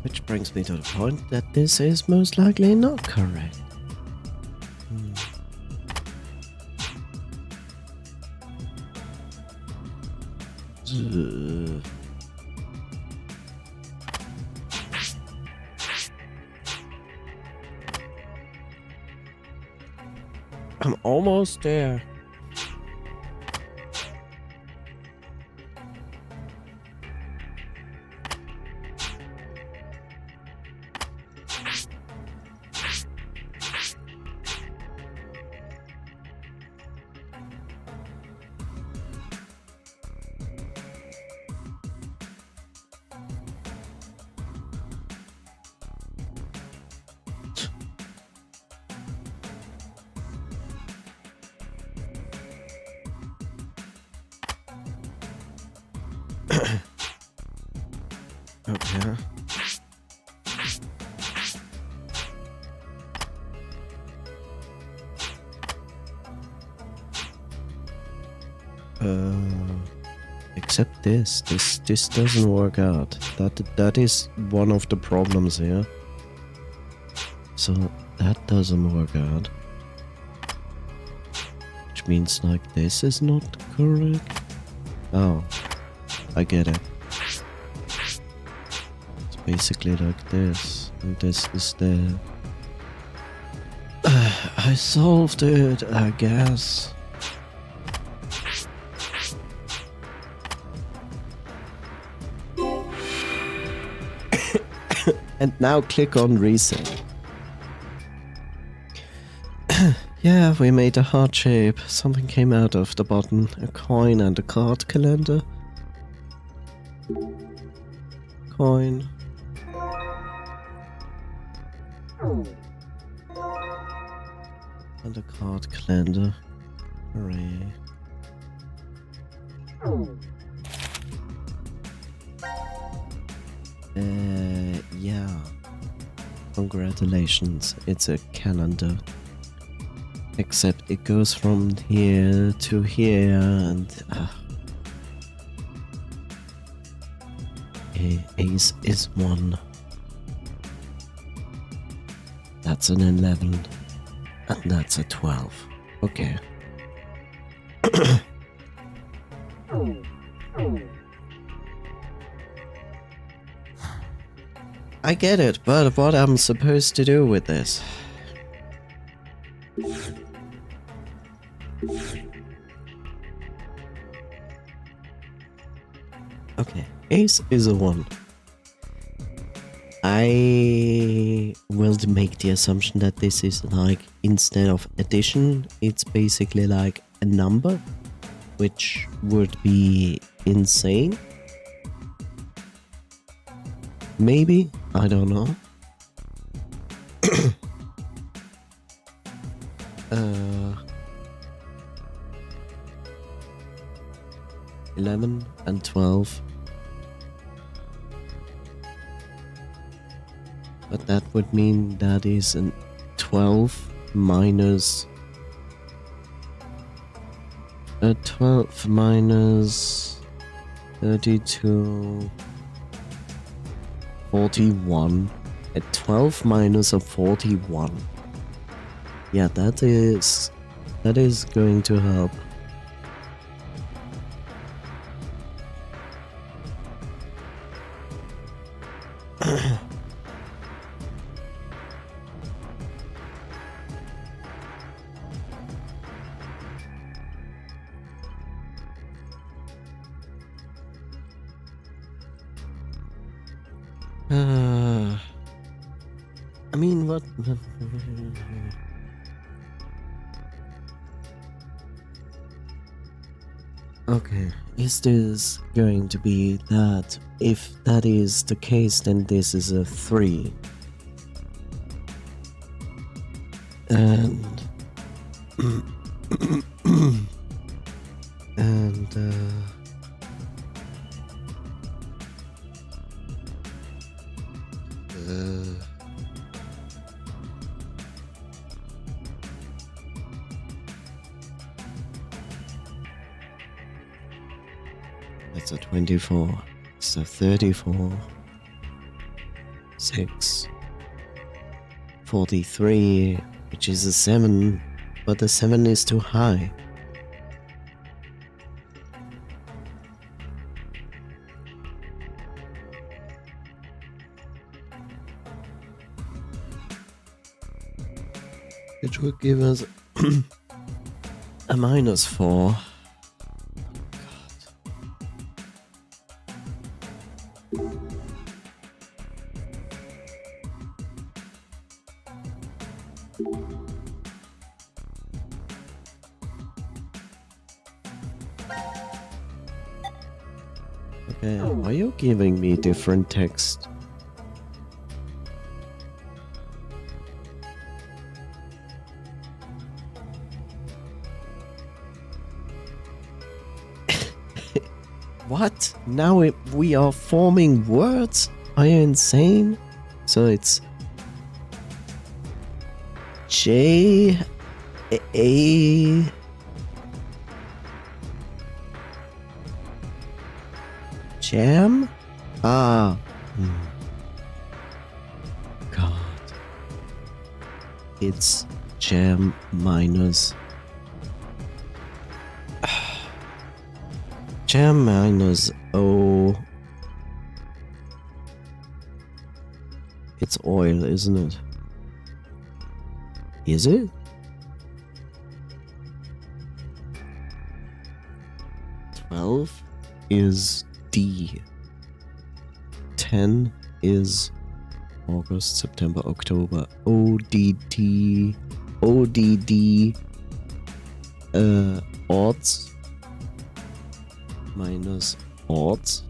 Which brings me to the point that this is most likely not correct. I'm almost there. Okay. Except this doesn't work out. That is one of the problems here. So that doesn't work out. Which means like this is not correct. Oh, I get it. It's basically like this, and this is there. I solved it, I guess. And now click on reset. Yeah, we made a heart shape. Something came out of the button. A coin and a card calendar. Coin. And a card calendar. Hooray. Yeah. Congratulations, it's a calendar. Except it goes from here to here and... Ace is 1. That's an 11. And that's a 12. Okay. I get it, but what I'm supposed to do with this? Okay, ace is a 1. I will make the assumption that this is like, instead of addition, it's basically like a number, which would be insane. Maybe, I don't know. 11 and 12. But that would mean that is an 12 minus... 12 minus 32... 41. A 12 minus a 41. Yeah, that is going to help. I mean, what? Okay, is this going to be that? If that is the case, then this is a 3. And... That's a 24. It's a 34. 6, 43, which is a 7, but the 7 is too high. It would give us a -4. Okay, are you giving me different text? What? Now we are forming words? Are you insane? So it's J A Jam? Ah. God. It's jam minus jam minus O. It's oil, isn't it? Is it? $12 is D. 10 is August, September, October. ODD. Odds. Minus odds.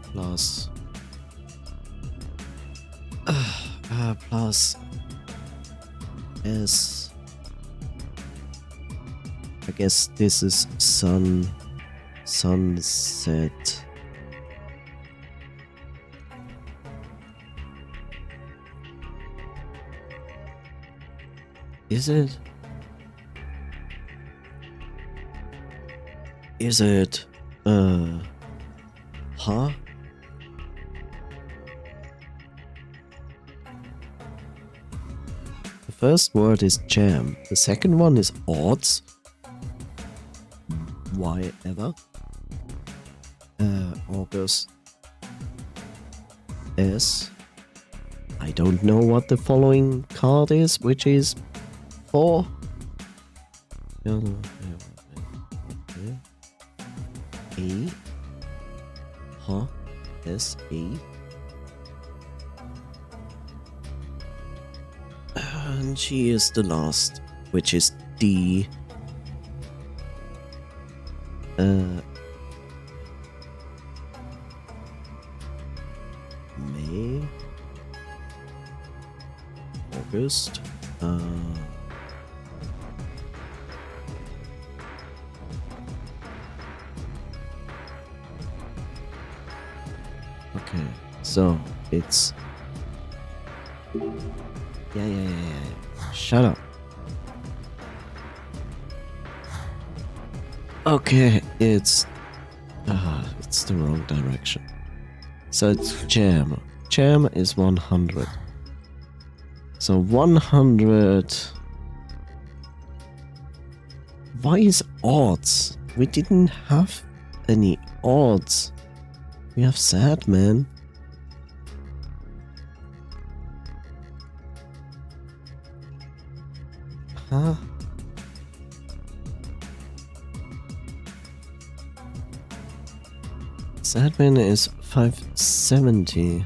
Plus. Plus. S. I guess this is sunset. Is it? Is it? Huh? The first word is jam. The second one is odds. Why ever? August. S. I don't know what the following card is, which is 4. A. Huh? S. A. And she is the last, which is D. May. August. Okay, so it's yeah. Shut up. Okay, it's the wrong direction. So it's jam. Jam is 100. So 100. Why is odds? We didn't have any odds. We have sad, man. Huh? Sadman is 570.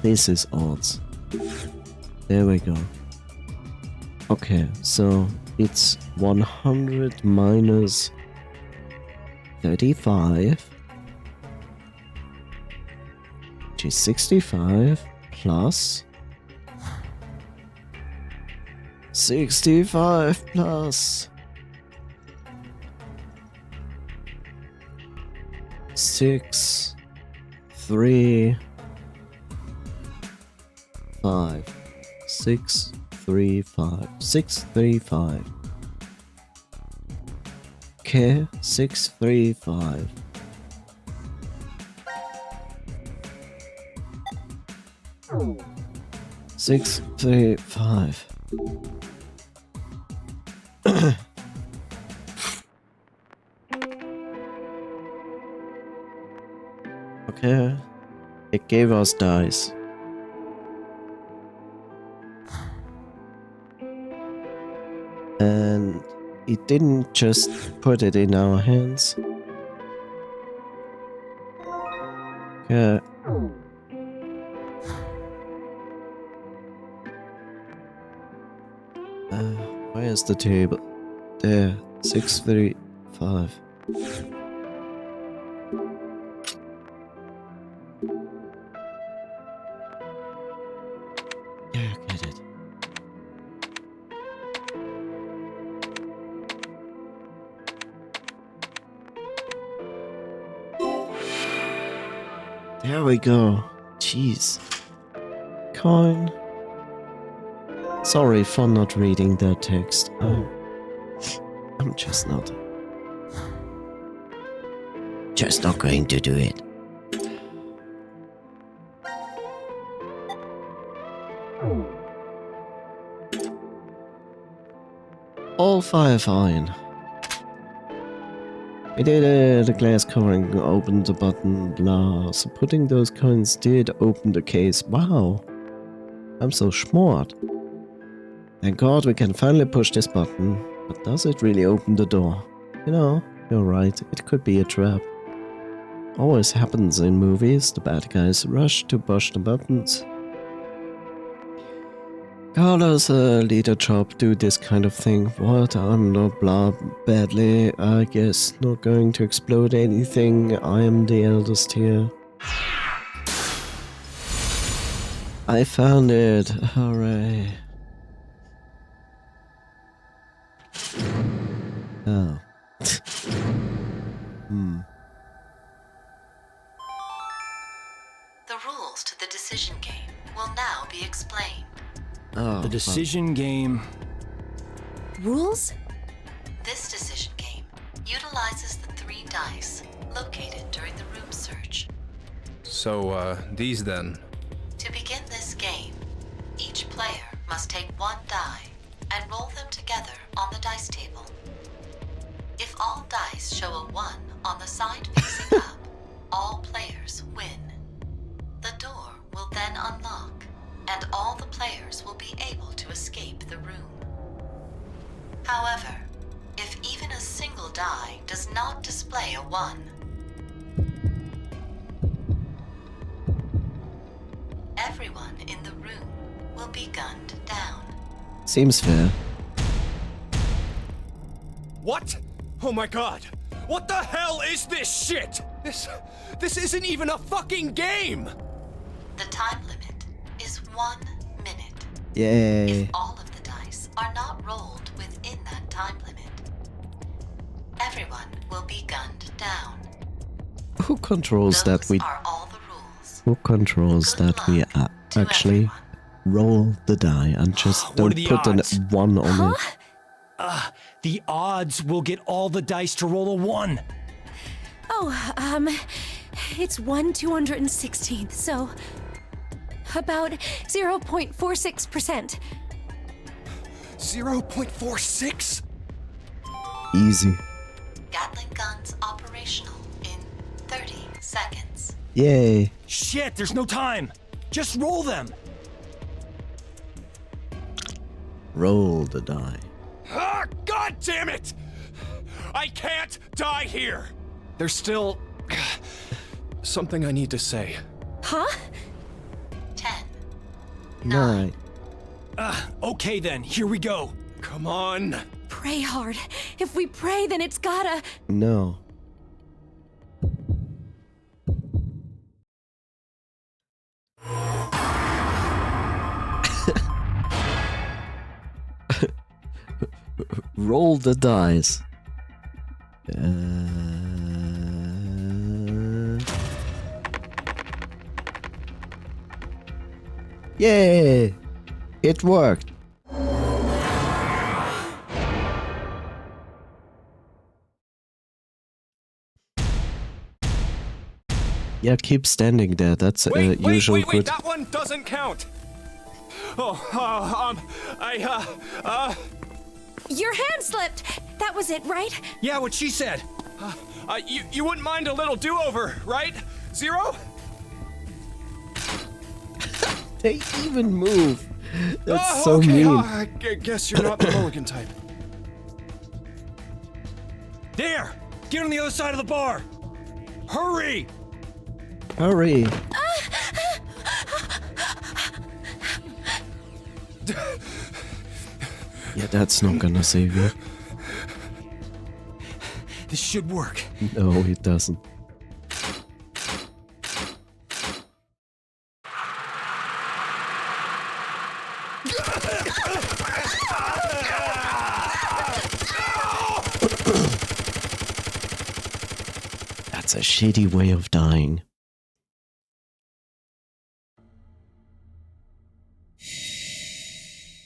This is odds. There we go. Okay, so it's 100 minus 35, which is 65, plus 65 plus 6, 3, 5, 6, 3, 5, 6, 3, 5. Okay, 635. Six, three, five. Okay. It gave us dice. And it didn't just put it in our hands. Okay. Where is the table? There. 635. Yeah, get it. There we go. Jeez. Coin. Sorry for not reading that text. I'm just not going to do it. All fine. We did it, the glass covering opened the button, blah. So putting those coins did open the case. Wow. I'm so smart. Thank God we can finally push this button. But does it really open the door? You know, you're right, it could be a trap. Always happens in movies, the bad guys rush to push the buttons. Carlos, leader job, do this kind of thing. What? I'm not blah badly. I guess not going to explode anything. I am the eldest here. I found it. Hooray. Oh. The rules to the decision game will now be explained. Oh, The decision game. Rules? This decision game utilizes the 3 dice located during the room search. So, these then. To begin this game, each player must take 1 die and roll them together on the dice table. If all dice show a 1 on the side facing up, all players win. The door will then unlock, and all the players will be able to escape the room. However, if even a single die does not display a 1, everyone in the room will be gunned down. seems fair. What? Oh my god! What the hell is this shit? This isn't even a fucking game! The time limit is 1 minute. Yay. If all of the dice are not rolled within that time limit, everyone will be gunned down. Who controls Those that we are all the rules. Who controls Good that we luck to actually everyone. roll the die and just What don't are the put odds? an 1 on it? The odds will get all the dice to roll a 1. Oh, it's 1/216th, so about 0.46%. 0.46? Easy. Gatling guns operational in 30 seconds. Yay. Shit, there's no time. Just roll them. Roll the die. Ah, god damn it! I can't die here! There's still something I need to say. Huh? 10, 9. Okay then, here we go. Come on! Pray hard. If we pray, then it's gotta. No. Roll the dice. Yay! It worked. Yeah, keep standing there. That's usual wait, good. that one doesn't count. Your hand slipped. That was it, right? Yeah, what she said. You wouldn't mind a little do-over, right? Zero? They even move. That's so okay. mean. I guess you're not the mulligan type. There! Get on the other side of the bar! Hurry! Hurry. Yeah, that's not gonna save you. This should work. No, it doesn't. That's a shitty way of dying.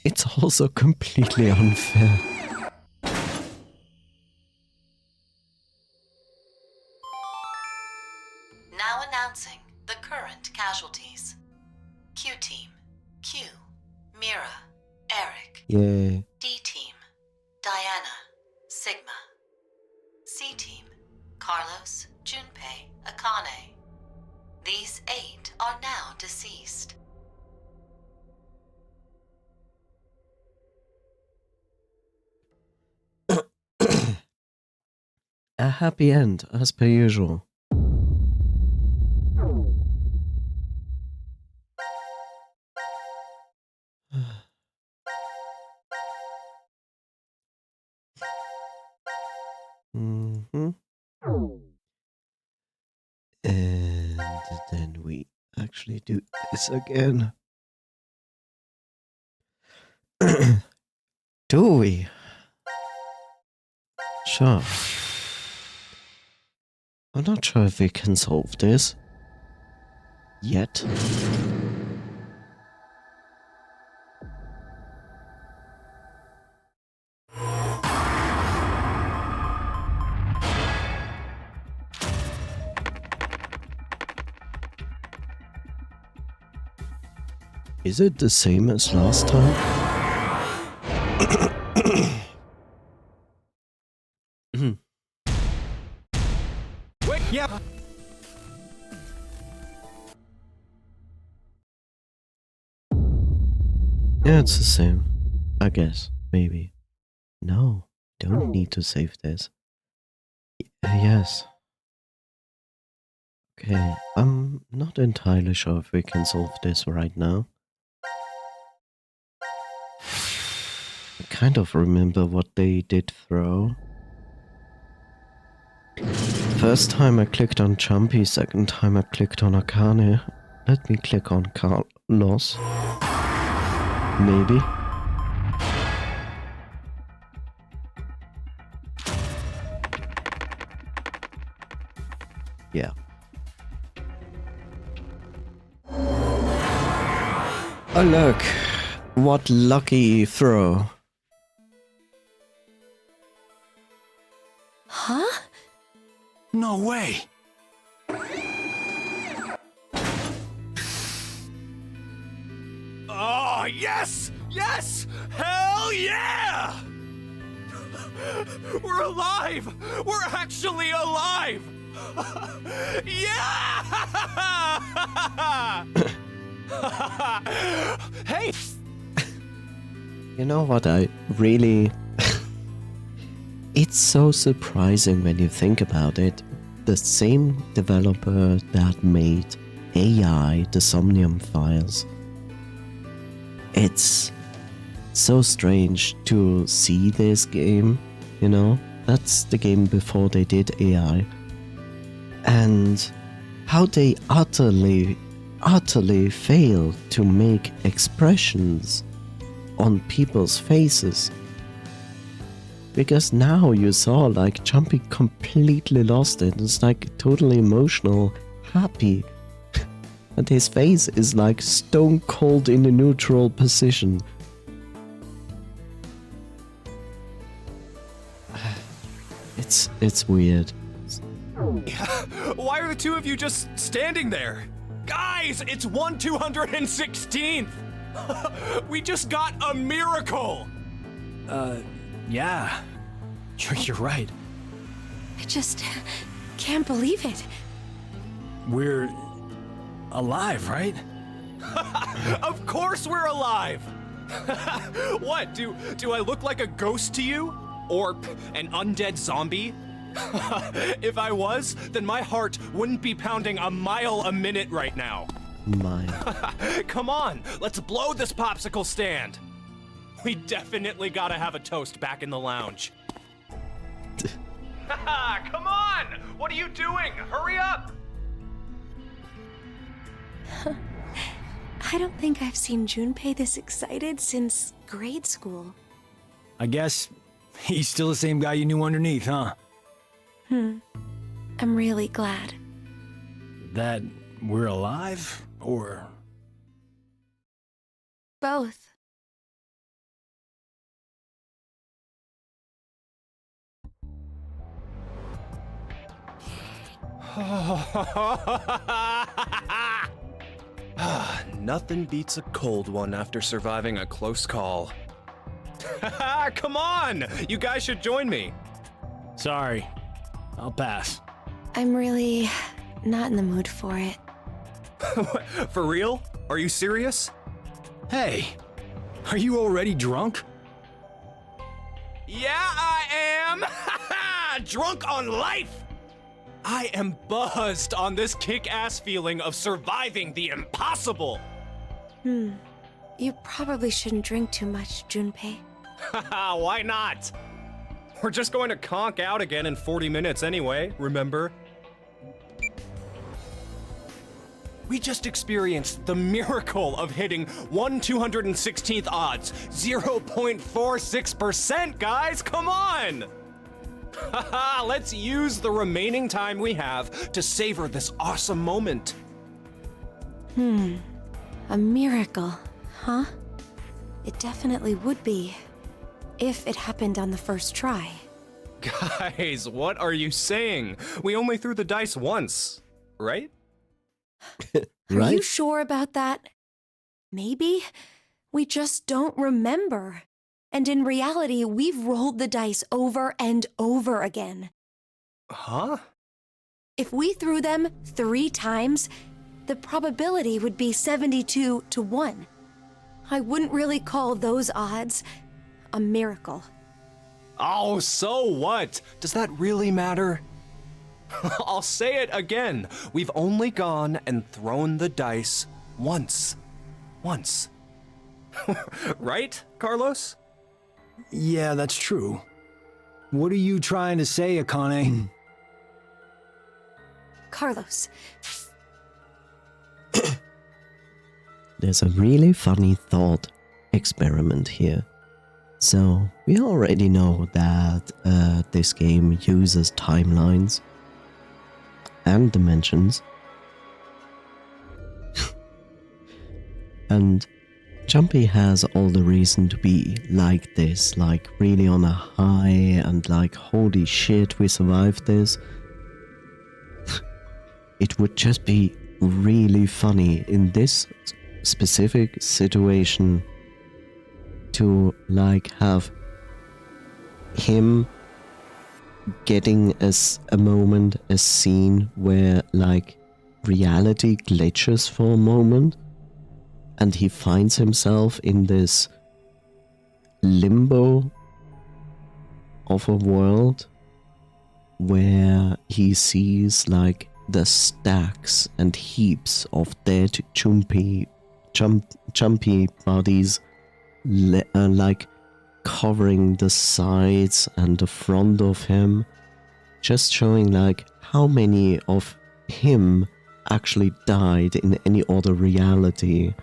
It's also completely unfair. Now announcing the current casualties. Q Team, Q, Mira, Eric. Yeah. D Team, Diana, Sigma. C Team, Carlos, Junpei, Akane. These 8 are now deceased. A happy end, as per usual. Mm-hmm. And then we actually do this again. Do we? Sure. I'm not sure if we can solve this. Yet. Is it the same as last time? Wait, yeah. Yeah, it's the same. I guess. Maybe. No. Don't need to save this. Yes. Okay. I'm not entirely sure if we can solve this right now. I kind of remember what they did throw. First time I clicked on Jumpy, second time I clicked on Akane. Let me click on Carlos. Maybe. Yeah. Oh look, what lucky throw. Huh? No way. Oh, yes! Yes! Hell yeah! We're alive! We're actually alive! Yeah! Hey! You know what I really... It's so surprising when you think about it. The same developer that made AI, the Somnium Files. It's so strange to see this game, you know? That's the game before they did AI. And how they utterly fail to make expressions on people's faces. Because now you saw like Jumpy completely lost it. It's like totally emotional, happy. And his face is like stone cold in a neutral position. It's weird. Why are are the two of you just standing there? Guys, it's 1/216th! We just got a miracle! Yeah. You're right. I just can't believe it. We're alive, right? Of course we're alive! What, do I look like a ghost to you? Or an undead zombie? If I was, then my heart wouldn't be pounding a mile a minute right now. My. Come on, let's blow this popsicle stand. We definitely gotta have a toast back in the lounge. Come on! What are you doing? Hurry up! I don't think I've seen Junpei this excited since grade school. I guess he's still the same guy you knew underneath, huh? I'm really glad. That we're alive, or... Both. Nothing beats a cold one after surviving a close call. Come on! You guys should join me. Sorry. I'll pass. I'm really not in the mood for it. For real? Are you serious? Hey, are you already drunk? Yeah, I am! Drunk on life! I am buzzed on this kick-ass feeling of surviving the impossible! You probably shouldn't drink too much, Junpei. Why not? We're just going to conk out again in 40 minutes anyway, remember? We just experienced the miracle of hitting 1/216th odds, 0.46%, guys, come on! Let's use the remaining time we have to savor this awesome moment. A miracle, huh? It definitely would be, if it happened on the first try. Guys, what are you saying? We only threw the dice once, right? Are Right? you sure about that? Maybe we just don't remember. And in reality, we've rolled the dice over and over again. Huh? If we threw them 3 times, the probability would be 72 to 1. I wouldn't really call those odds a miracle. Oh, so what? Does that really matter? I'll say it again. We've only gone and thrown the dice once. Once. Right, Carlos? Yeah, that's true. What are you trying to say, Akane? Carlos, There's a really funny thought experiment here. So, we already know that this game uses timelines and dimensions. And Jumpy has all the reason to be like this, like really on a high and like, holy shit, we survived this. It would just be really funny in this specific situation to like have him getting a moment, a scene where like reality glitches for a moment and he finds himself in this limbo of a world where he sees like the stacks and heaps of dead Jumpy bodies like covering the sides and the front of him, just showing like how many of him actually died in any other reality.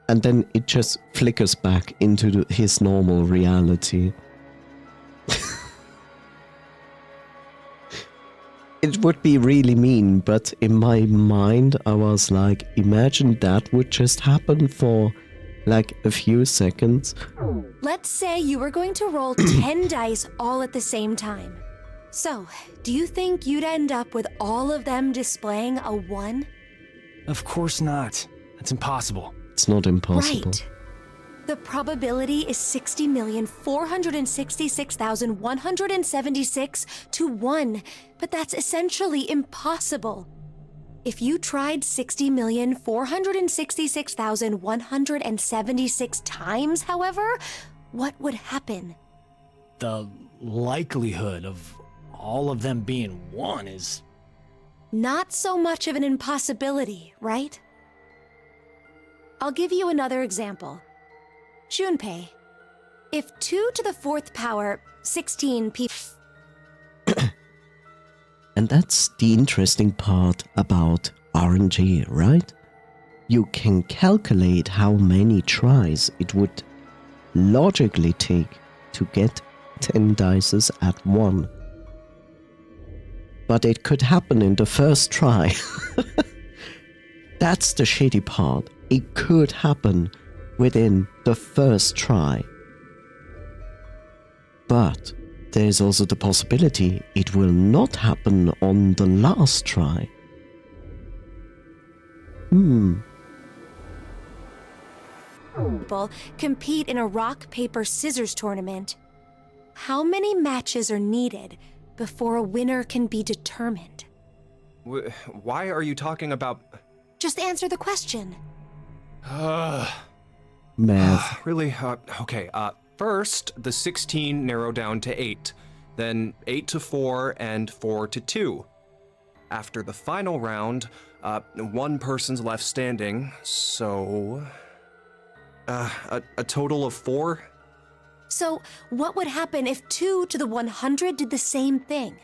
And then it just flickers back into his normal reality. It would be really mean, but in my mind I was like, imagine that would just happen for like a few seconds. let's say you were going to roll 10 dice all at the same time. So, do you think you'd end up with all of them displaying a 1? Of course not. That's impossible. It's not impossible. Right. The probability is 60,466,176 to 1, but that's essentially impossible. If you tried 60,466,176 times, however, what would happen? The likelihood of all of them being 1 is... Not so much of an impossibility, right? I'll give you another example. Junpei, if 2 to the 4th power, 16 people... And that's the interesting part about RNG, right? You can calculate how many tries it would logically take to get 10 dices at 1. But it could happen in the first try. That's the shitty part. It could happen within the first try. But there's also the possibility it will not happen on the last try. People compete in a rock, paper, scissors tournament. How many matches are needed before a winner can be determined? Why are you talking about... Just answer the question. Math. Really? Okay, first, the 16 narrow down to 8. Then 8 to 4 and 4 to 2. After the final round, one person's left standing, so... a total of 4? So, what would happen if 2 to the 100 did the same thing?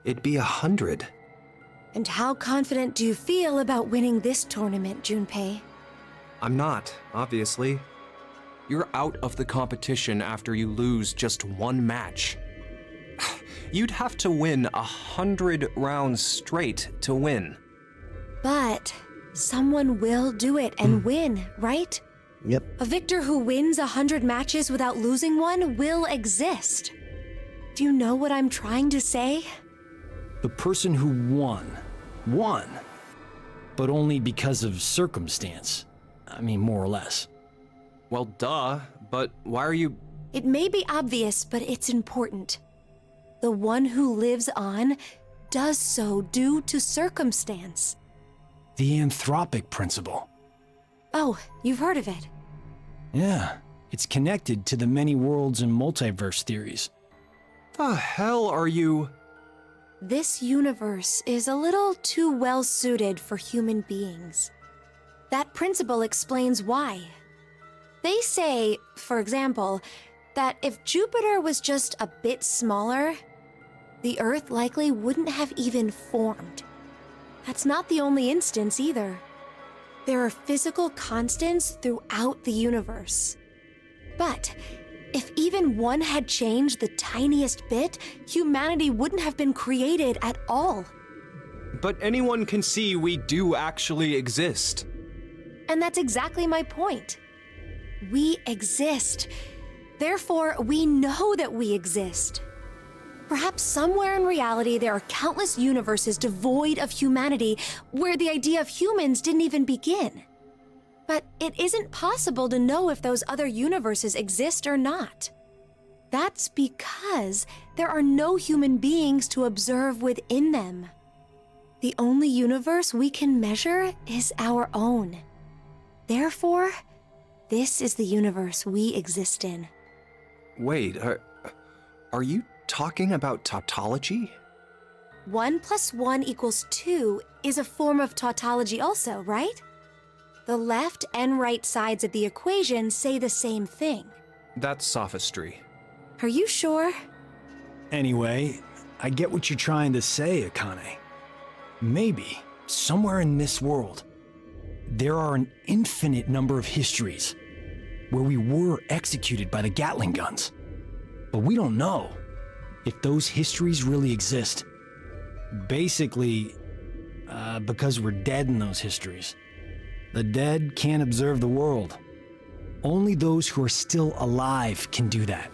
It'd be 100. And how confident do you feel about winning this tournament, Junpei? I'm not, obviously. You're out of the competition after you lose just one match. You'd have to win 100 rounds straight to win. But someone will do it and win, right? Yep. A victor who wins 100 matches without losing one will exist. Do you know what I'm trying to say? The person who won, but only because of circumstance. I mean, more or less. Well, duh, but why are you... It may be obvious, but it's important. The one who lives on does so due to circumstance. The anthropic principle. Oh, you've heard of it. Yeah, it's connected to the many worlds and multiverse theories. The hell are you... This universe is a little too well suited for human beings. That principle explains why. They say, for example, that if Jupiter was just a bit smaller, the Earth likely wouldn't have even formed. That's not the only instance either. There are physical constants throughout the universe. But if even one had changed the tiniest bit, humanity wouldn't have been created at all. But anyone can see we do actually exist. And that's exactly my point. We exist. Therefore, we know that we exist. Perhaps somewhere in reality there are countless universes devoid of humanity where the idea of humans didn't even begin. But it isn't possible to know if those other universes exist or not. That's because there are no human beings to observe within them. The only universe we can measure is our own. Therefore, this is the universe we exist in. Wait, are you talking about tautology? 1 + 1 = 2 is a form of tautology also, right? The left and right sides of the equation say the same thing. That's sophistry. Are you sure? Anyway, I get what you're trying to say, Akane. Maybe, somewhere in this world, there are an infinite number of histories where we were executed by the Gatling guns. But we don't know if those histories really exist. Basically, because we're dead in those histories. The dead can't observe the world. Only those who are still alive can do that.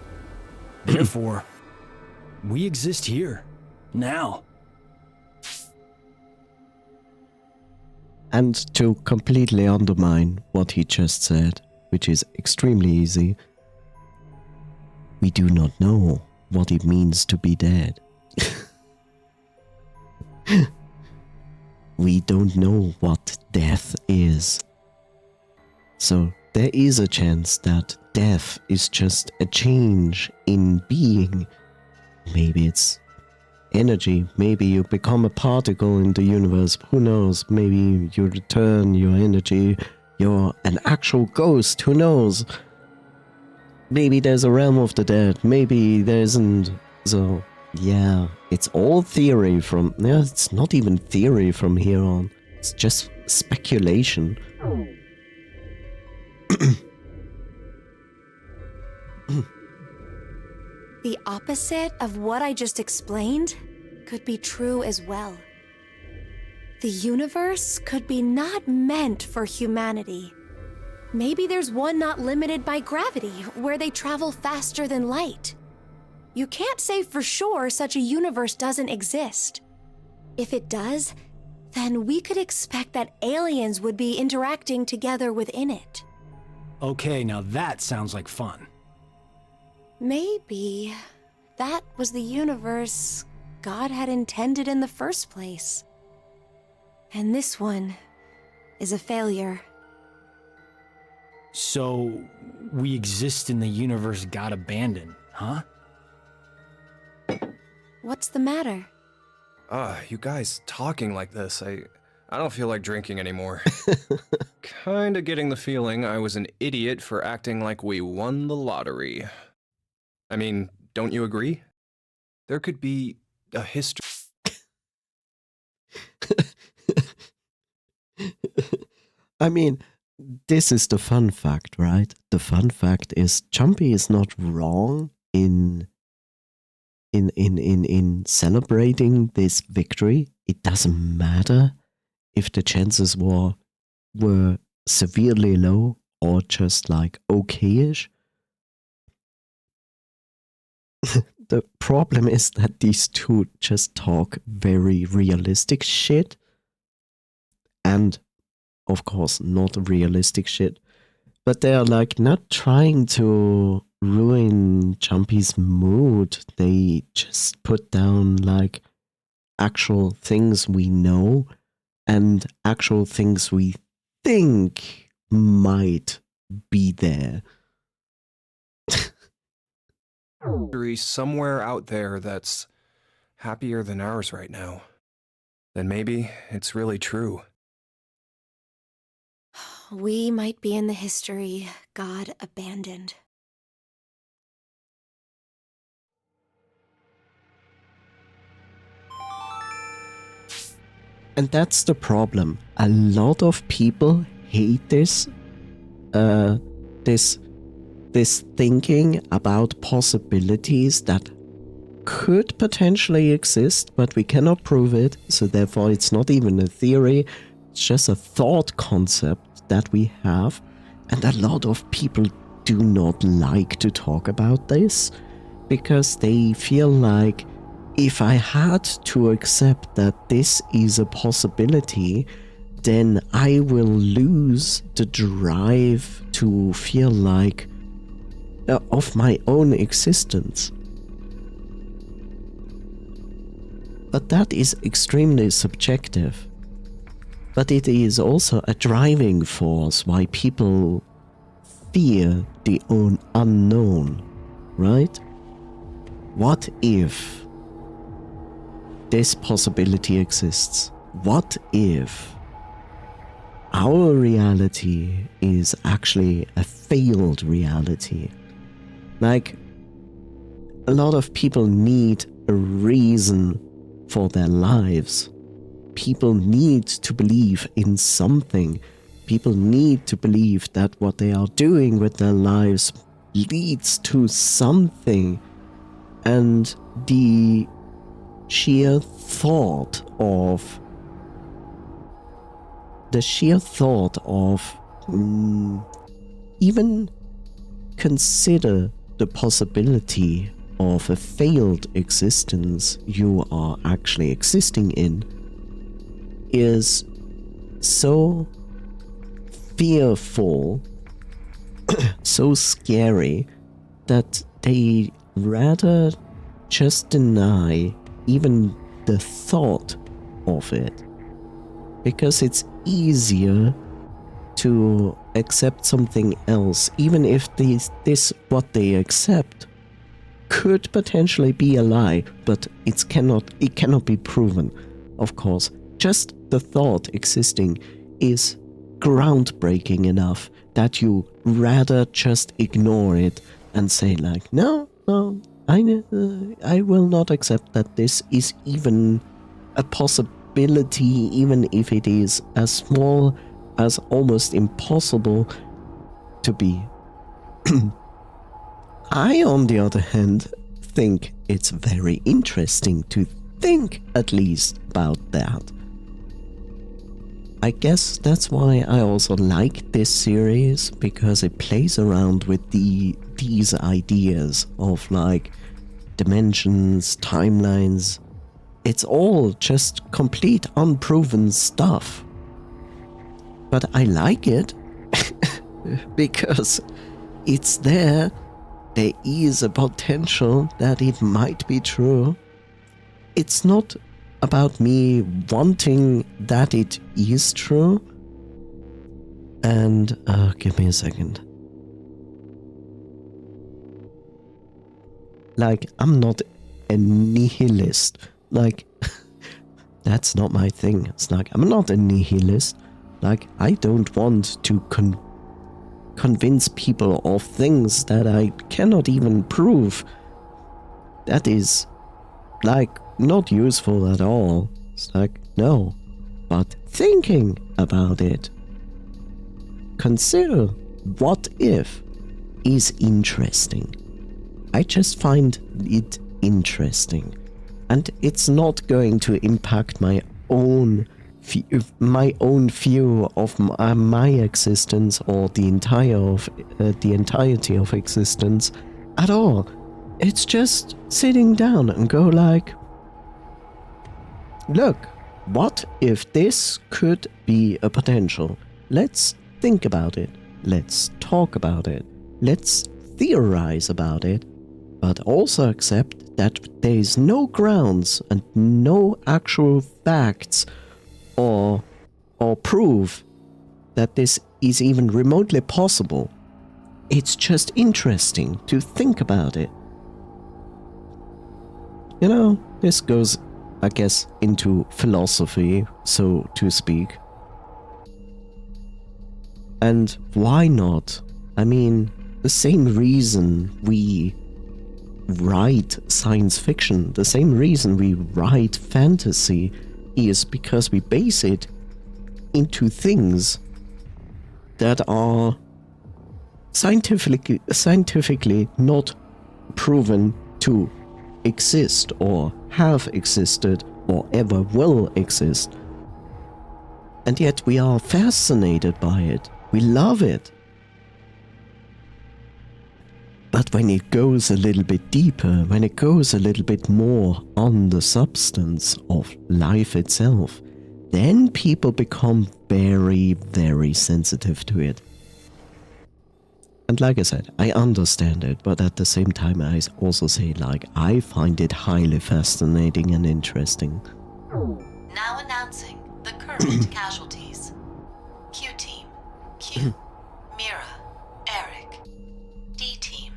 Therefore, We exist here, now. And to completely undermine what he just said, which is extremely easy, we do not know what it means to be dead. We don't know what death is. So there is a chance that death is just a change in being. Maybe it's energy, maybe you become a particle in the universe, who knows, maybe you return your energy, you're an actual ghost, who knows. Maybe there's a realm of the dead, maybe there isn't. So yeah, it's all theory from, yeah, it's not even theory from here on, it's just speculation. The opposite of what I just explained could be true as well. The universe could be not meant for humanity. Maybe there's one not limited by gravity, where they travel faster than light. You can't say for sure such a universe doesn't exist. If it does, then we could expect that aliens would be interacting together within it. Okay, now that sounds like fun. Maybe that was the universe God had intended in the first place. And this one is a failure. So, we exist in the universe God abandoned, huh? What's the matter? You guys talking like this, I don't feel like drinking anymore. Kinda getting the feeling I was an idiot for acting like we won the lottery. I mean, don't you agree? There could be a history. I mean, this is the fun fact, right? The fun fact is Jumpy is not wrong in celebrating this victory. It doesn't matter if the chances were severely low or just like okayish. The problem is that these two just talk very realistic shit. And, of course, not realistic shit. But they are like not trying to ruin Jumpy's mood. They just put down like actual things we know and actual things we think might be there. Somewhere out there that's happier than ours right now. Then maybe it's really true. We might be in the history God abandoned. And that's the problem. A lot of people hate this thinking about possibilities that could potentially exist, but we cannot prove it, so therefore it's not even a theory, it's just a thought concept that we have. And a lot of people do not like to talk about this, because they feel like if I had to accept that this is a possibility, then I will lose the drive to feel like of my own existence. But that is extremely subjective. But it is also a driving force why people fear the unknown, right? What if this possibility exists? What if our reality is actually a failed reality? Like, a lot of people need a reason for their lives. People need to believe in something. People need to believe that what they are doing with their lives leads to something. And the sheer thought of even consider the possibility of a failed existence you are actually existing in is so fearful, so scary, that they rather just deny even the thought of it. Because it's easier to accept something else, even if this what they accept could potentially be a lie, but it cannot be proven. Of course, just the thought existing is groundbreaking enough that you rather just ignore it and say like, no, I will not accept that this is even a possibility, even if it is as small as almost impossible to be. I, on the other hand, think it's very interesting to think at least about that. I guess that's why I also like this series, because it plays around with these ideas of like dimensions, timelines. It's all just complete unproven stuff. But I like it because it's there. There is a potential that it might be true. It's not about me wanting that it is true. And give me a second. Like, I'm not a nihilist. Like, that's not my thing. It's like, I'm not a nihilist. Like, I don't want to convince people of things that I cannot even prove. That is, like, not useful at all. It's like, no. But thinking about it, consider what if is interesting. I just find it interesting. And it's not going to impact my own view of my existence or the entirety of existence at all. It's just sitting down and go like, look, what if this could be a potential? Let's think about it. Let's talk about it. Let's theorize about it. But also accept that there is no grounds and no actual facts or proof that this is even remotely possible. It's just interesting to think about it. You know, this goes, I guess, into philosophy, so to speak. And why not? I mean, the same reason we write science fiction, the same reason we write fantasy is because we base it into things that are scientifically not proven to exist or have existed or ever will exist. And yet we are fascinated by it. We love it. But when it goes a little bit deeper, when it goes a little bit more on the substance of life itself, then people become very, very sensitive to it. And like I said, I understand it, but at the same time I also say, like, I find it highly fascinating and interesting. Now announcing the current casualties. Q-Team, Q, Mira, Eric. D-Team,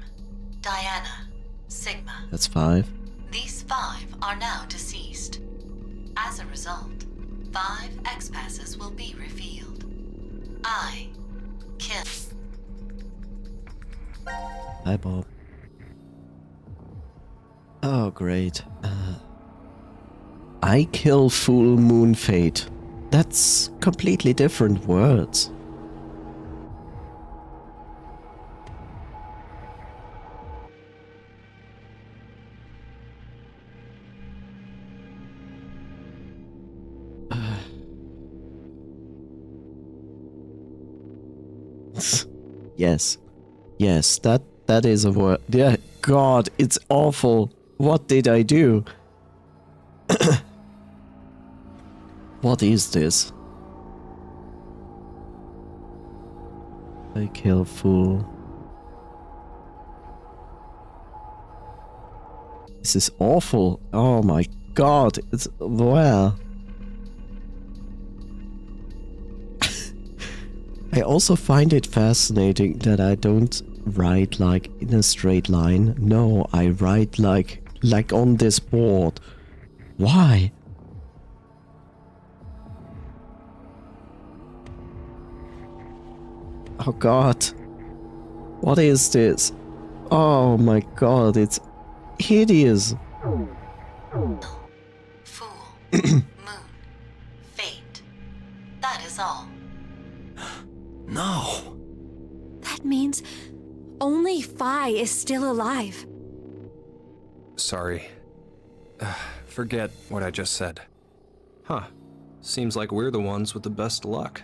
Diana, Sigma. That's 5. These 5 are now deceased. As a result, 5 X-Passes will be revealed. I kill. Hi, Bob. Oh, great. I kill Full Moon Fate. That's completely different words. Yes. Yes, that is a word. Yeah, god, it's awful. What did I do? What is this? I kill fool. This is awful. Oh my god, it's well. I also find it fascinating that I don't write like in a straight line. No, I write like on this board. Why? Oh god. What is this? Oh my god, it's hideous. Fool, moon, fate. That is all. No. That means only Phi is still alive. Sorry. Forget what I just said. Huh. Seems like we're the ones with the best luck.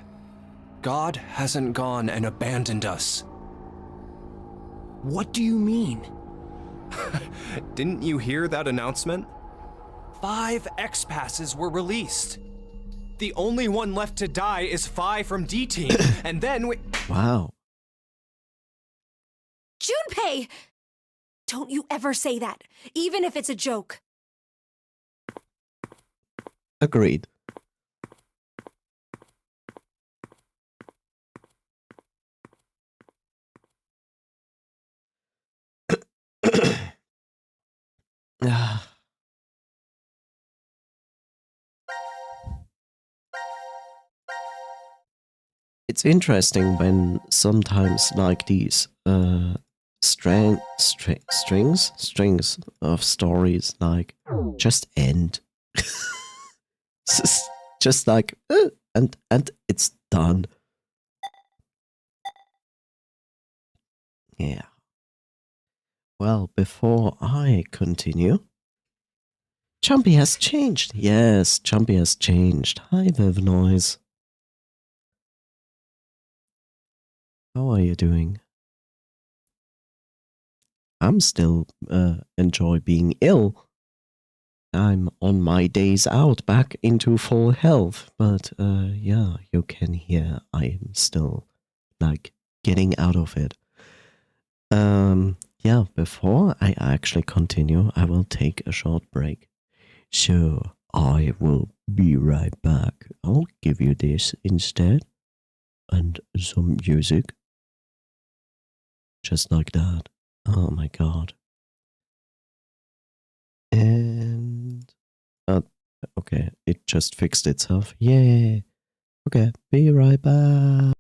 God hasn't gone and abandoned us. What do you mean? Didn't you hear that announcement? 5 X-Passes were released. The only one left to die is Phi from D-Team, and then we— Wow. Junpei! Don't you ever say that, even if it's a joke. Agreed. Ah. It's interesting when sometimes like these strings of stories like just end. just like and it's done. Yeah. Well, before I continue, Chumpy has changed. Yes, Chumpy has changed. Hi, Viv Noise. How are you doing? I'm still enjoy being ill. I'm on my days out back into full health, but yeah, you can hear I'm still like getting out of it. Yeah, before I actually continue, I will take a short break. So I will be right back. I'll give you this instead and some music. Just like that. Oh my god. And okay, it just fixed itself. Yay. Okay, be right back.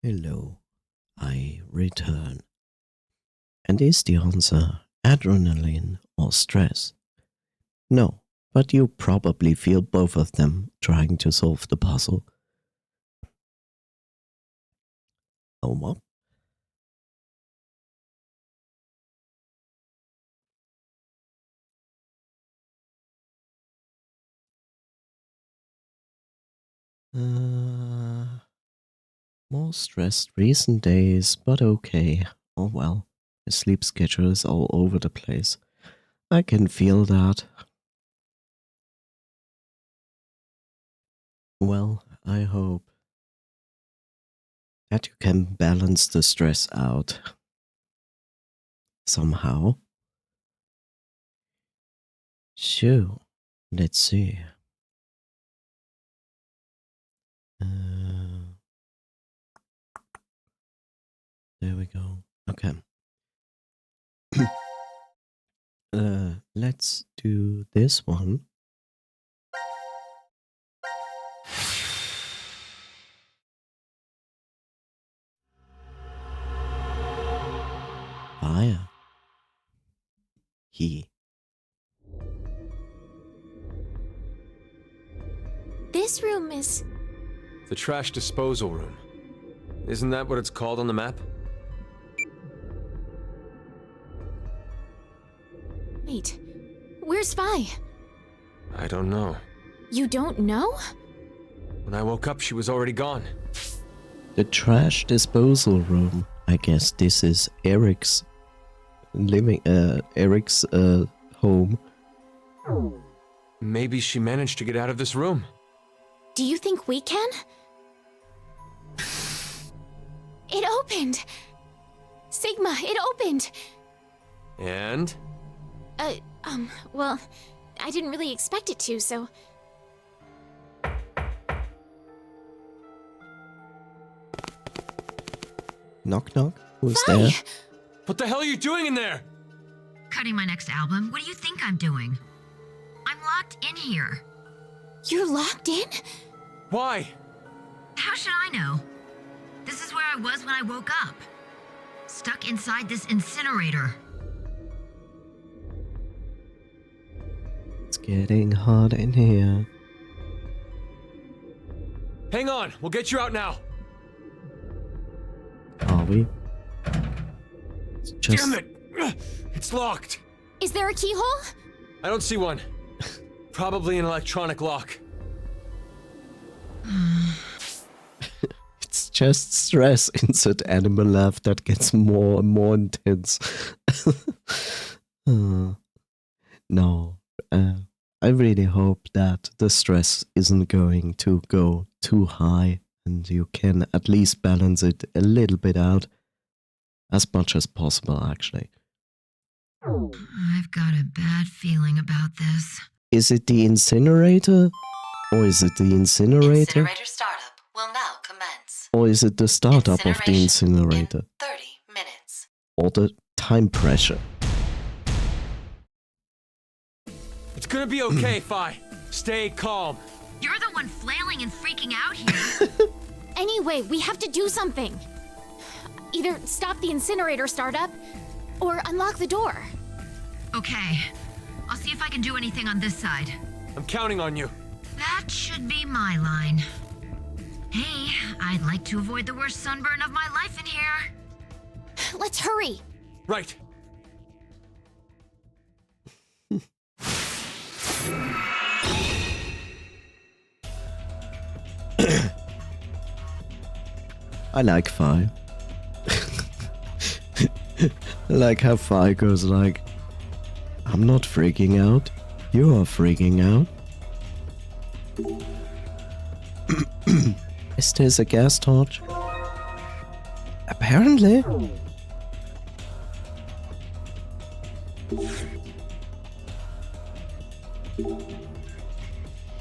Hello, I return. And is the answer adrenaline or stress? No, but you probably feel both of them trying to solve the puzzle. Oh, what? More stressed recent days, but okay. Oh well, my sleep schedule is all over the place. I can feel that. Well, I hope that you can balance the stress out somehow. So, let's see. There we go. Okay. Let's do this one. Fire. He. This room is... The trash disposal room. Isn't that what it's called on the map? Wait, where's Vi? I don't know. You don't know? When I woke up, she was already gone. The trash disposal room. I guess this is Eric's home. Maybe she managed to get out of this room. Do you think we can? It opened! Sigma, it opened! And? Well, I didn't really expect it to, so... Knock knock. Who's Vi! there? What the hell are you doing in there? Cutting my next album? What do you think I'm doing? I'm locked in here. You're locked in? Why? How should I know? This is where I was when I woke up. Stuck inside this incinerator. It's getting hot in here. Hang on, we'll get you out now. Are we? It's just... Damn it! It's locked. Is there a keyhole? I don't see one. Probably an electronic lock. It's just stress, insert animal laugh that gets more and more intense. No, I really hope that the stress isn't going to go too high and you can at least balance it a little bit out as much as possible, actually. I've got a bad feeling about this. Is it the incinerator? Or is it the incinerator? Incinerator startup will now commence. Or is it the startup of the incinerator? In 30 minutes. Or the time pressure? It's gonna be okay, Fi. Stay calm. You're the one flailing and freaking out here. Anyway, we have to do something. Either stop the incinerator startup, or unlock the door. Okay, I'll see if I can do anything on this side. I'm counting on you. That should be my line. Hey, I'd like to avoid the worst sunburn of my life in here. Let's hurry. Right. I like Fi. I like how Fi goes like, I'm not freaking out. You are freaking out. Is this a gas torch? Apparently.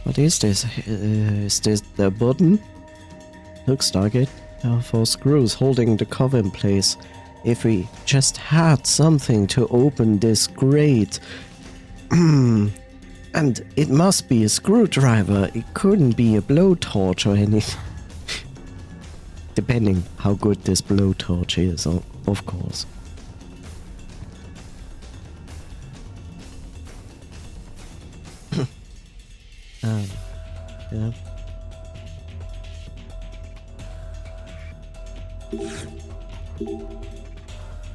What is this? Is this the button? Looks like it. There are 4 screws holding the cover in place. If we just had something to open this grate. And it must be a screwdriver. It couldn't be a blowtorch or anything. Depending how good this blowtorch is, of course. Yeah.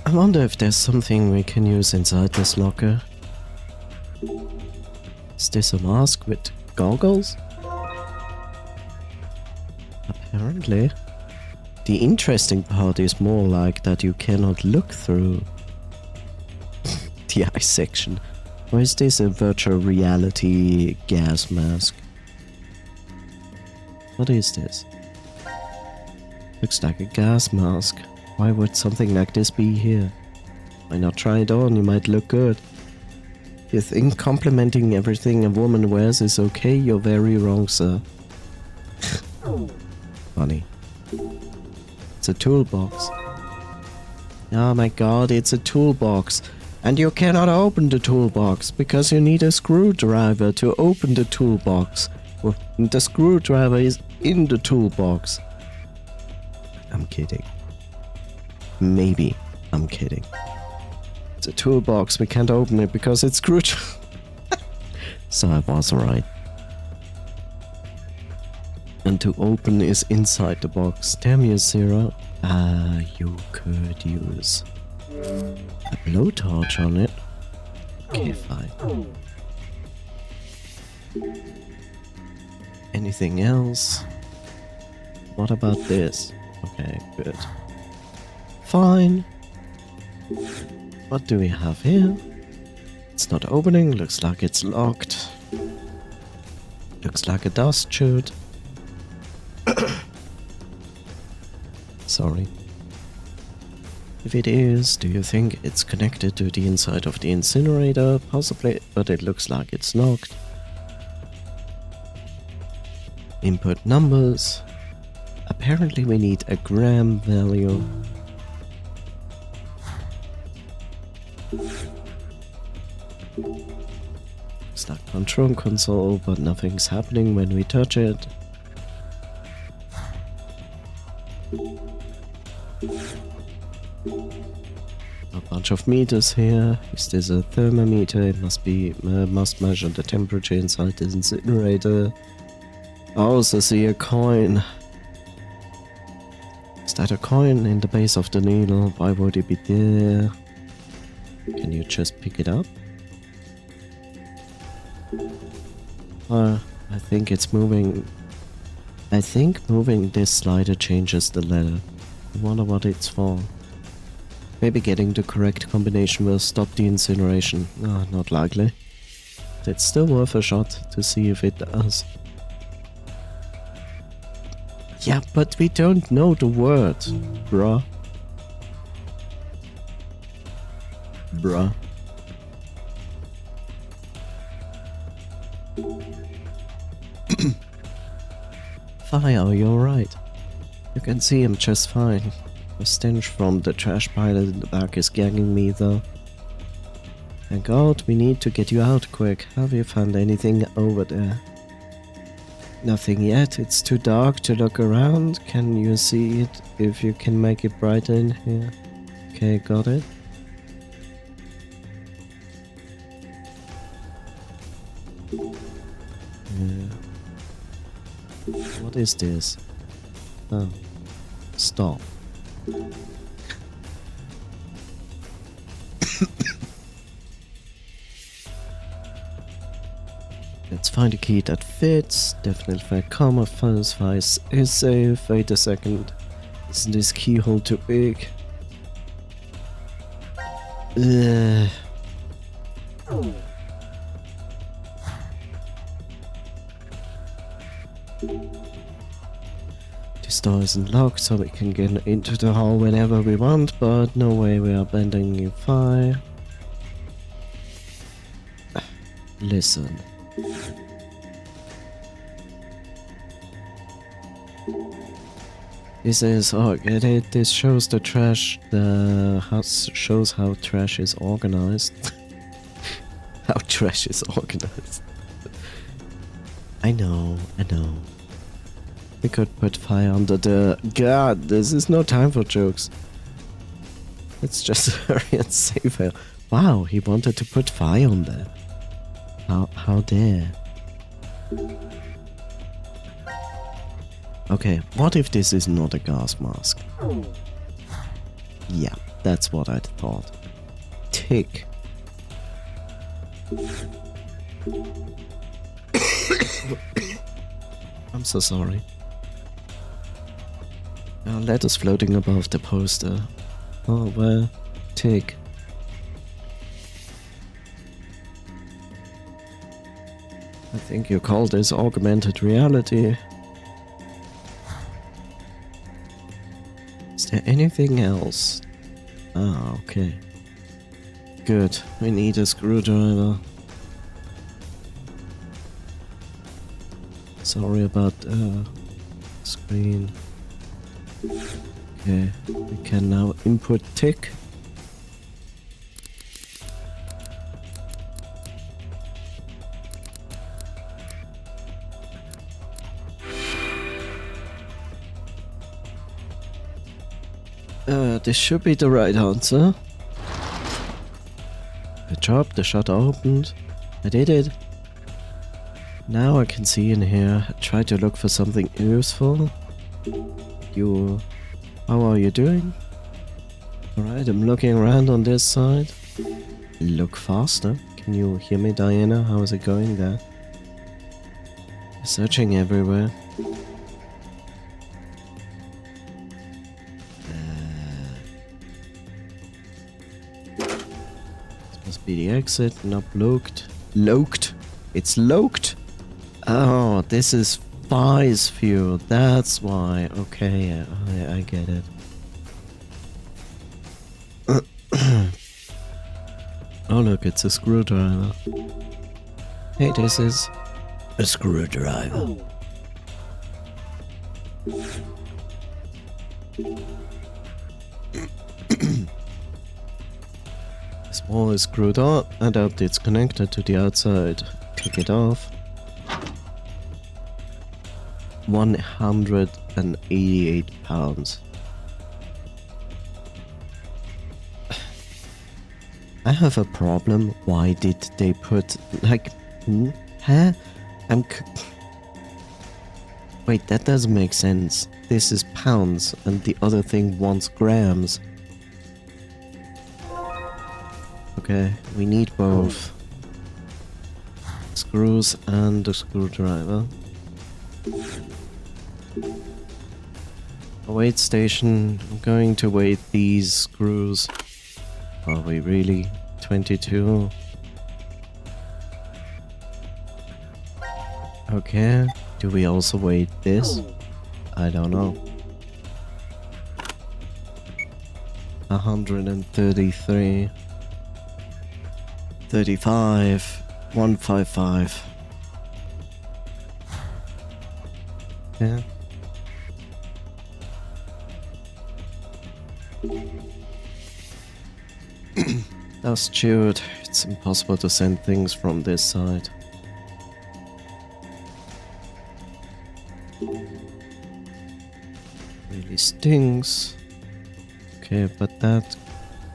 I wonder if there's something we can use inside this locker. Is this a mask with goggles? Apparently. The interesting part is more like that you cannot look through the eye section. Or is this a virtual reality gas mask? What is this? Looks like a gas mask. Why would something like this be here? Why not try it on? You might look good. You think complimenting everything a woman wears is okay? You're very wrong, sir. Funny. It's a toolbox. Oh my god, it's a toolbox. And you cannot open the toolbox because you need a screwdriver to open the toolbox. Well, the screwdriver is in the toolbox. I'm kidding. Maybe I'm kidding. It's a toolbox, we can't open it because it's screwed. So I was right. And to open is inside the box. Damn you, Zero. You could use a blowtorch on it. Okay, fine. Anything else? What about this? Okay, good. Fine. What do we have here? It's not opening, looks like it's locked. Looks like a dust chute. Sorry. If it is, do you think it's connected to the inside of the incinerator? Possibly, but it looks like it's locked. Input numbers. Apparently we need a gram value. Looks like control console, but nothing's happening when we touch it. A bunch of meters here. Is this a thermometer? It must be, must measure the temperature inside this incinerator. I also see a coin. Is that a coin in the base of the needle? Why would it be there? Can you just pick it up? I think it's moving. I think moving this slider changes the letter. I wonder what it's for. Maybe getting the correct combination will stop the incineration. Oh, not likely. It's still worth a shot to see if it does. Yeah, but we don't know the word, bruh. Bruh. Fire, you're right. You can see him just fine. The stench from the trash pile in the back is gagging me though. Thank God, we need to get you out quick. Have you found anything over there? Nothing yet, it's too dark to look around. Can you see it if you can make it brighter in here? Okay, got it. What is this? Oh. Stop. Let's find a key that fits. Definitely find comma files is safe. Wait a second. Isn't this keyhole too big? This door isn't locked, so we can get into the hall whenever we want, but no way we are abandoning fire. Listen. This is, oh, get it? This shows the trash, shows how trash is organized. How trash is organized. I know. We could put fire under the... God, this is no time for jokes. Let's just hurry and save her. Wow, he wanted to put fire on there. How dare. Okay, what if this is not a gas mask? Yeah, that's what I thought. Tick. I'm so sorry. Letters floating above the poster. Oh, well, tick. I think you call this augmented reality. Is there anything else? Ah, okay. Good. We need a screwdriver. Sorry about screen. Okay, we can now input tick. This should be the right answer. Good job, the shutter opened. I did it. Now I can see in here. Try to look for something useful. How are you doing? Alright, I'm looking around on this side. Look faster. Can you hear me, Diana? How is it going there? Searching everywhere. This must be the exit. Not looked. Loked. It's loked. Oh, this is Vice view. That's why. Okay, I get it. Oh look, it's a screwdriver. Hey, this is a screwdriver. This wall is screwed up. I doubt it's connected to the outside. Take it off. 188 pounds. I have a problem. Why did they put like huh? Wait, that doesn't make sense. This is pounds and the other thing wants grams. Okay, we need both. Screws and a screwdriver. A weight station. I'm going to weight these screws. Are we really? 22? Okay. Do we also weight this? I don't know. 133. 35. 155. Yeah. Now, Stuart, it's impossible to send things from this side. Really stinks. Okay, but that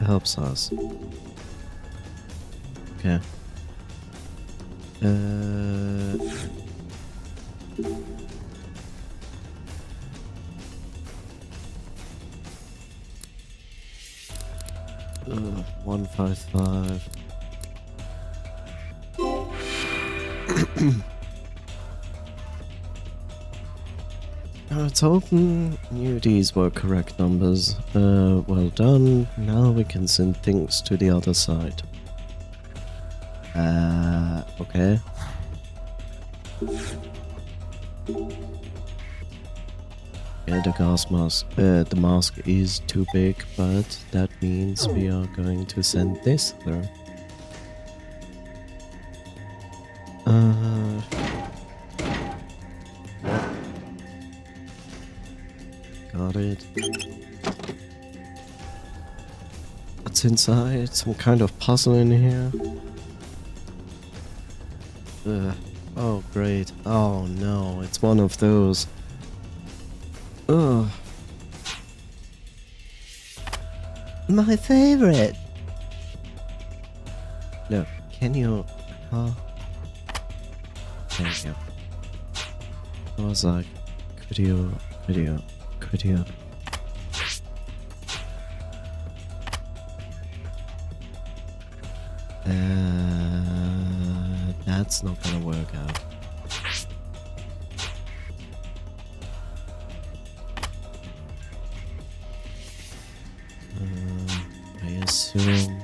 helps us. Okay. 155. It's open. Knew these were correct numbers. Well done. Now we can send things to the other side. Okay. Yeah, the gas mask, the mask is too big, but that means we are going to send this through. Got it. What's inside? Some kind of puzzle in here. Oh, great. Oh no, it's one of those. Oh. My favorite! No, can you... Thank you. I was like, could you... That's not gonna work out. I assume...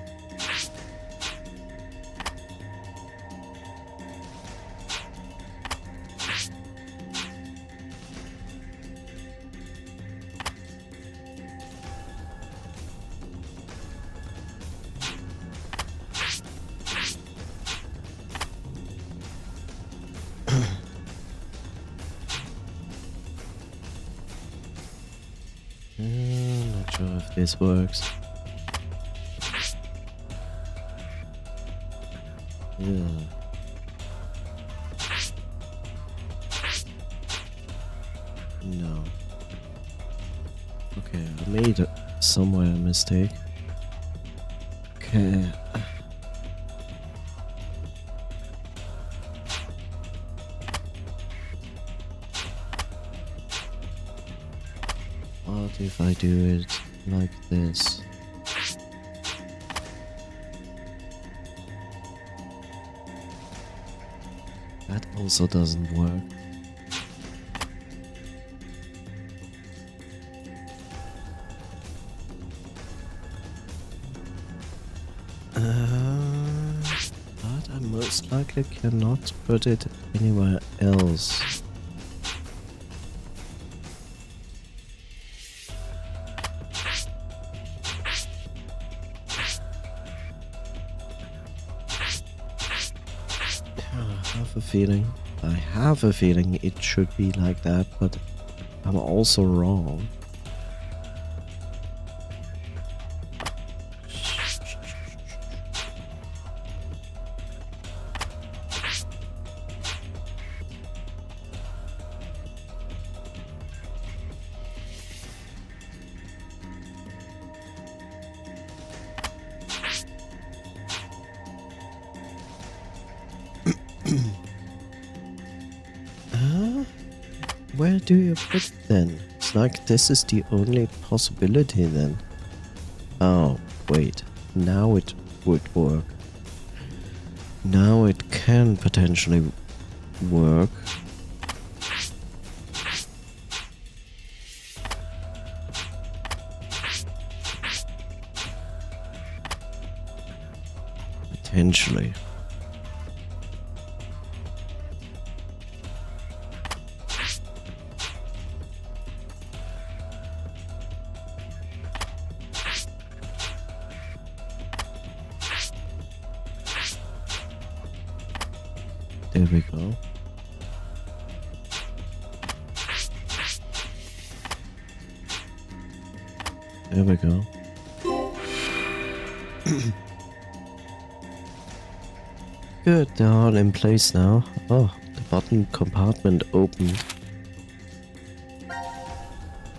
not sure if this works. Yeah. No. Okay, I made somewhere a mistake. Okay. What if I do it like this? That also doesn't work. But I most likely cannot put it anywhere else. I have a feeling it should be like that, but I'm also wrong. Where do you put it then? It's like this is the only possibility then. Oh, wait. Now it would work. Now it can potentially work. Potentially. There we go. There we go. Good, they're all in place now. Oh, the bottom compartment opened.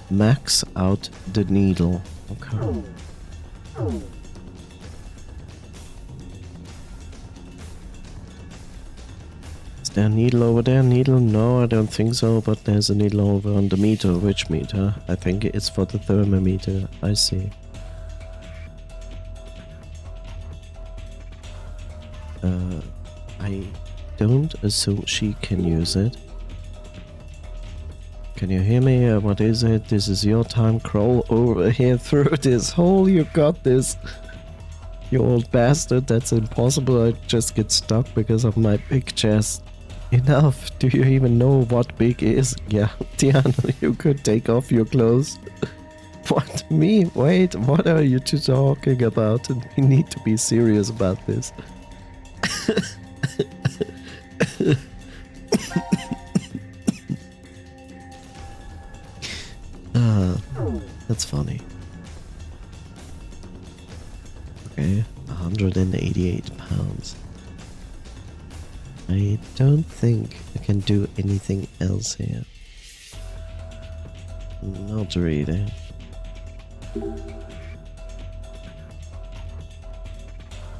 Max out the needle. Okay. Is there a needle over there? Needle? No, I don't think so, but there's a needle over on the meter. Which meter? I think it's for the thermometer. I see. I don't assume she can use it. Can you hear me? What is it? This is your time. Crawl over here through this hole. You got this. You old bastard. That's impossible. I just get stuck because of my big chest. Enough. Do you even know what big is? Yeah, Diana, you could take off your clothes. What? Me? Wait, what are you two talking about? We need to be serious about this. That's funny. Okay, 188 pounds. I don't think I can do anything else here. Not really.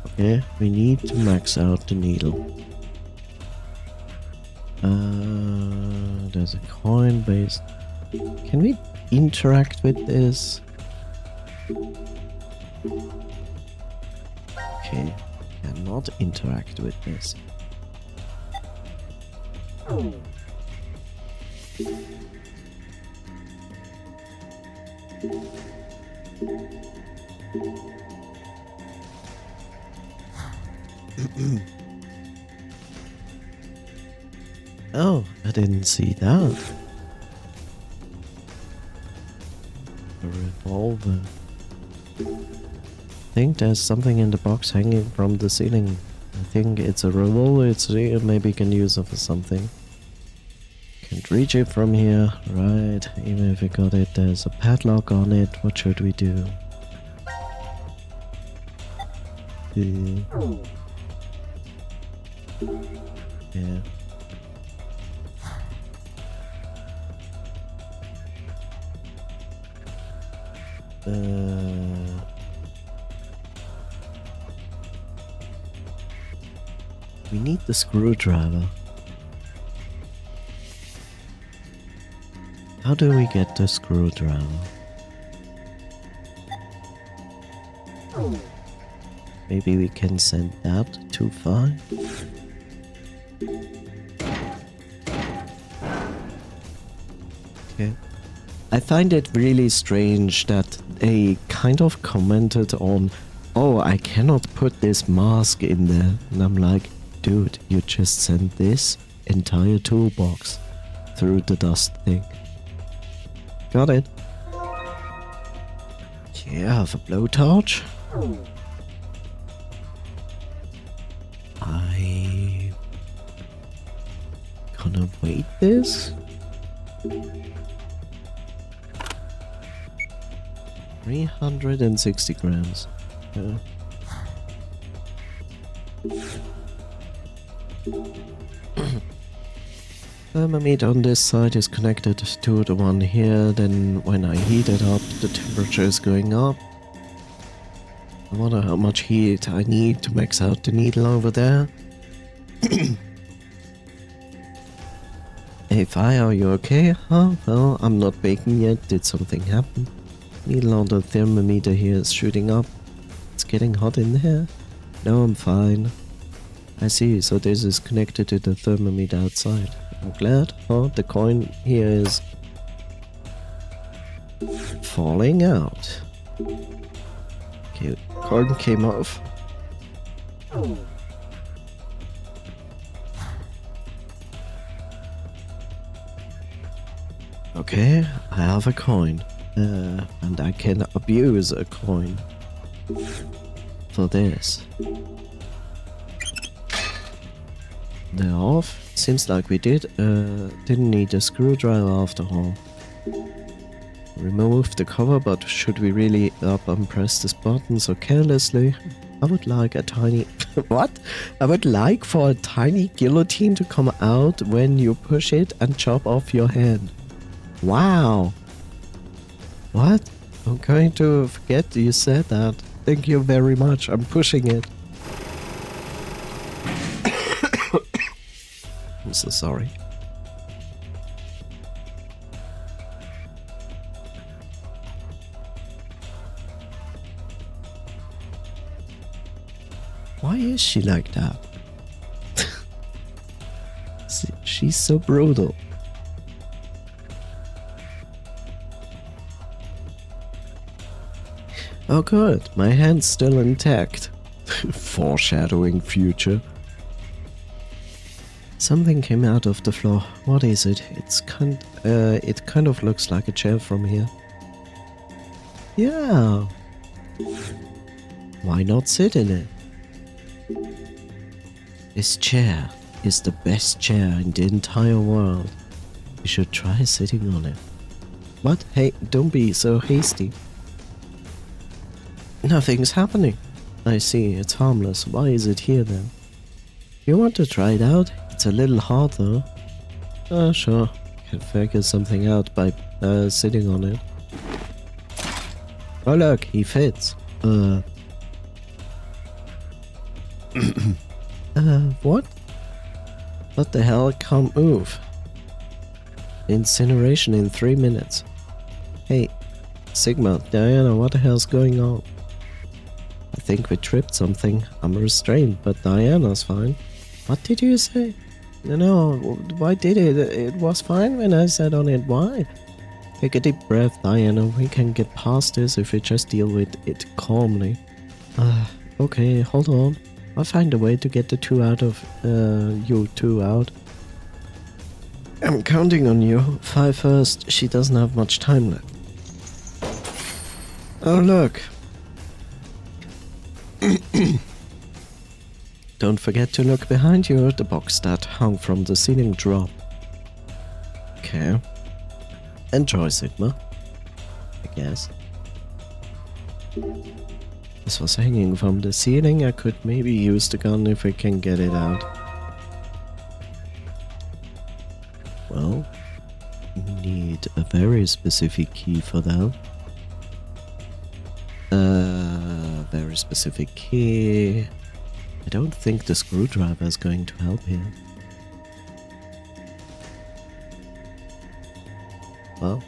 Okay, we need to max out the needle. There's a coin based. Can we interact with this? Okay, cannot interact with this. Oh, I didn't see that. A revolver. I think there's something in the box hanging from the ceiling. I think it's a revolver, it's maybe can use it for something. Can't reach it from here, right? Even if we got it, there's a padlock on it. What should we do? Yeah. We need the screwdriver. How do we get the screwdriver? Maybe we can send that too far? Okay. I find it really strange that they kind of commented on, oh, I cannot put this mask in there. And I'm like, dude, you just sent this entire toolbox through the dust thing. Got it. Yeah, I have a blowtorch. I gonna weight this. 360 grams. Yeah. Thermometer on this side is connected to the one here, then when I heat it up, the temperature is going up. I wonder how much heat I need to max out the needle over there. Hey Fire, are you okay? Huh? Well, I'm not baking yet. Did something happen? Needle on the thermometer here is shooting up. It's getting hot in there. No, I'm fine. I see, so this is connected to the thermometer outside. I'm glad. Oh, the coin here is falling out. Okay, coin came off. Okay, I have a coin. And I can abuse a coin for this. They're off. Seems like we didn't need a screwdriver after all. Remove the cover, but should we really up and press this button so carelessly? I would like a tiny... What? I would like for a tiny guillotine to come out when you push it and chop off your hand. Wow! What? I'm going to forget you said that. Thank you very much. I'm pushing it. I'm so sorry. Why is she like that? She's so brutal. Oh good, my hand's still intact. Foreshadowing future. Something came out of the floor. What is it? It kind of looks like a chair from here. Yeah. Why not sit in it? This chair is the best chair in the entire world. You should try sitting on it. What? Hey, don't be so hasty. Nothing's happening. I see, it's harmless. Why is it here then? You want to try it out? It's a little hard though. Sure. Can figure something out by sitting on it. Oh look, he fits. What? What the hell? Can't move. Incineration in 3 minutes. Hey, Sigma, Diana, what the hell's going on? I think we tripped something. I'm restrained, but Diana's fine. What did you say? No, why did it? It was fine when I sat on it. Why? Take a deep breath, Diana. We can get past this if we just deal with it calmly. Okay, hold on. I'll find a way to get the two out of you two out. I'm counting on you. 5 first. She doesn't have much time left. Oh, look. Don't forget to look behind you. The box that hung from the ceiling dropped. Okay. Enjoy, Sigma. I guess. This was hanging from the ceiling. I could maybe use the gun if we can get it out. Well, we need a very specific key for that. Very specific key. I don't think the screwdriver is going to help here. Well.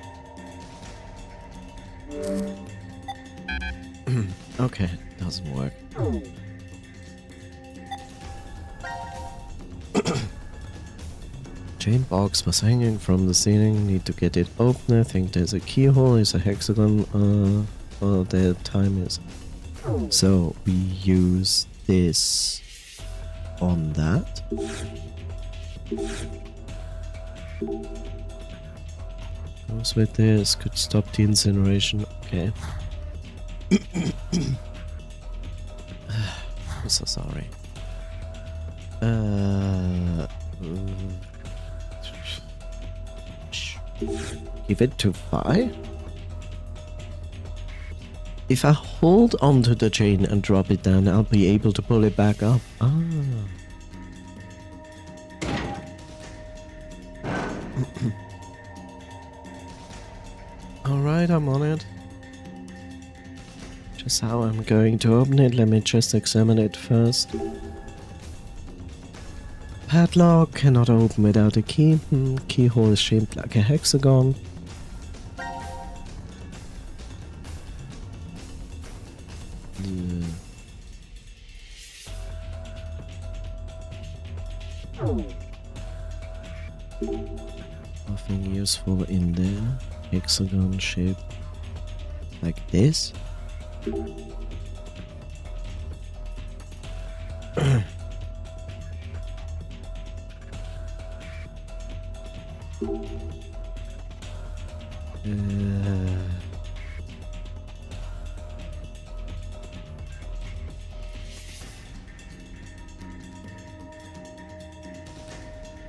Okay, doesn't work. Chain box was hanging from the ceiling. Need to get it open. I think there's a keyhole. It's a hexagon. Well, the time is. So we use this on that. Goes with this. Could stop the incineration. Okay. I'm so sorry. Give it to 5? If I hold onto the chain and drop it down, I'll be able to pull it back up. Ah. Alright, I'm on it. Just how I'm going to open it, let me just examine it first. Padlock, cannot open without a key. Keyhole is shaped like a hexagon. Nothing useful in there. Hexagon shape like this.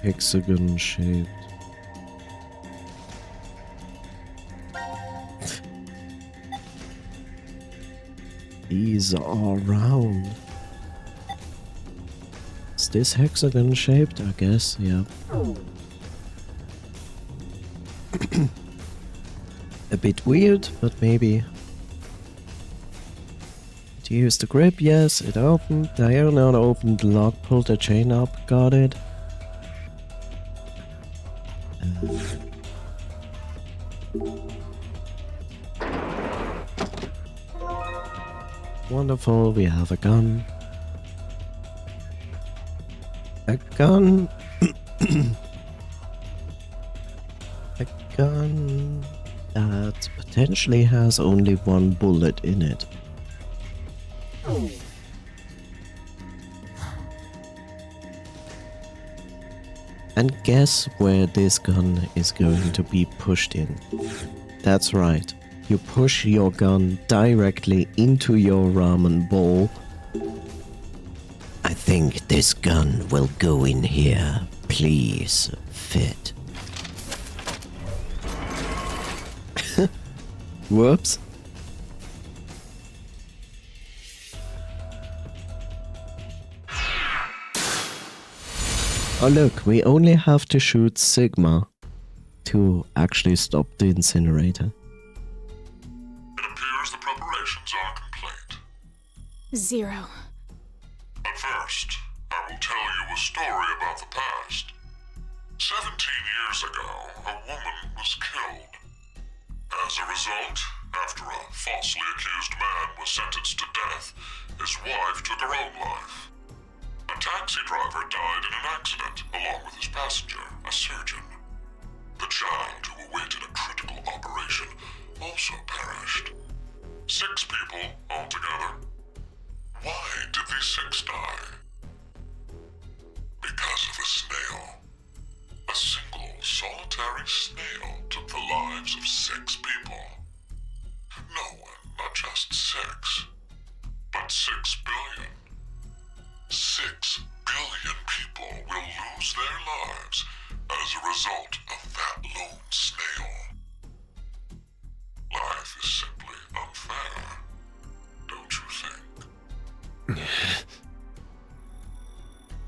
Hexagon shaped. These are round. Is this hexagon shaped? I guess, yeah. A bit weird, but maybe. To use the grip, yes, it opened. Diagonal opened the lock, pulled the chain up, got it. Wonderful, we have a gun. A gun. A gun that potentially has only one bullet in it. And guess where this gun is going to be pushed in? That's right. You push your gun directly into your ramen bowl. I think this gun will go in here. Please, fit. Whoops. Oh look, we only have to shoot Sigma. to actually stop the incinerator? It appears the preparations are complete. 0. But first, I will tell you a story about the past. 17 years ago, a woman was killed. As a result, after a falsely accused man was sentenced to death, his wife took her own life. A taxi driver died in an accident, along with his passenger, a surgeon. The child who awaited a critical operation also perished. 6 people altogether. Why did these 6 die? Because of a snail. A single, solitary snail took the lives of 6 people. No one, not just 6, but 6 billion. 6 billion people will lose their lives as a result of that lone snail. Life is simply unfair, don't you think?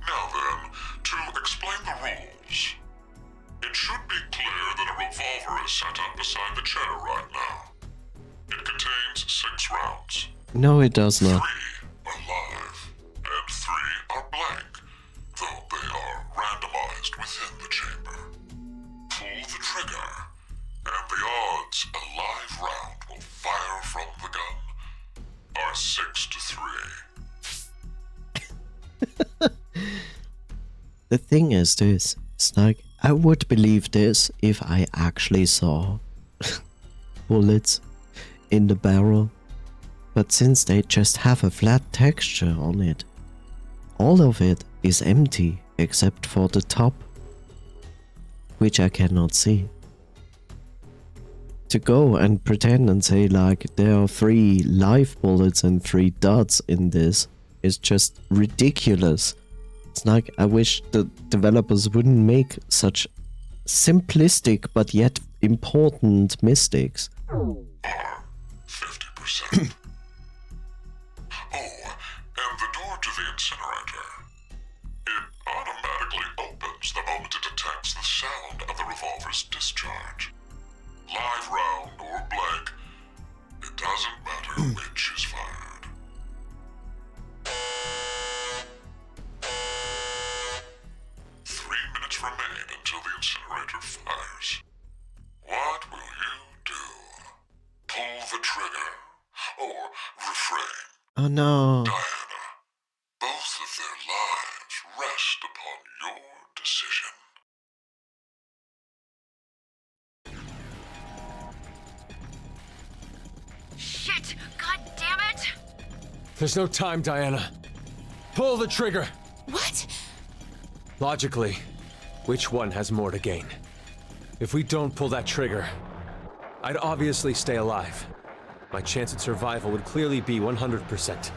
Now then, to explain the rules. It should be clear that a revolver is set up beside the chair right now. It contains 6 rounds. No, it does 3 not. are live, and 3 are blank, though they are randomized within the chamber. Pull the trigger, and the odds a live round will fire from the gun are 6 to 3. The thing is this, it's like, I would believe this if I actually saw bullets in the barrel. But since they just have a flat texture on it, all of it is empty except for the top, which I cannot see. To go and pretend and say like there are 3 live bullets and 3 dots in this is just ridiculous. It's like, I wish the developers wouldn't make such simplistic but yet important mistakes. 50%. Oh, and the door to the incinerator. It automatically opens the moment it detects the sound of the revolver's discharge. Live round or blank, it doesn't matter which is fired. 3 minutes remain until the incinerator fires. What will you do? Pull the trigger or refrain? Oh no. Diana, both of their lives rest upon your decision. Shit! God damn it! There's no time, Diana. Pull the trigger! What? Logically, which one has more to gain? If we don't pull that trigger, I'd obviously stay alive. My chance at survival would clearly be 100%.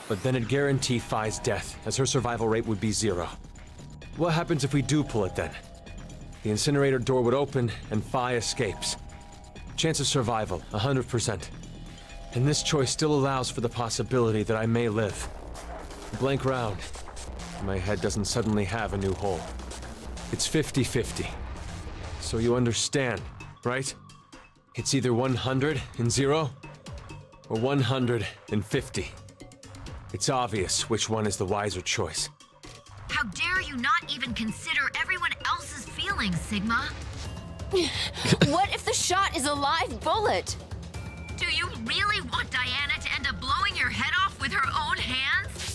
But then it'd guarantee Phi's death, as her survival rate would be 0. What happens if we do pull it then? The incinerator door would open, and Phi escapes. Chance of survival, 100%. And this choice still allows for the possibility that I may live. Blank round. My head doesn't suddenly have a new hole. It's 50-50. So you understand, right? It's either 100 and 0, or 150. It's obvious which one is the wiser choice. How dare you not even consider everyone else's feelings, Sigma? What if the shot is a live bullet? Do you really want Diana to end up blowing your head off with her own hands?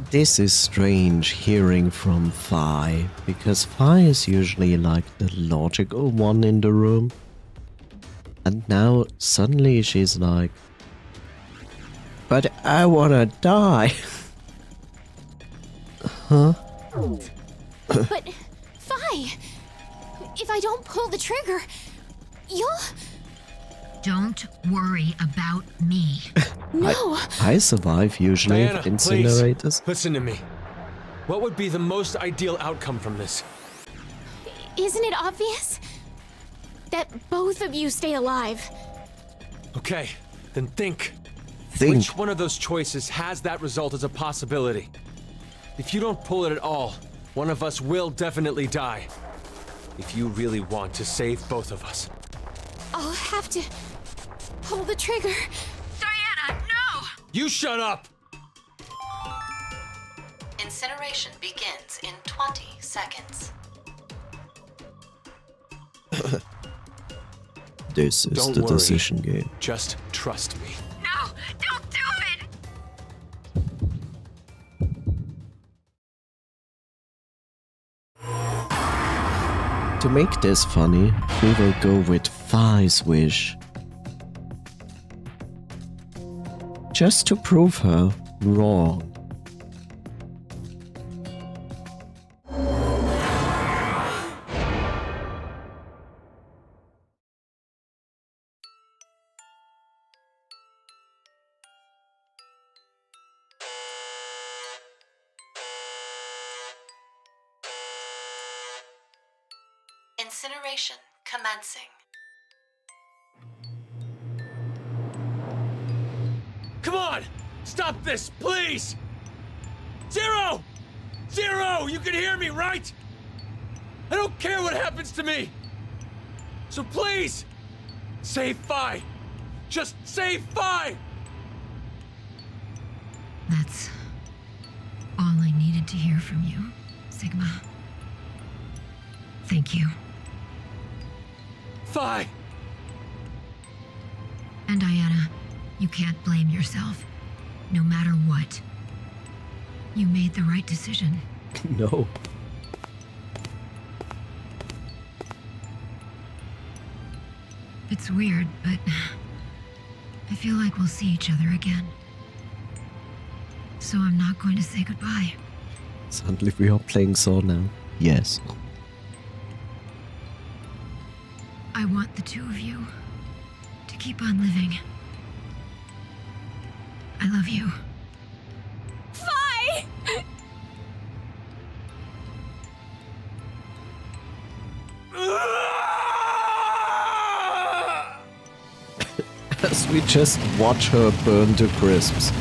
This is strange hearing from Phi, because Phi is usually like the logical one in the room. And now suddenly she's like, but I wanna die. Huh? But, Phi, if I don't pull the trigger, you'll... Don't worry about me. No. I survive usually Diana, incinerators. please, listen to me. What would be the most ideal outcome from this? Isn't it obvious? That both of you stay alive. Okay, then think. Think. Which one of those choices has that result as a possibility? If you don't pull it at all, one of us will definitely die. if you really want to save both of us. I'll have to pull the trigger. Diana, no! You shut up! Incineration begins in 20 seconds. This is Don't the worry. decision game. Just trust me. No, don't do it! To make this funny, we will go with Phi's wish. Just to prove her wrong. Incineration commencing. Come on! Stop this, please! Zero! Zero! You can hear me, right? I don't care what happens to me! So please! Save Phi! Just save Phi! That's all I needed to hear from you, Sigma. Thank you. Phi! And Diana, you can't blame yourself. No matter what. You made the right decision. No. It's weird, but I feel like we'll see each other again. So I'm not going to say goodbye. Suddenly we are playing Saw now. Yes. I want the two of you to keep on living. I love you. Phi! As we just watch her burn to crisps.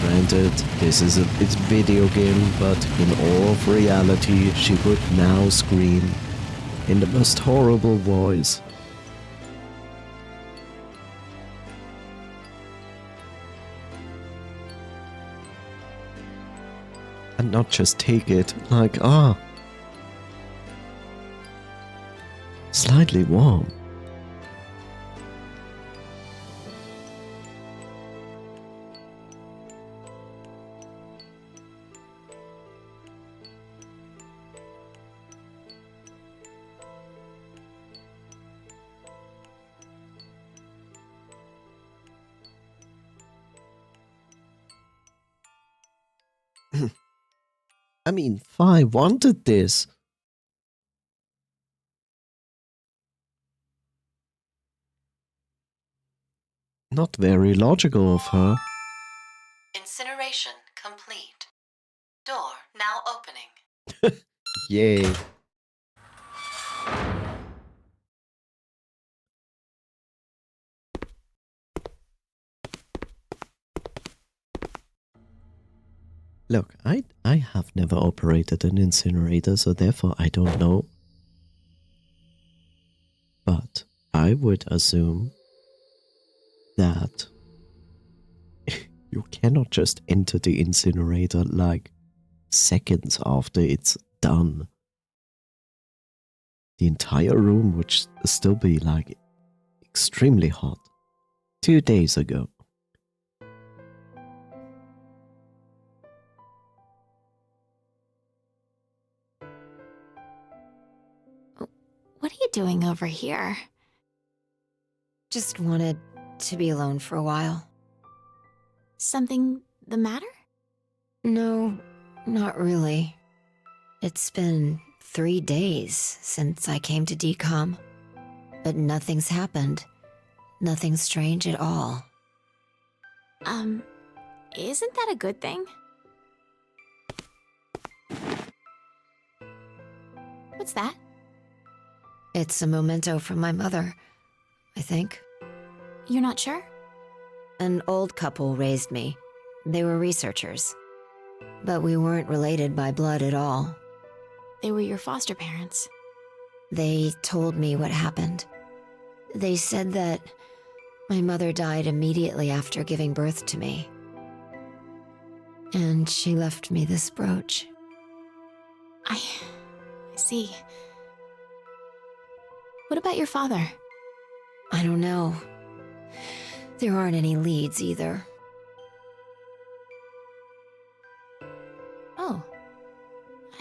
Granted, this is it's video game, but in all of reality, she would now scream in the most horrible voice. And not just take it like, slightly warm. I mean, Phi wanted this. Not very logical of her. Incineration complete. Door now opening. Yay. Look, I have never operated an incinerator, so therefore I don't know. But I would assume that you cannot just enter the incinerator like seconds after it's done. The entire room would still be like extremely hot. 2 days ago. What are you doing over here? Just wanted to be alone for a while. Something the matter? No, not really. It's been 3 days since I came to DCOM, but nothing's happened. Nothing strange at all. Isn't that a good thing? What's that? It's a memento from my mother, I think. You're not sure? An old couple raised me. They were researchers. But we weren't related by blood at all. They were your foster parents. They told me what happened. They said that my mother died immediately after giving birth to me. And she left me this brooch. I see. What about your father? I don't know. There aren't any leads either. Oh.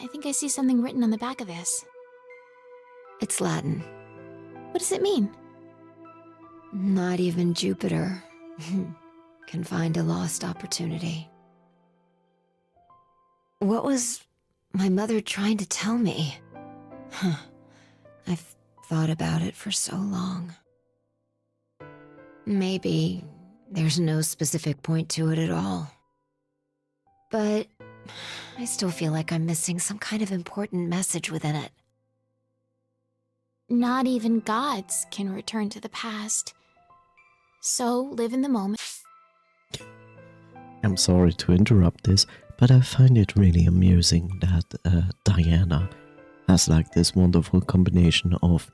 I think I see something written on the back of this. It's Latin. What does it mean? Not even Jupiter can find a lost opportunity. What was my mother trying to tell me? I've thought about it for so long. Maybe there's no specific point to it at all. But I still feel like I'm missing some kind of important message within it. Not even gods can return to the past. So live in the moment. I'm sorry to interrupt this, but I find it really amusing that Diana has like this wonderful combination of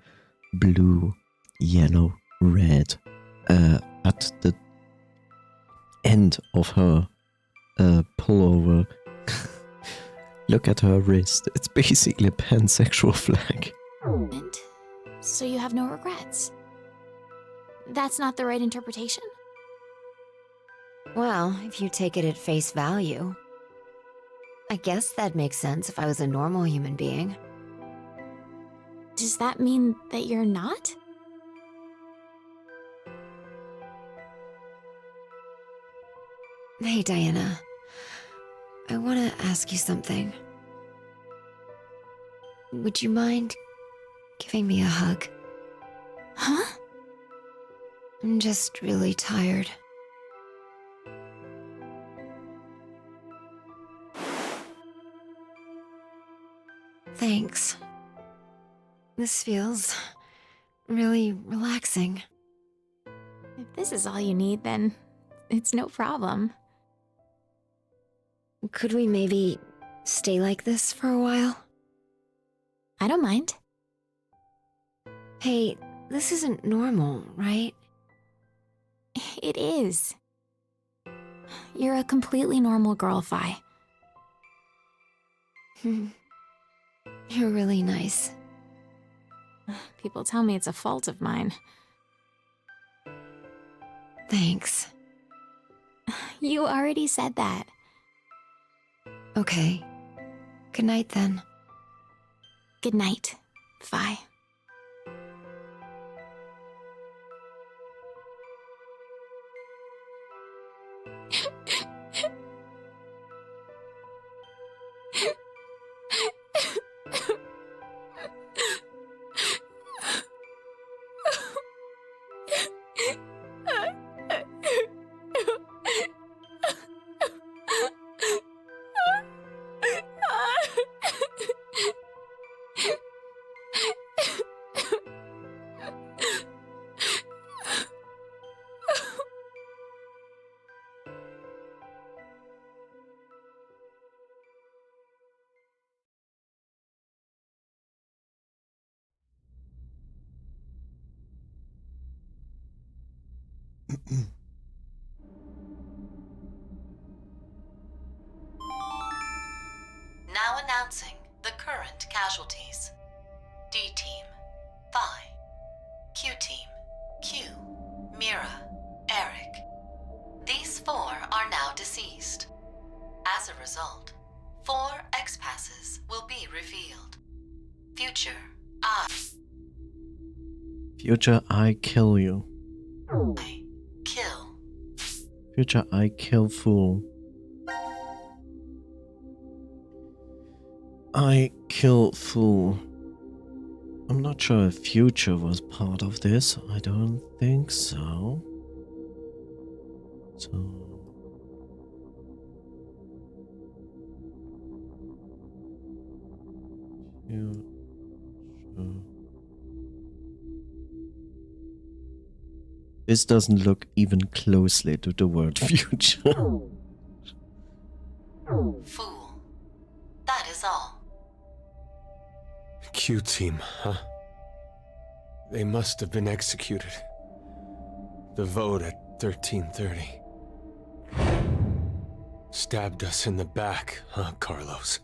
blue, yellow, red at the end of her pullover. Look at her wrist. It's basically a pansexual flag. So you have no regrets. That's not the right interpretation? Well, if you take it at face value, I guess that makes sense if I was a normal human being. Does that mean that you're not? Hey, Diana. I want to ask you something. Would you mind giving me a hug? Huh? I'm just really tired. Thanks. This feels really relaxing. If this is all you need, then it's no problem. Could we maybe stay like this for a while? I don't mind. Hey, this isn't normal, right? It is. You're a completely normal girl, Fi. You're really nice. People tell me it's a fault of mine. Thanks. You already said that. Okay. Good night then. Good night, Fi. Now announcing the current casualties. D-Team, Phi. Q-Team, Q, Mira, Eric. These 4 are now deceased. As a result, 4 X-Passes will be revealed. Future, I. Future, I kill you. Kill. Future, I kill fool. I kill fool. I'm not sure if Future was part of this. I don't think so. Future. This doesn't look even closely to the word future. Fool. Q team, huh? They must have been executed. The vote at 13:30. Stabbed us in the back, huh, Carlos?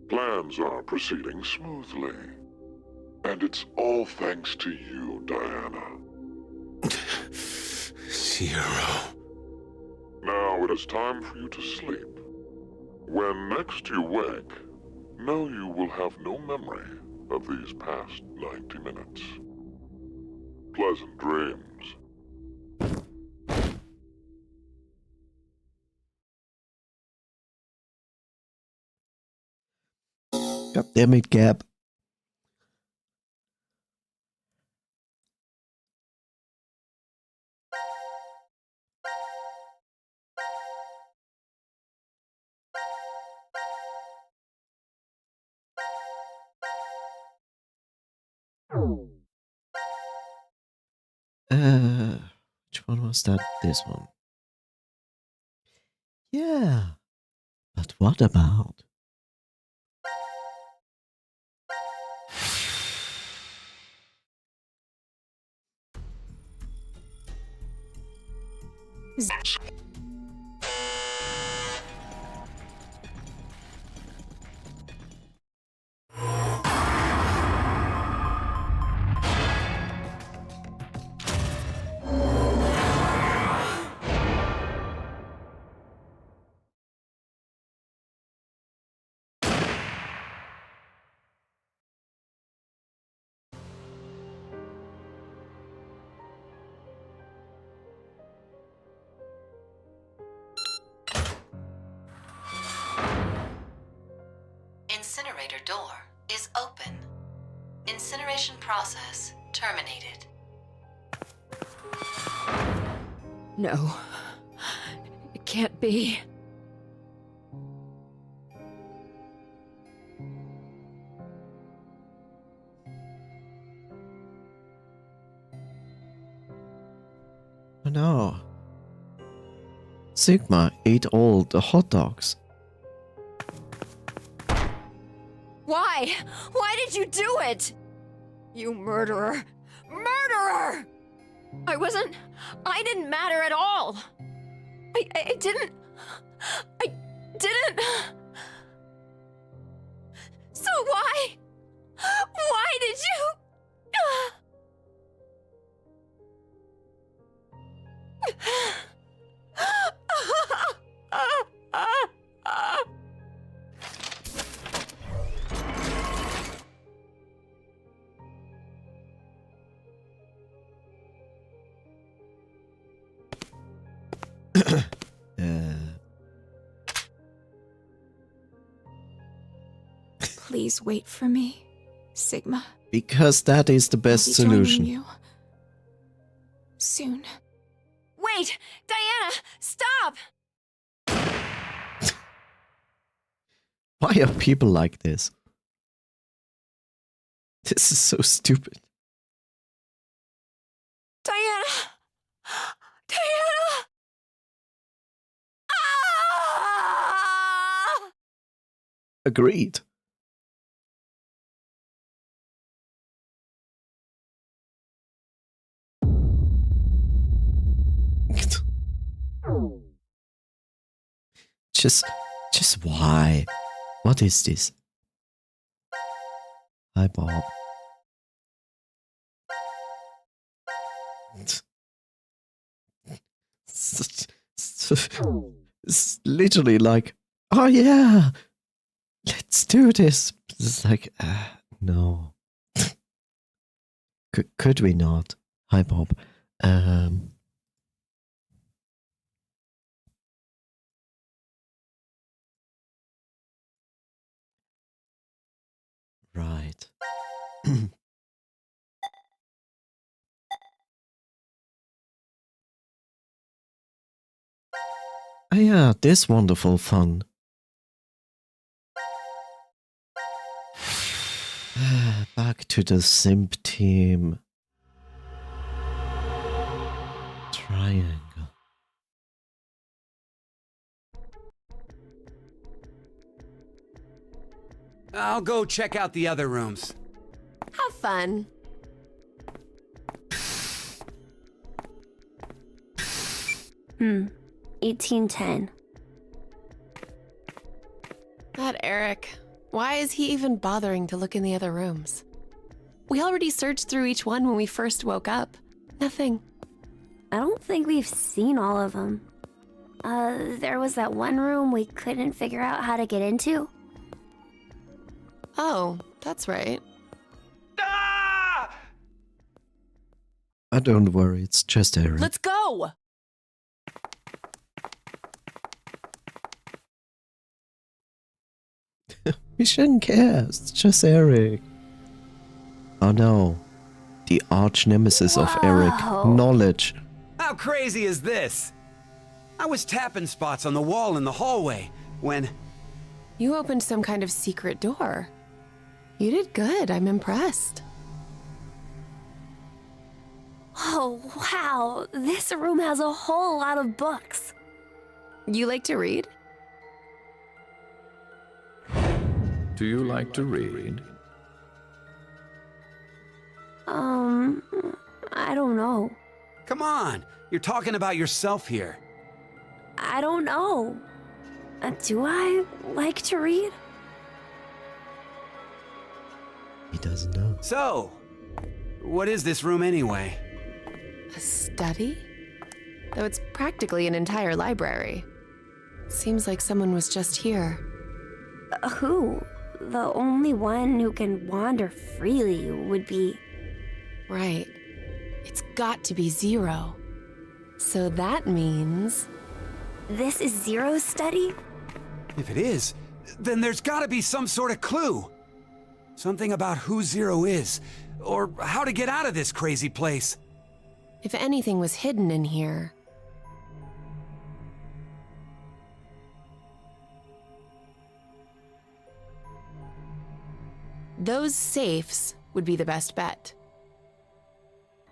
Plans are proceeding smoothly. And it's all thanks to you, Diana. Zero. Now it is time for you to sleep. When next you wake, know you will have no memory of these past 90 minutes. Pleasant dreams. God damn it, Gab. Which one was that? This one. Yeah. But what about? Incinerator door is open. Incineration process terminated. No. It can't be. Oh no. Sigma ate all the hot dogs. Why? Why did you do it? You murderer! Murderer! I didn't matter at all. I didn't. So why? Why did you? Please wait for me, Sigma. Because that is the best I'll be solution. joining you soon. Wait! Diana! Stop! Why are people like this? This is so stupid. Diana! Diana! Ah! Agreed. Just why? What is this? Hi, Bob. It's literally like, oh yeah, let's do this. It's like, no. Could we not? Hi, Bob. Right. Oh yeah, this wonderful fun. Back to the simp team. triangle. I'll go check out the other rooms. Have fun. Hmm. 1810. That Eric. Why is he even bothering to look in the other rooms? We already searched through each one when we first woke up. Nothing. I don't think we've seen all of them. There was that one room we couldn't figure out how to get into. Oh, that's right. Don't worry, it's just Eric. Let's go! We shouldn't care, it's just Eric. Oh no. The arch nemesis of Eric, knowledge. How crazy is this? I was tapping spots on the wall in the hallway when... You opened some kind of secret door. You did good, I'm impressed. Oh, wow. This room has a whole lot of books. You like to read? Do you like to read? I don't know. Come on, you're talking about yourself here. I don't know. Do I like to read? He doesn't know. So, what is this room anyway? A study? Though it's practically an entire library. Seems like someone was just here. Who? The only one who can wander freely would be... Right. It's got to be Zero. So that means... This is Zero's study? If it is, then there's gotta be some sort of clue. Something about who Zero is, or how to get out of this crazy place. If anything was hidden in here... Those safes would be the best bet.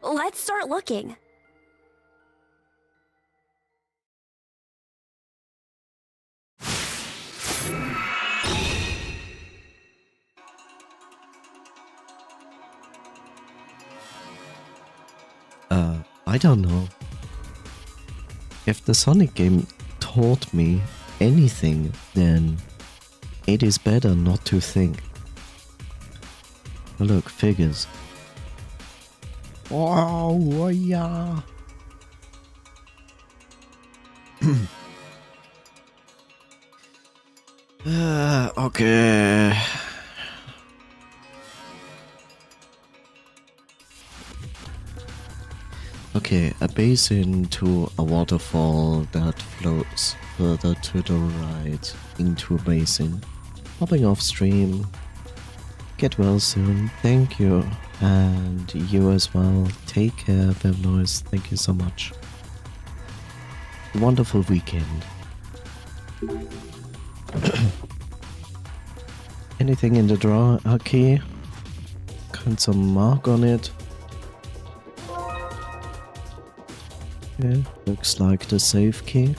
Let's start looking. I don't know. If the Sonic game taught me anything, then it is better not to think. Look, figures. Oh, yeah. Okay. Okay, a basin to a waterfall that flows further to the right into a basin. Hopping off stream. Get well soon. Thank you. And you as well. Take care, Bevnoise. Thank you so much. Wonderful weekend. Anything in the drawer? Okay. Got some mark on it. Yeah, looks like the safe key.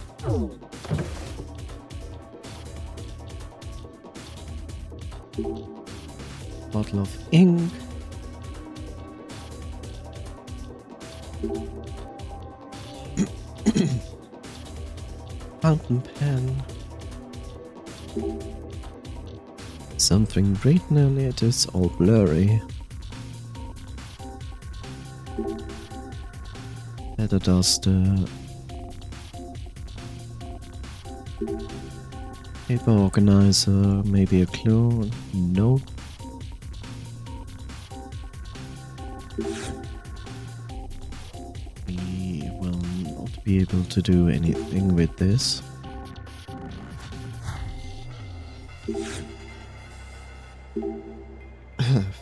Bottle of ink. Fountain pen. Something written on it is all blurry. Leather duster. Paper organizer, maybe a clue. Nope. We will not be able to do anything with this.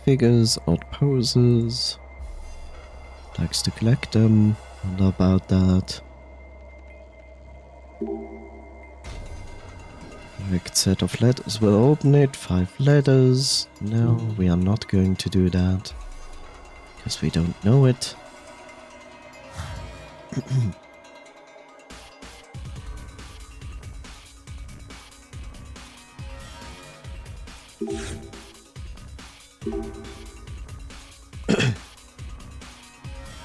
Figures, odd poses. Likes to collect them. Wonder about that. Correct set of letters. We'll open it. 5 letters. No, we are not going to do that. Because we don't know it.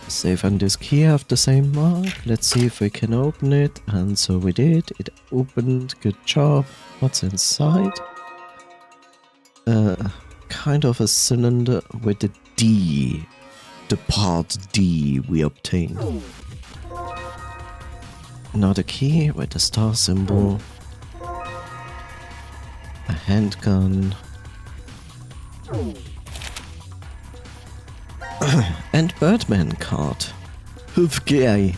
Safe and this key have the same mark. Let's see if we can open it. And so we did. It opened. Good job. What's inside? Kind of a cylinder with a D. The part D we obtained. Another key with a star symbol. A handgun. And Birdman card. Hoof guy.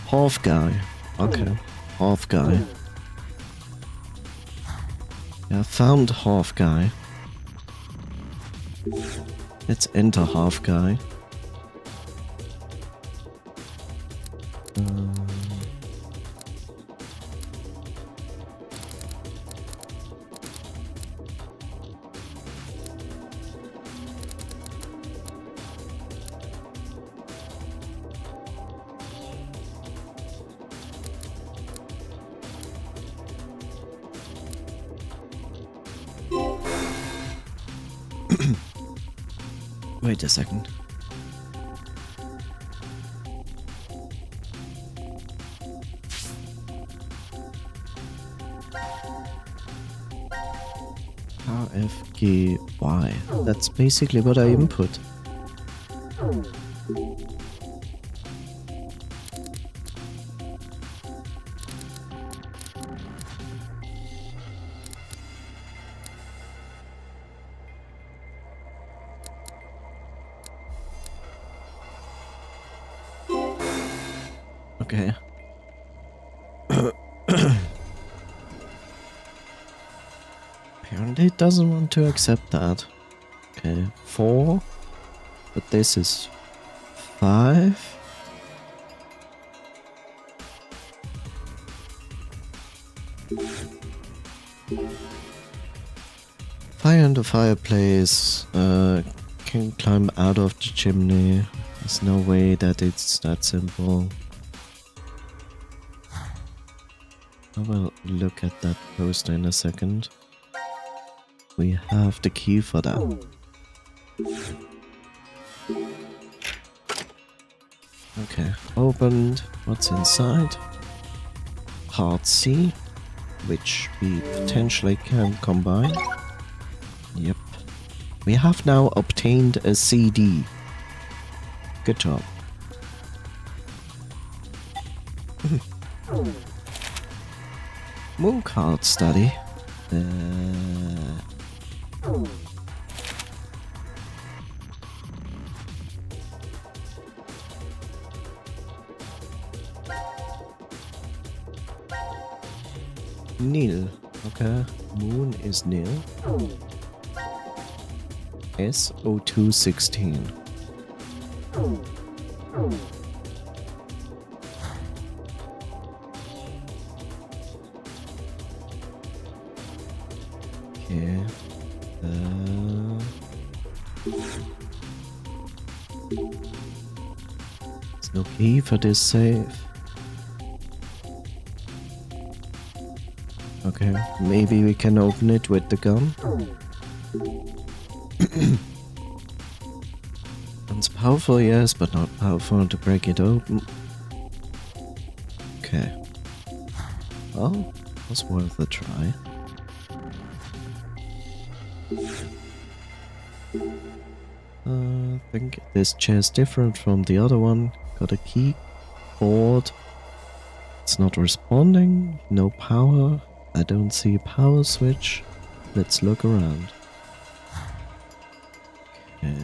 Half guy. Okay. Half guy. Yeah, found half guy. Let's enter half guy. Wait a second. RFGY. That's basically what I input. Okay. Apparently it doesn't want to accept that. Okay, 4. But this is 5. Fire in the fireplace. Can climb out of the chimney. There's no way that it's that simple. I will look at that poster in a second. We have the key for that. Okay, opened. What's inside? Part C, which we potentially can combine. Yep. We have now obtained a CD. Good job. Moon card study. Nil. Okay. Moon is nil. SO216. Okay. There's no key for this safe. Okay, maybe we can open it with the gun. It's powerful, yes, but not powerful to break it open. Okay. Well, was worth a try. I think this chair's different from the other one. Got a keyboard. It's not responding. No power. I don't see a power switch. Let's look around. Okay.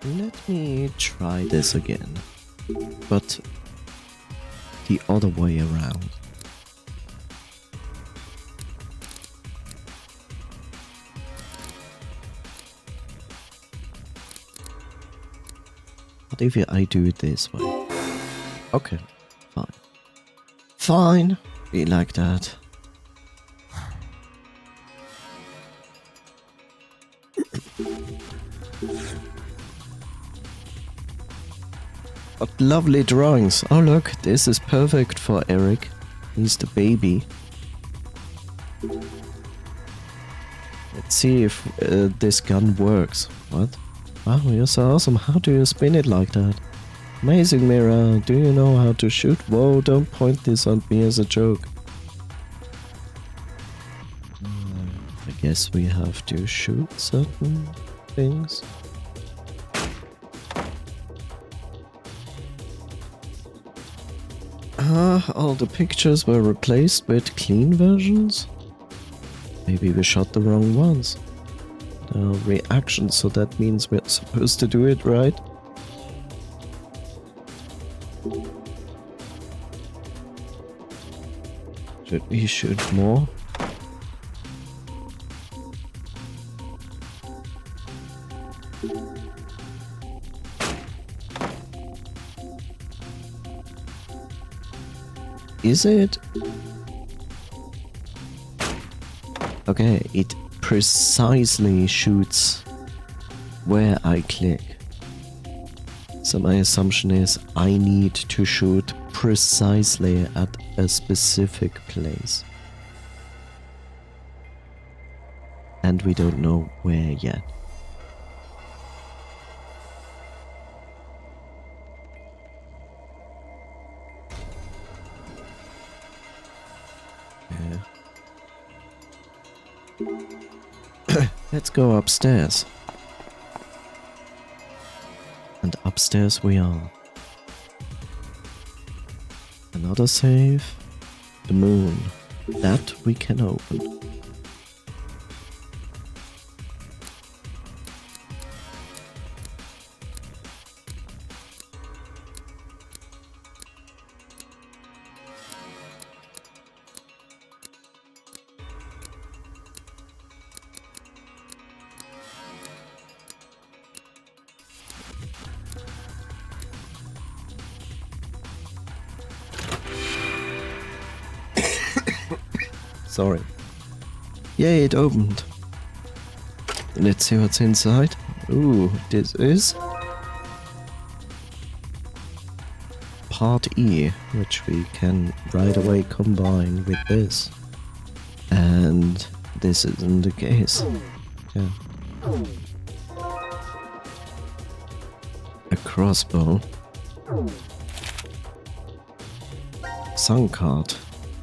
Let me try this again. But the other way around. What if I do it this way? Okay, fine. Fine, be like that. What lovely drawings. Oh look, this is perfect for Eric. He's the baby. Let's see if this gun works. What? Wow, you're so awesome. How do you spin it like that? Amazing, Mira. Do you know how to shoot? Whoa, don't point this on me as a joke. I guess we have to shoot certain things. All the pictures were replaced with clean versions? Maybe we shot the wrong ones. Reactions, so that means we're supposed to do it right. Should we shoot more? Is it? Okay, it precisely shoots where I click. So my assumption is I need to shoot precisely at a specific place. And we don't know where yet. Let's go upstairs. And upstairs we are. Another safe. The moon. That we can open. Sorry. Yay, it opened. Let's see what's inside. Ooh, this is part E, which we can right away combine with this. And this isn't the case. Yeah. A crossbow. Sun card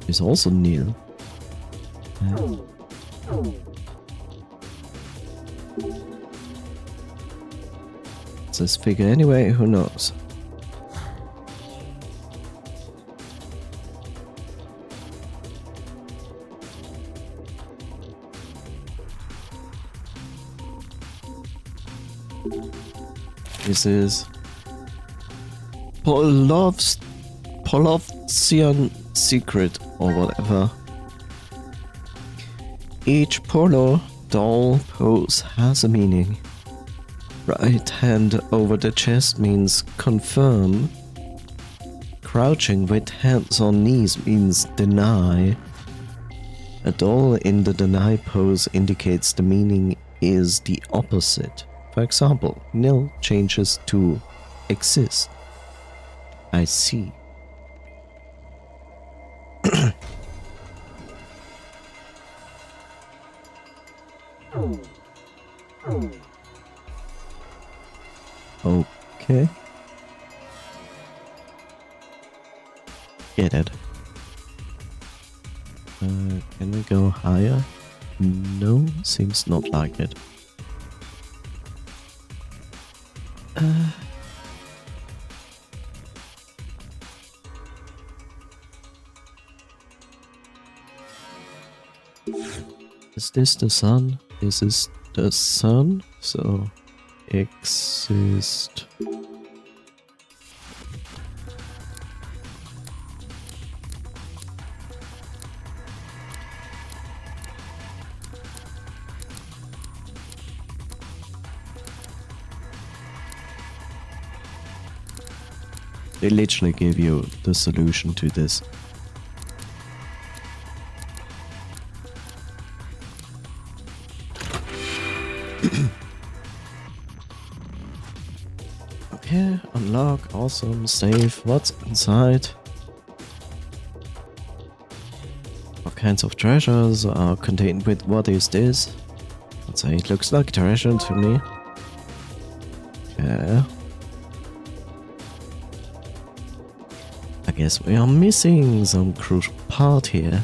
is also new. It's this figure anyway, who knows? This is Polovtsian secret or whatever. Each polo doll pose has a meaning. Right hand over the chest means confirm. Crouching with hands on knees means deny. A doll in the deny pose indicates the meaning is the opposite. For example, nil changes to exist. I see. Okay. Get it. Can we go higher? No, seems not like it. Is this the sun? This is the sun, so exist. They literally give you the solution to this. Okay, unlock, awesome, save. What's inside? What kinds of treasures are contained with what is this? I'd say it looks like treasure to me. Yeah. I guess we are missing some crucial part here.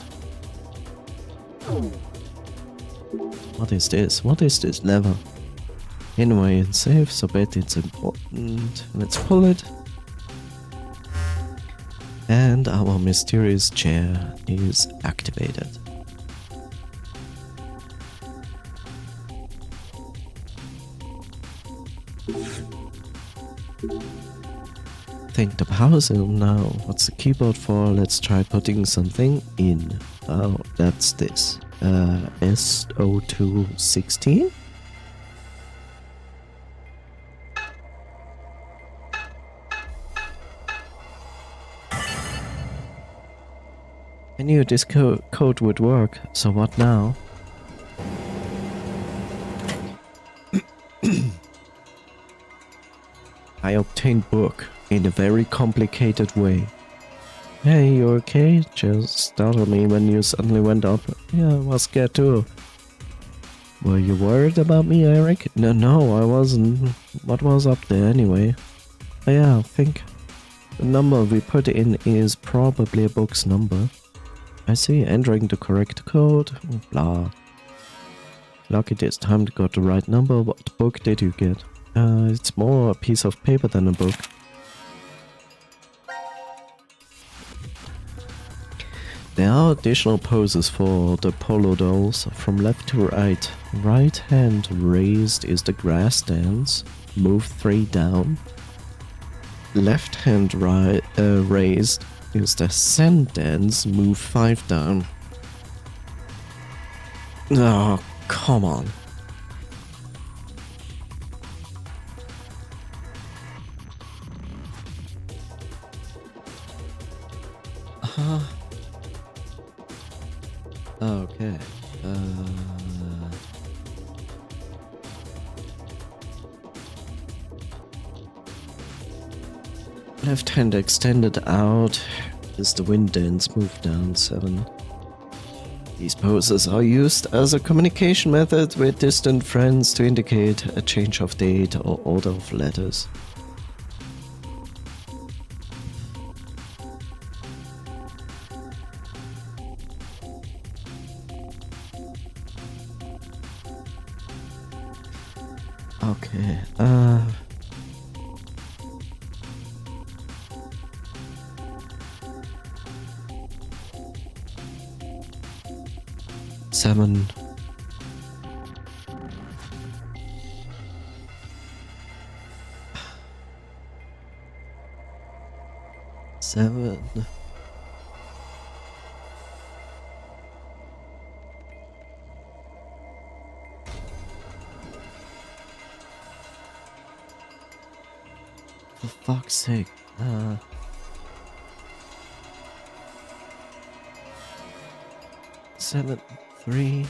What is this? What is this lever? Anyway, it's safe, so bet it's important. Let's pull it. And our mysterious chair is activated. Think the power's in now. What's the keyboard for? Let's try putting something in. Oh, that's this. SO216? I knew this code would work, so what now? I obtained book in a very complicated way. Hey, you okay? Just startled me when you suddenly went up. Yeah, I was scared too. Were you worried about me, Eric? No, I wasn't. What was up there anyway? Oh, yeah, I think the number we put in is probably a book's number. I see, entering the correct code, blah. Lucky this time to got the right number. What book did you get? It's more a piece of paper than a book. There are additional poses for the polo dolls, from left to right. Right hand raised is the grass dance, move 3 down. Left hand raised is the sand dance, move 5 down. Oh, come on. Okay. Left hand extended out is the wind dance, move down 7. These poses are used as a communication method with distant friends to indicate a change of date or order of letters. Okay, 7. For fuck's sake. 7, 3.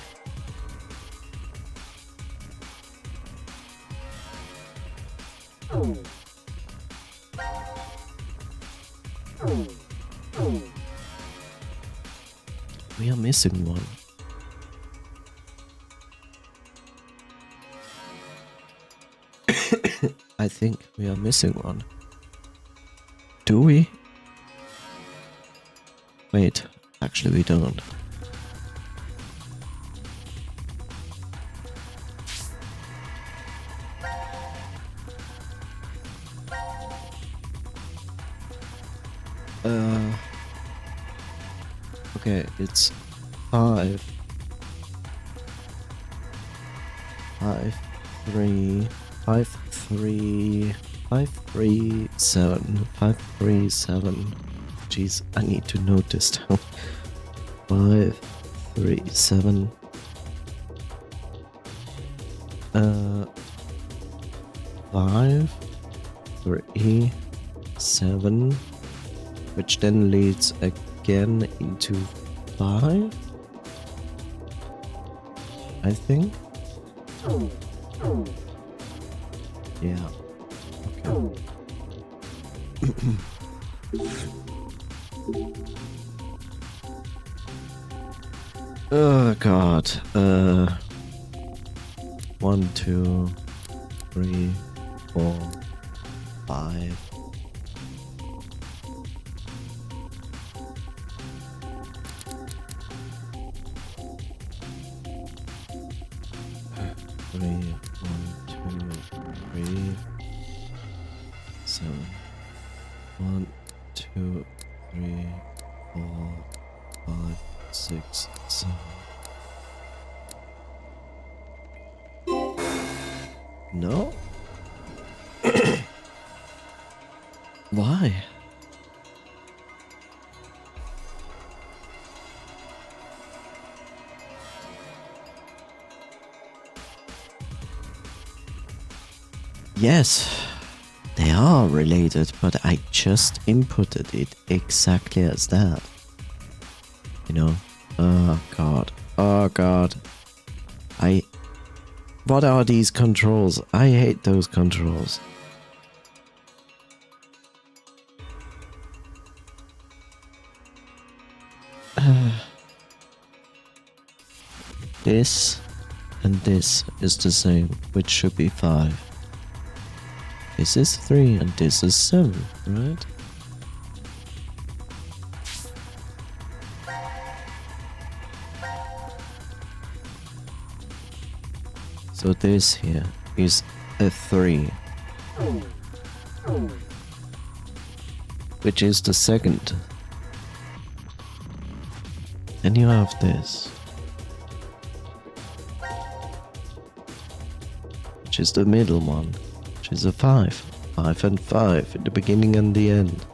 We are missing one. I think we are missing one. Do we? Wait, actually we don't. Okay, it's 5, 3, 5, 3, 5, 3, 7, 5, 3, 7. Jeez, I need to note this down. 5, 3, 7. 5, 3, 7, which then leads again into 5, I think. Yeah. Okay. Oh god. 1, 2, 3, 4, 5. Three, 1, 2, 3, 7. 1, 2, 3, 4, 5, 6, 7. No? Why? Yes, they are related, but I just inputted it exactly as that. You know? Oh god. Oh god. What are these controls? I hate those controls. This and this is the same, which should be 5. This is 3 and this is 7, right? So this here is a 3, which is the second. Then you have this, which is the middle one, which is a 5. 5 and 5 in the beginning and the end.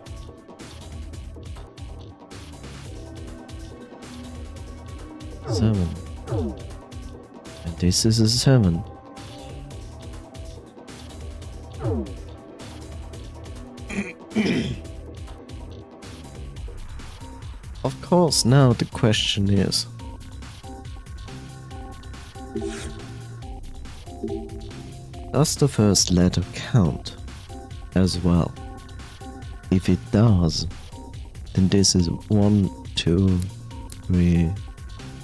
Seven. And this is a 7. Of course, now the question is, does the first letter count as well? If it does, then this is 1, 2, 3,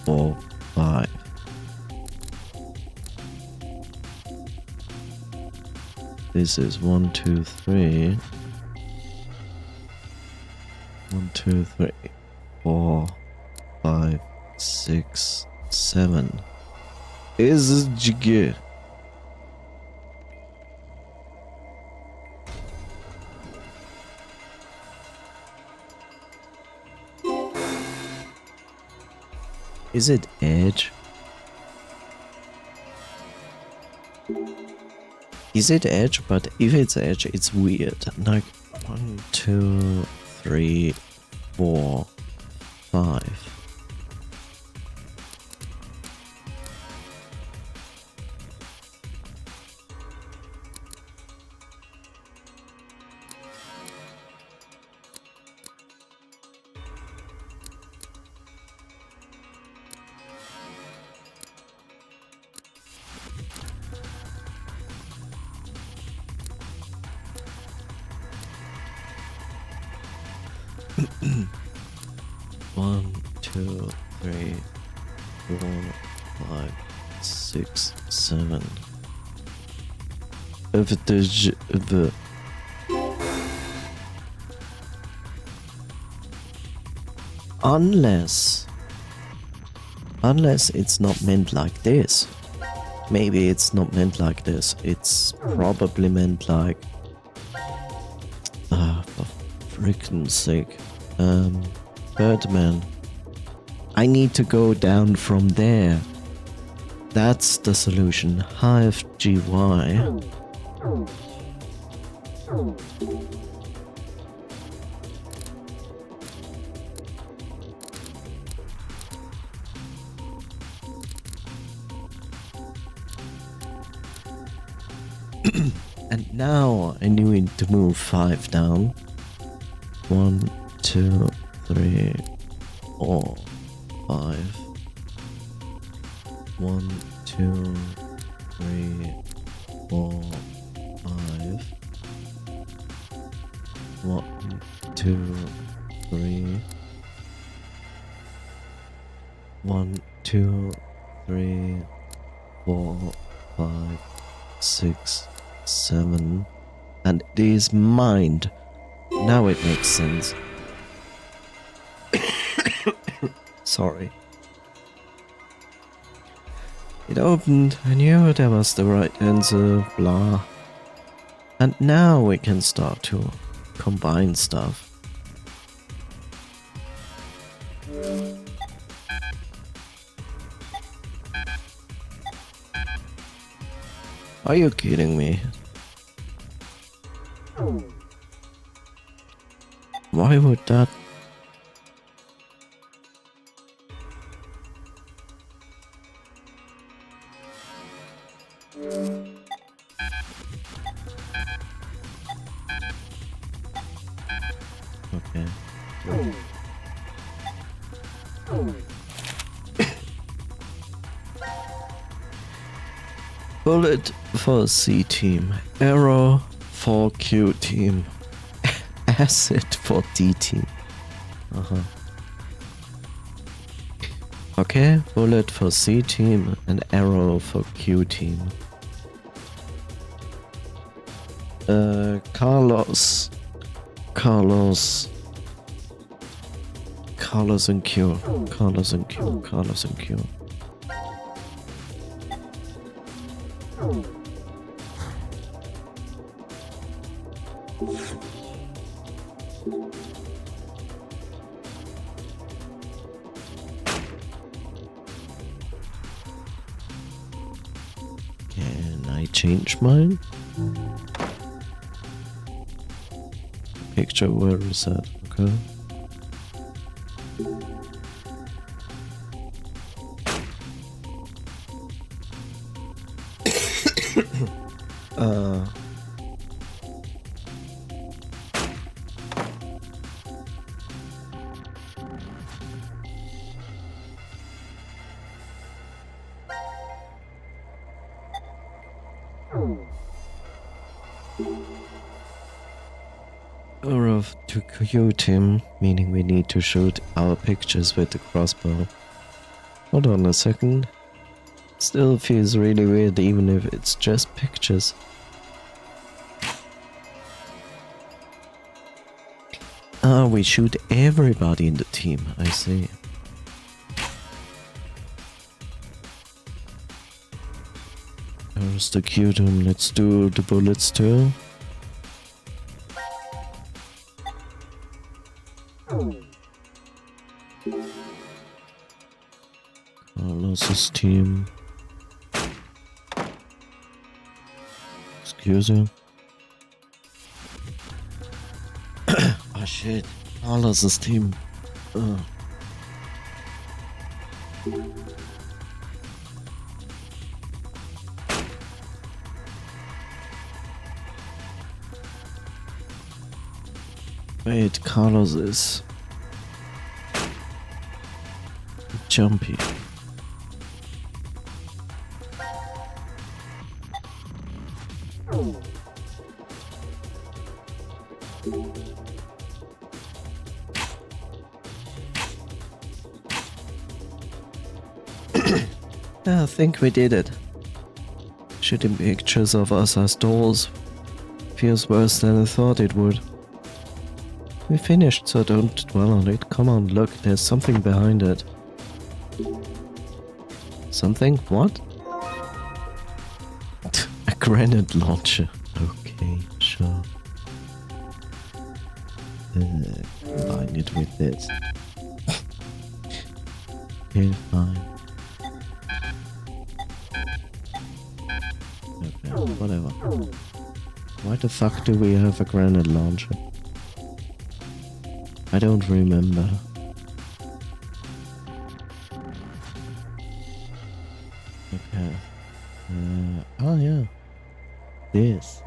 4, 5. This is 1, 2, 3. 1, 2, 3, 4, 5, 6, 7. Is jiggy. Is it edge? Is it edge? But if it's edge, it's weird. Like 1, 2, 3, 4, 5. One, 2, 3, 4, 5, 6, 7. Unless it's not meant like this. Maybe it's not meant like this. It's probably meant like, for frickin' sake. Birdman. I need to go down from there. That's the solution. Hive GY. And now I need to move 5 down. 1, 2, 3, 4, 5. 1, 2, 3, 4, 5. 1, 2, 3. 1, 2, 3, 4, 5, 6, 7. And it is mined. Now it makes sense. Sorry. It opened. I knew that was the right answer. Blah. And now we can start to combine stuff. Are you kidding me? Why would that? Okay. Bullet for C team, arrow for Q team, acid for D team. Okay, bullet for C team and arrow for Q team. Carlos and Q. Carlos and Q. Carlos and Q. Can I change mine? Picture, where is that? Okay. Arrow to Q team, meaning we need to shoot our pictures with the crossbow. Hold on a second. Still feels really weird even if it's just pictures. Ah, we shoot everybody in the team, I see. There's the Q team, let's do the bullets too. Carlos's team. Excuse you. Oh shit. Carlos's team. Wait, Carlos is jumpy. I think we did it. Shooting pictures of us as dolls feels worse than I thought it would. We finished, so don't dwell on it. Come on, look, there's something behind it. Something? What? A grenade launcher. Okay, sure. Combine it with this. Okay, fine. Okay, whatever. Why the fuck do we have a grenade launcher? I don't remember. Okay. Oh yeah. This.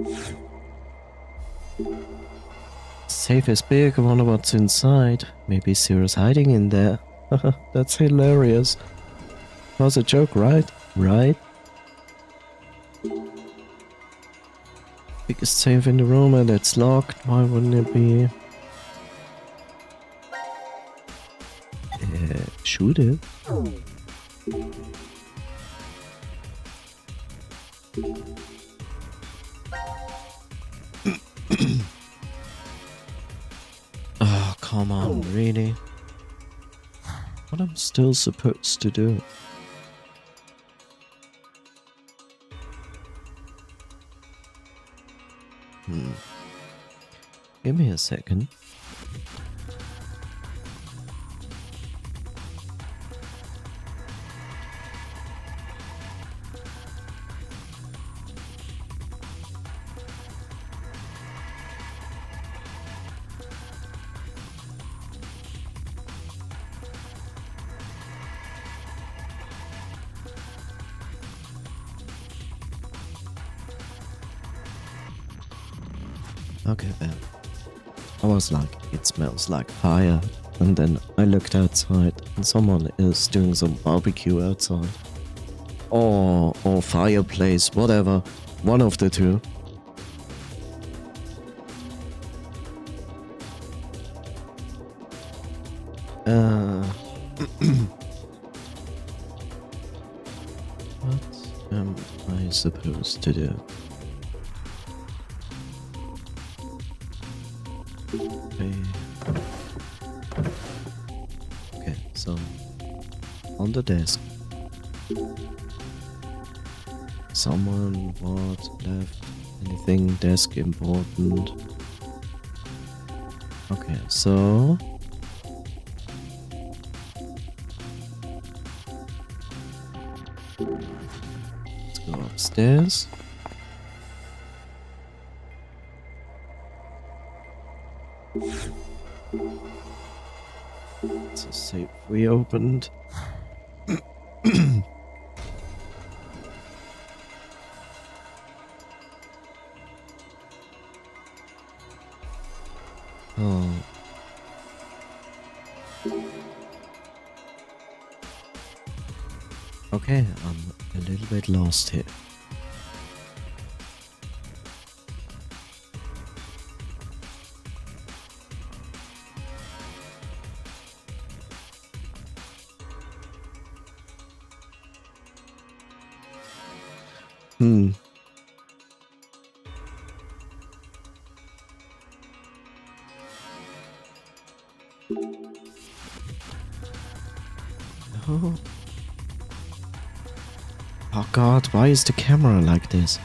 Safe is big, I wonder what's inside. Maybe Zero's hiding in there. That's hilarious. Was a joke, right? Right? Biggest safe in the room and it's locked. Why wouldn't it be? intuitive. Oh, come on, really? What I'm still supposed to do? Give me a second. Okay, then. I was like, it smells like fire. And then I looked outside and someone is doing some barbecue outside. Or fireplace, whatever. One of the two. What am I supposed to do? Okay, so on the desk, someone what left anything desk important? Okay, so let's go upstairs. It's a safe we opened. Oh. Okay, I'm a little bit lost here. Oh. Oh god, why is the camera like this?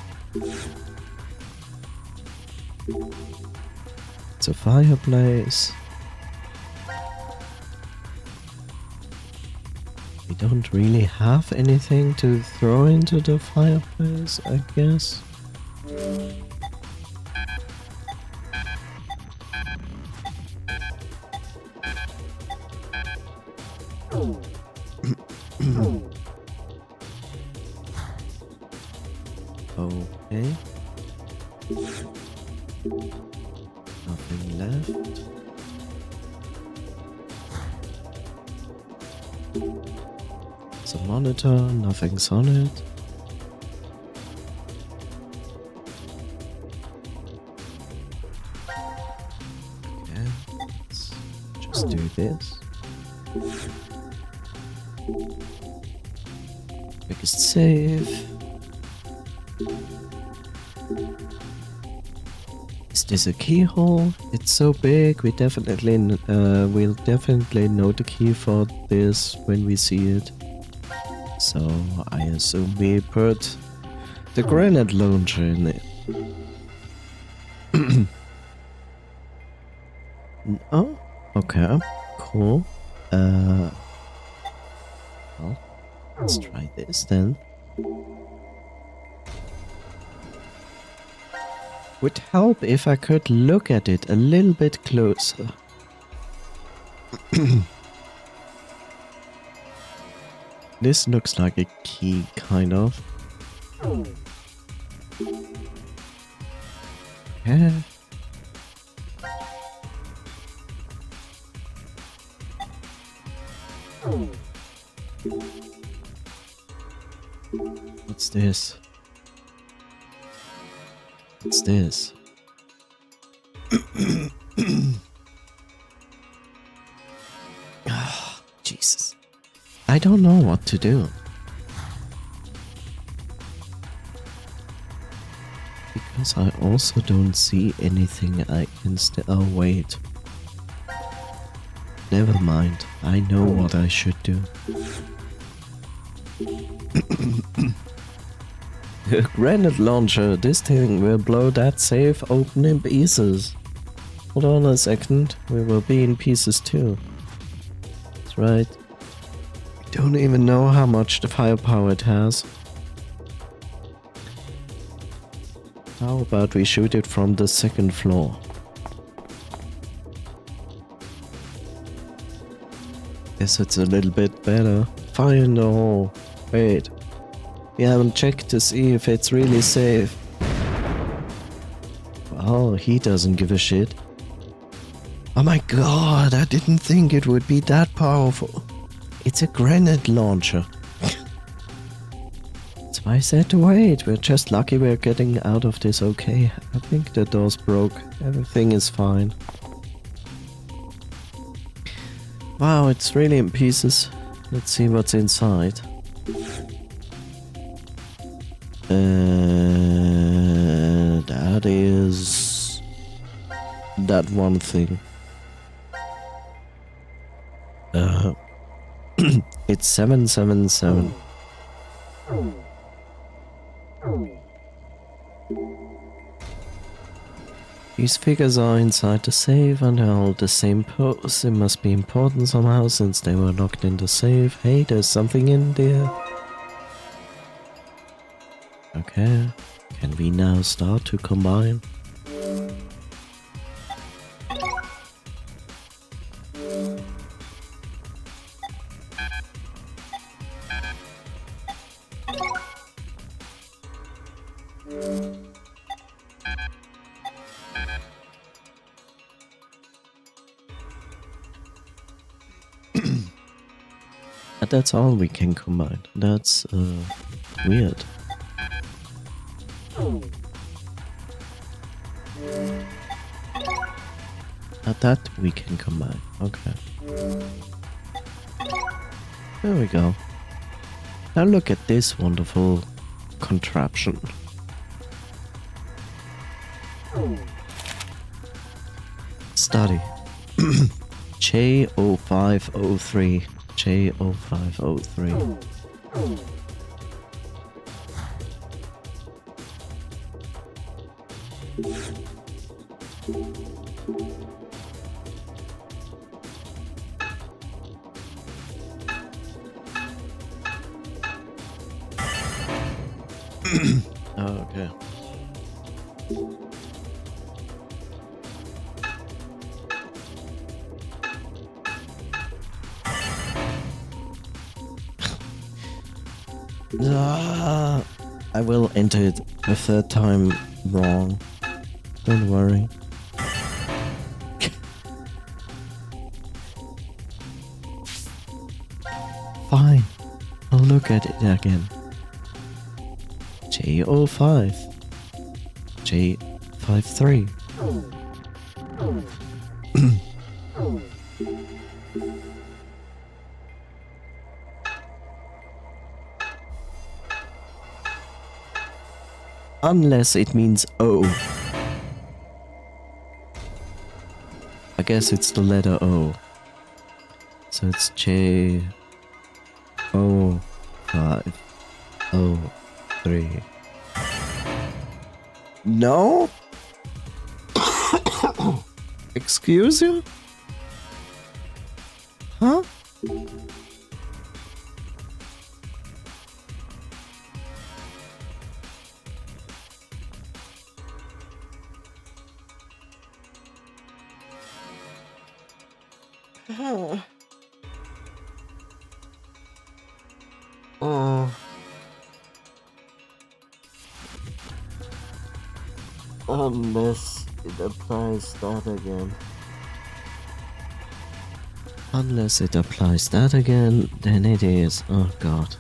It's a fireplace. We don't really have anything to throw into the fireplace, I guess. Okay. Nothing left. It's a monitor, nothing's on it. Okay, let's just do this. Biggest save. Is this a keyhole? It's so big. We definitely we'll definitely know the key for this when we see it. So I assume we put the granite launcher in it. Oh, okay, cool. Well, let's try this then. Would help if I could look at it a little bit closer. This looks like a key, kind of. Yeah. What's this? What's this? Oh, Jesus. I don't know what to do. Because I also don't see anything I can oh wait. Never mind, I know what I should do. A granite launcher, this thing will blow that safe open in pieces. Hold on a second, we will be in pieces too. That's right. I don't even know how much the firepower it has. How about we shoot it from the second floor? Guess it's a little bit better. Fire in the hole. Wait. We haven't checked to see if it's really safe. Oh, he doesn't give a shit. Oh my god, I didn't think it would be that powerful. It's a granite launcher. That's why I said to wait. We're just lucky we're getting out of this okay. I think the door's broke. Everything is fine. Wow, it's really in pieces. Let's see what's inside. That is that one thing. It's 777. These figures are inside the safe and they hold the same pose. It must be important somehow since they were locked in the safe. Hey, there's something in there. Okay, can we now start to combine? But that's all we can combine. That's weird. At that we can combine. Okay. There we go. Now look at this wonderful contraption. Study. J0503. J0503. Oh, okay. I will enter it a third time wrong. Don't worry. Fine. I'll look at it again. J05. J53. Unless it means O. I guess it's the letter O. So it's J0503. No? Excuse you? Huh? Oh. Unless it applies that again. Unless it applies that again, then it is. Oh god.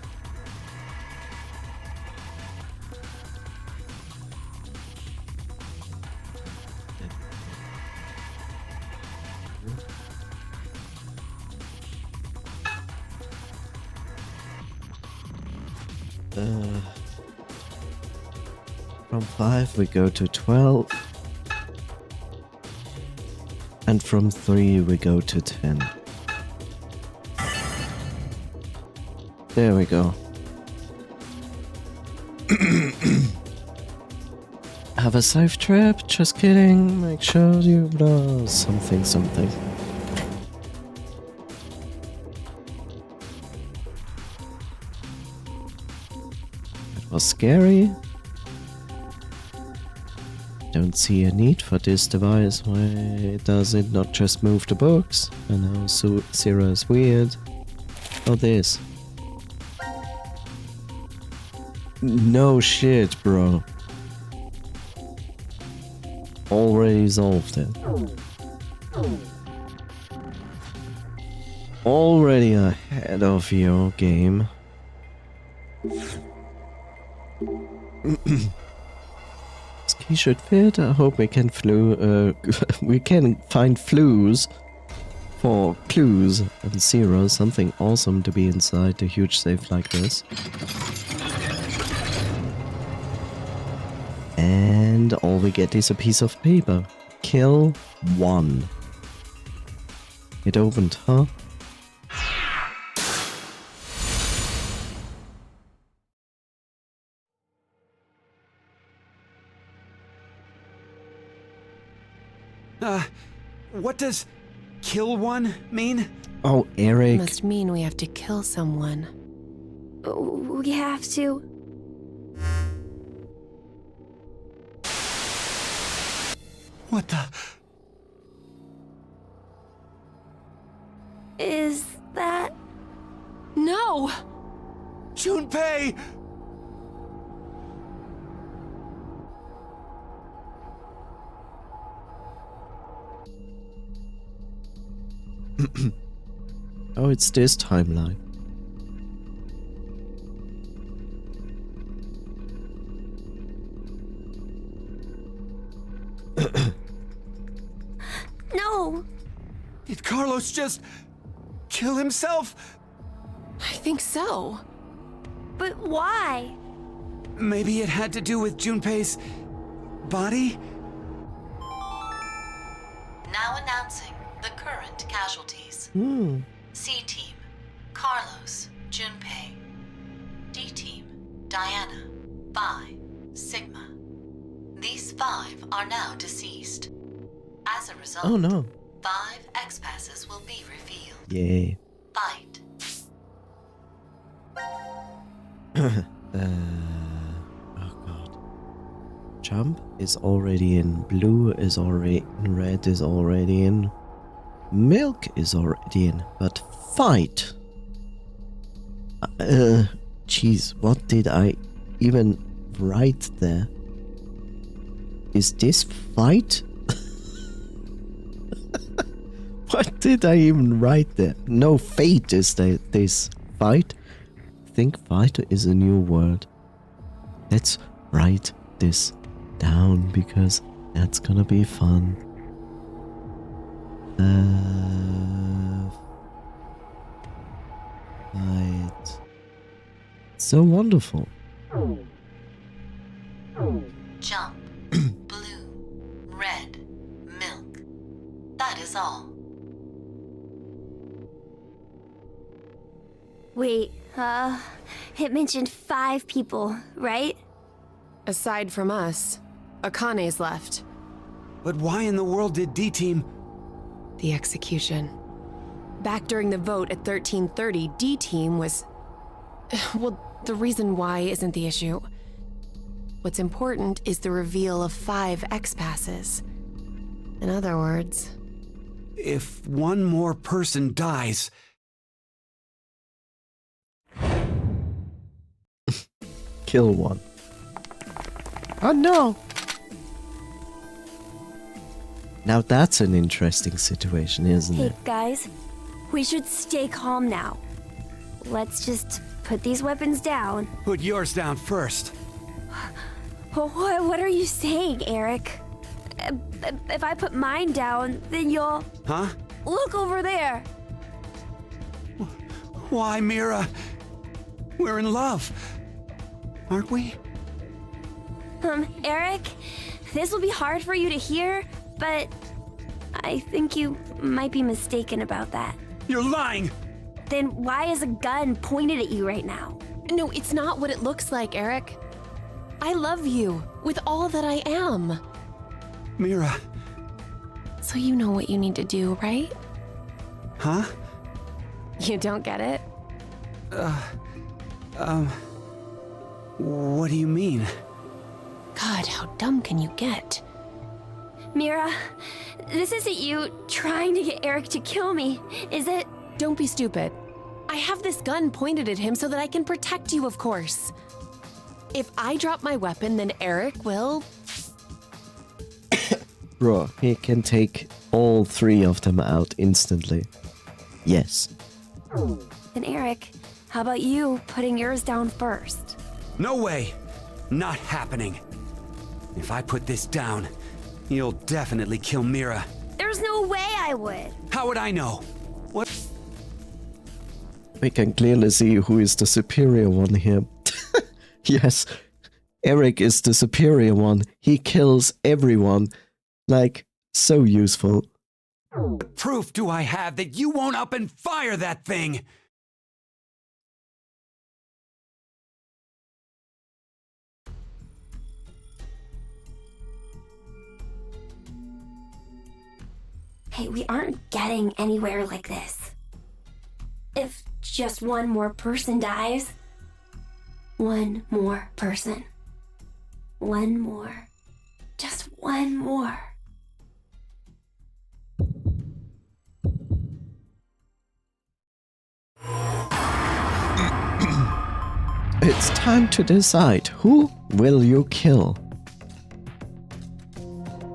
From 5 we go to 12. And from 3 we go to 10. There we go. Have a safe trip, just kidding. Make sure you something. It was scary. Don't see a need for this device. Why does it not just move the books? I know Zero is weird. Oh, this. No shit, bro. Already solved it. Already ahead of your game. This key should fit. I hope we can we can find flues for clues and zeros. Something awesome to be inside a huge safe like this. And all we get is a piece of paper. Kill 1. It opened, huh? What does kill 1 mean? Oh, Eric. Must mean we have to kill someone. We have to. What the? Is that... No! Junpei! Oh, it's this timeline. No! Did Carlos just kill himself? I think so. But why? Maybe it had to do with Junpei's body? Now announcing the current casualties. C Team, Carlos, Junpei. D Team, Diana, Phi, Sigma. These 5 are now deceased. As a result, Oh no. 5 X-passes will be revealed. Yay. Fight. Oh god. Jump is already in. Blue is already in. Red is already in. Milk is already in. But fight. Jeez, what did I even write there? Is this fight? What did I even write there? No, fate is this fight. I think fight is a new word. Let's write this down because that's gonna be fun. Fight. So wonderful. Jump. Blue. Red. Milk. That is all. Wait, it mentioned 5 people, right? Aside from us, Akane's left. But why in the world did D-Team... The execution. Back during the vote at 1330, D-Team was... Well, the reason why isn't the issue. What's important is the reveal of 5 X-passes. In other words... If one more person dies... Kill 1. Oh no! Now that's an interesting situation, isn't Hey, it? guys, we should stay calm now. Let's just put these weapons down. Put yours down first. What are you saying, Eric? If I put mine down, then you'll... Huh? Look over there! Why, Mira? We're in love. Aren't we? Eric, this will be hard for you to hear, but I think you might be mistaken about that. You're lying! Then why is a gun pointed at you right now? No, it's not what it looks like, Eric. I love you with all that I am. Mira. So you know what you need to do, right? Huh? You don't get it? What do you mean? God, how dumb can you get? Mira, this isn't you trying to get Eric to kill me, is it? Don't be stupid. I have this gun pointed at him so that I can protect you, of course. If I drop my weapon, then Eric will... Bro, he can take all 3 of them out instantly. Yes. Then Eric, how about you putting yours down first? No way! Not happening. If I put this down, you'll definitely kill Mira. There's no way I would. How would I know? What? We can clearly see who is the superior one here. Yes, Eric is the superior one. He kills everyone. Like, so useful. What proof do I have that you won't up and fire that thing? Hey, we aren't getting anywhere like this. If just one more person dies. One more person. One more. Just one more. It's time to decide who will you kill.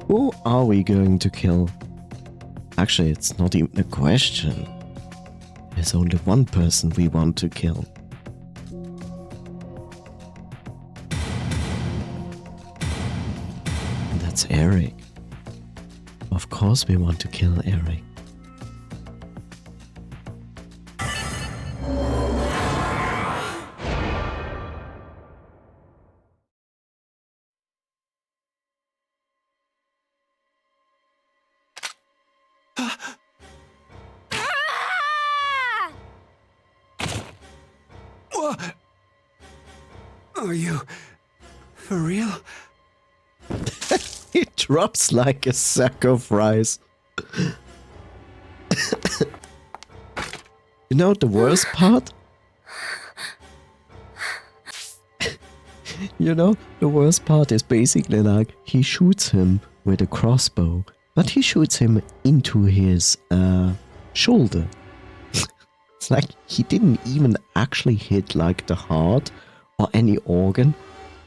Who are we going to kill? Actually, it's not even a question. There's only one person we want to kill. And that's Eric. Of course we want to kill Eric. Are you for real? He drops like a sack of rice. You know the worst part? You know, the worst part is basically like he shoots him with a crossbow, but he shoots him into his shoulder. It's like he didn't even actually hit like the heart or any organ.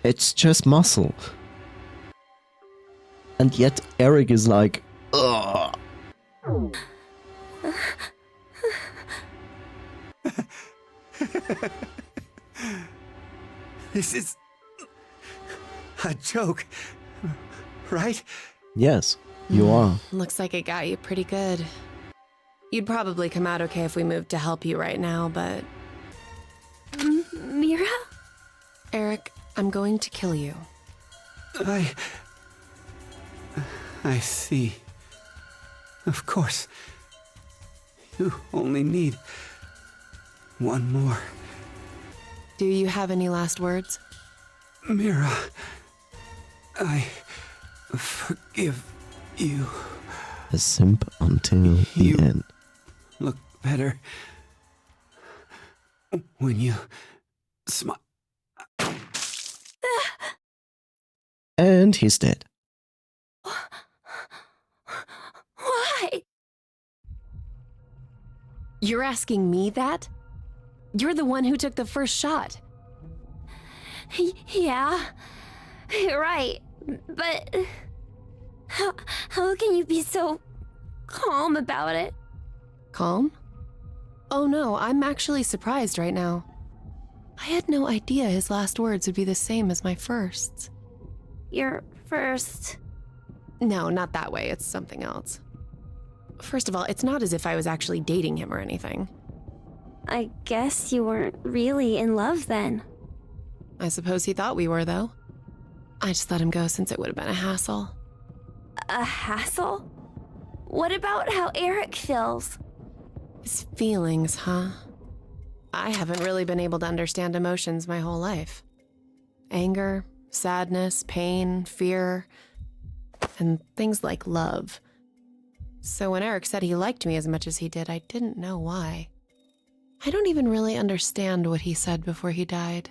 It's just muscle. And yet Eric is like, ugh. This is a joke, right? Yes, you are. Looks like it got you pretty good. You'd probably come out okay if we moved to help you right now, but... Mira? Eric, I'm going to kill you. I see. Of course. You only need one more. Do you have any last words? Mira, I forgive you. A simp until the end. Look better when you smile. And he's dead. Why? You're asking me that? You're the one who took the first shot. Yeah, you're right. But how can you be so calm about it? Calm? Oh no, I'm actually surprised right now. I had no idea his last words would be the same as my firsts. Your first... No, not that way. It's something else. First of all, it's not as if I was actually dating him or anything. I guess you weren't really in love then. I suppose he thought we were, though. I just let him go since it would have been a hassle. A hassle? What about how Eric feels? His feelings, huh? I haven't really been able to understand emotions my whole life. Anger, sadness, pain, fear, and things like love. So when Eric said he liked me as much as he did, I didn't know why. I don't even really understand what he said before he died.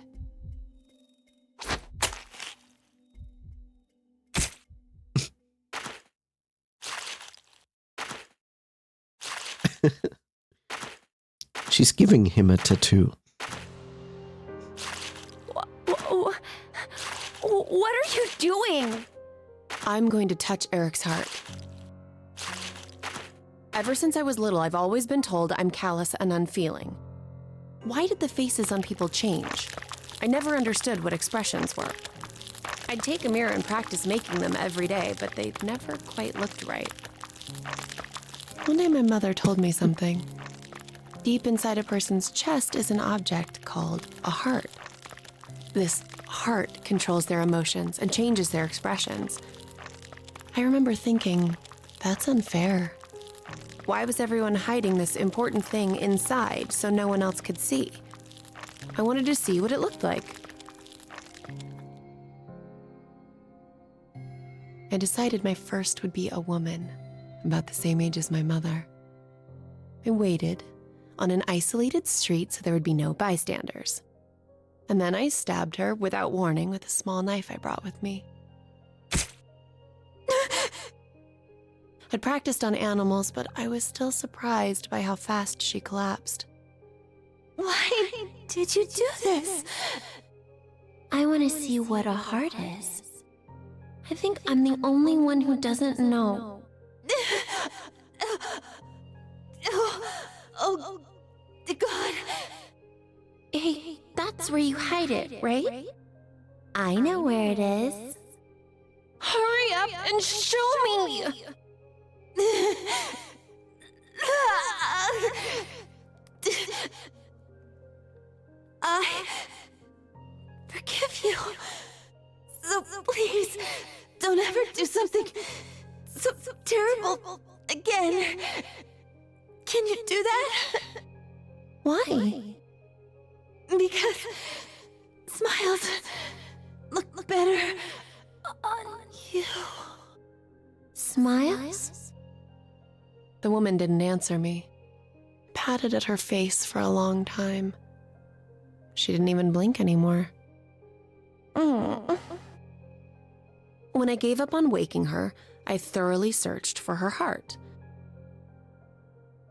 She's giving him a tattoo. What are you doing? I'm going to touch Eric's heart. Ever since I was little, I've always been told I'm callous and unfeeling. Why did the faces on people change? I never understood what expressions were. I'd take a mirror and practice making them every day, but they never quite looked right. One day my mother told me something. Deep inside a person's chest is an object called a heart. This heart controls their emotions and changes their expressions. I remember thinking, that's unfair. Why was everyone hiding this important thing inside so no one else could see? I wanted to see what it looked like. I decided my first would be a woman, about the same age as my mother. I waited on an isolated street so there would be no bystanders. And then I stabbed her without warning with a small knife I brought with me. I'd practiced on animals, but I was still surprised by how fast she collapsed. Why did you do this? I want to see what a heart is. I think I'm the only one who doesn't know. Oh, God. Hey, that's where you hide it, right? I know where it is. Hurry up and show me! I forgive you. So please, don't ever do something so terrible again. Can you do that? Why? Because smiles look better on you. Smiles? The woman didn't answer me. I patted at her face for a long time. She didn't even blink anymore. When I gave up on waking her, I thoroughly searched for her heart.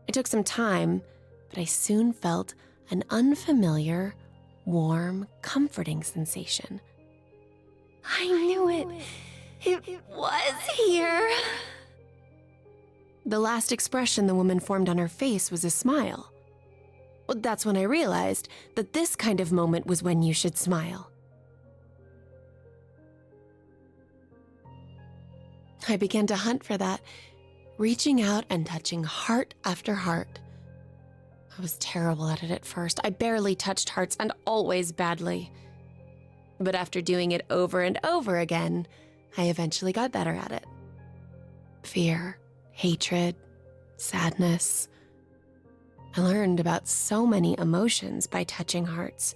It took some time, but I soon felt an unfamiliar, warm, comforting sensation. I knew it. It was here. The last expression the woman formed on her face was a smile. Well, that's when I realized that this kind of moment was when you should smile. I began to hunt for that, reaching out and touching heart after heart. I was terrible at it at first. I barely touched hearts and always badly. But after doing it over and over again, I eventually got better at it. Fear, hatred, sadness. I learned about so many emotions by touching hearts.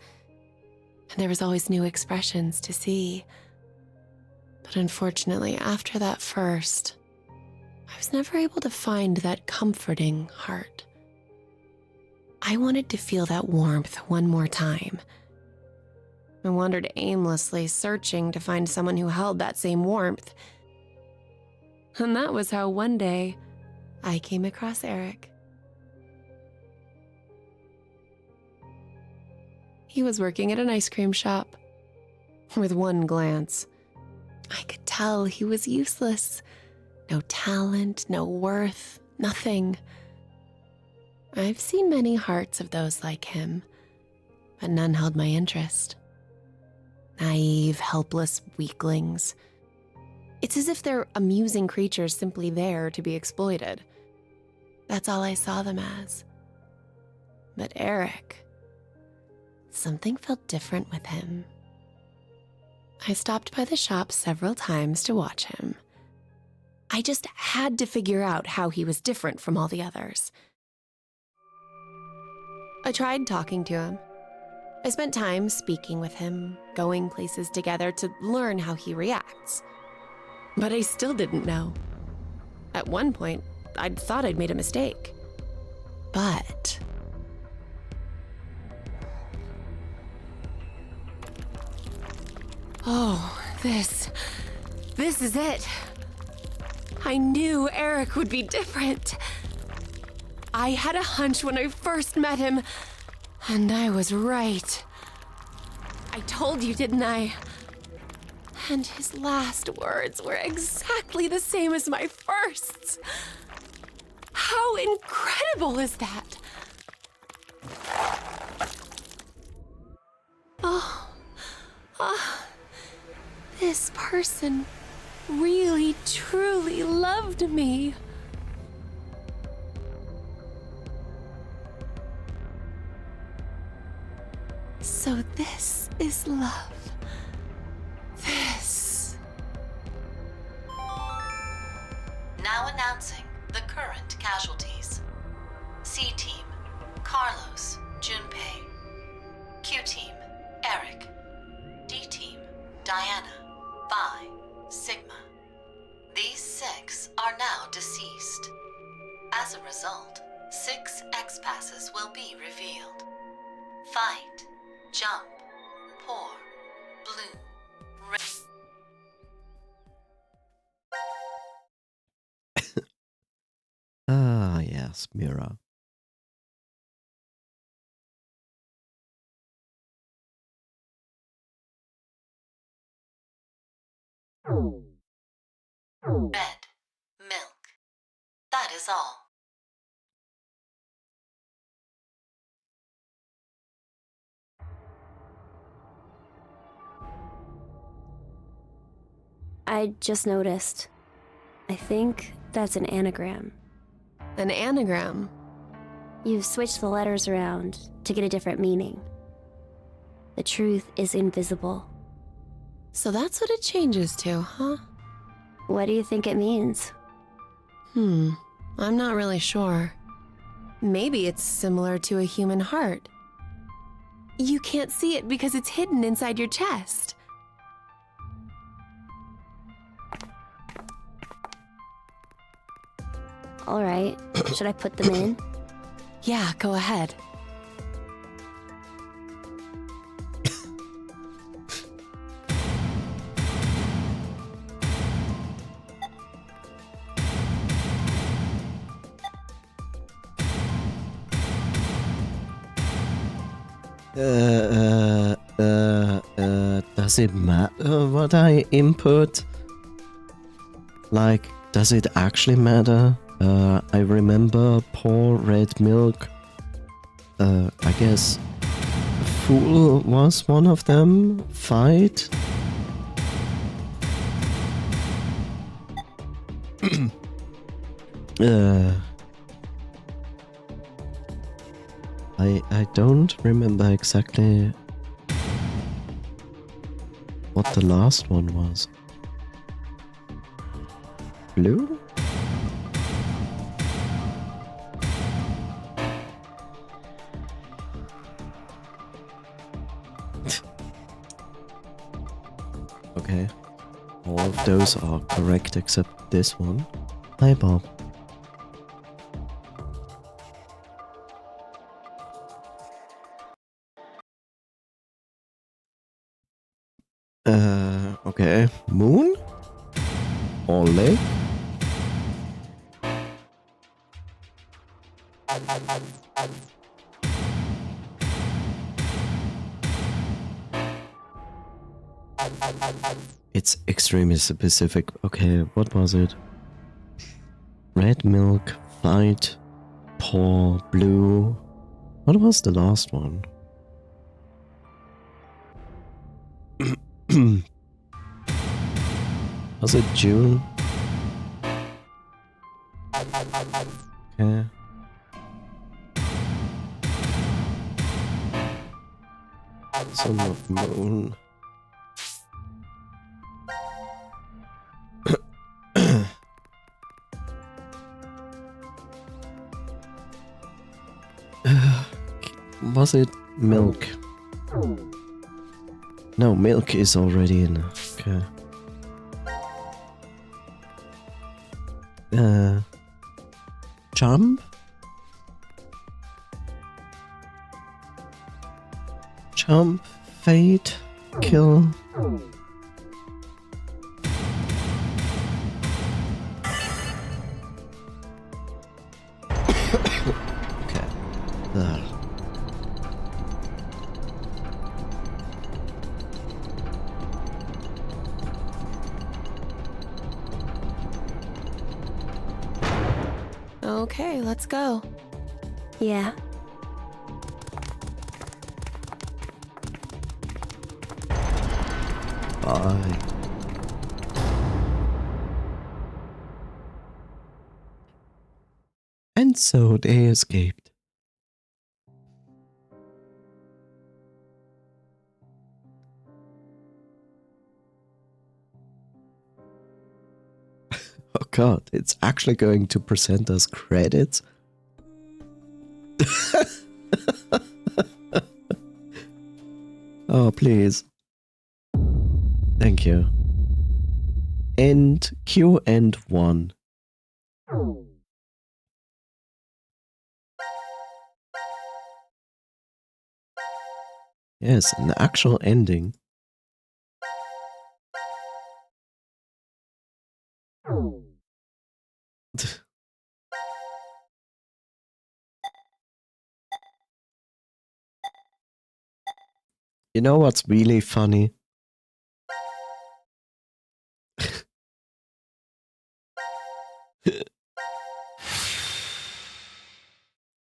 And there was always new expressions to see. But unfortunately, after that first, I was never able to find that comforting heart. I wanted to feel that warmth one more time. I wandered aimlessly, searching to find someone who held that same warmth. And that was how one day I came across Eric. He was working at an ice cream shop. With one glance, I could tell he was useless. No talent, no worth, nothing. I've seen many hearts of those like him, but none held my interest. Naive, helpless weaklings. It's as if they're amusing creatures simply there to be exploited. That's all I saw them as. But Eric, something felt different with him. I stopped by the shop several times to watch him. I just had to figure out how he was different from all the others. I tried talking to him. I spent time speaking with him, going places together to learn how he reacts. But I still didn't know. At one point, I'd thought I'd made a mistake. But... oh, this is it. I knew Eric would be different. I had a hunch when I first met him, and I was right. I told you, didn't I? And his last words were exactly the same as my first. How incredible is that? This person really, truly loved me. So this is love. This. Now announcing the current casualties. C Team, Carlos, Junpei. Q Team, Eric. D Team, Diana, Vi, Sigma. These 6 are now deceased. As a result, 6 X-Passes will be revealed. Fight, jump, pour, bloom, red. Ah, yes, Mira. Red, milk. That is all. I just noticed. I think that's an anagram. An anagram? You've switched the letters around to get a different meaning. The truth is invisible. So that's what it changes to, huh? What do you think it means? I'm not really sure. Maybe it's similar to a human heart. You can't see it because it's hidden inside your chest. All right, should I put them in? Yeah, go ahead. Does it matter what I input? Like, does it actually matter? I remember pour red milk. I guess fool was one of them. Fight. I don't remember exactly what the last one was. Blue? Okay. All of those are correct except this one. Hi, Bob. Okay. Moon? Or lake? It's extremely specific. Okay, what was it? Red milk, fight, pour, blue. What was the last one? Was it June? Okay. So not moon. was it milk? No, milk is already in. Okay. Jump? Jump, fade, kill. Okay. Okay, let's go. Yeah. Bye. And so they escaped. Oh god, it's actually going to present us credits? Oh, please. Thank you. End Q and 1. Yes, an actual ending. You know what's really funny?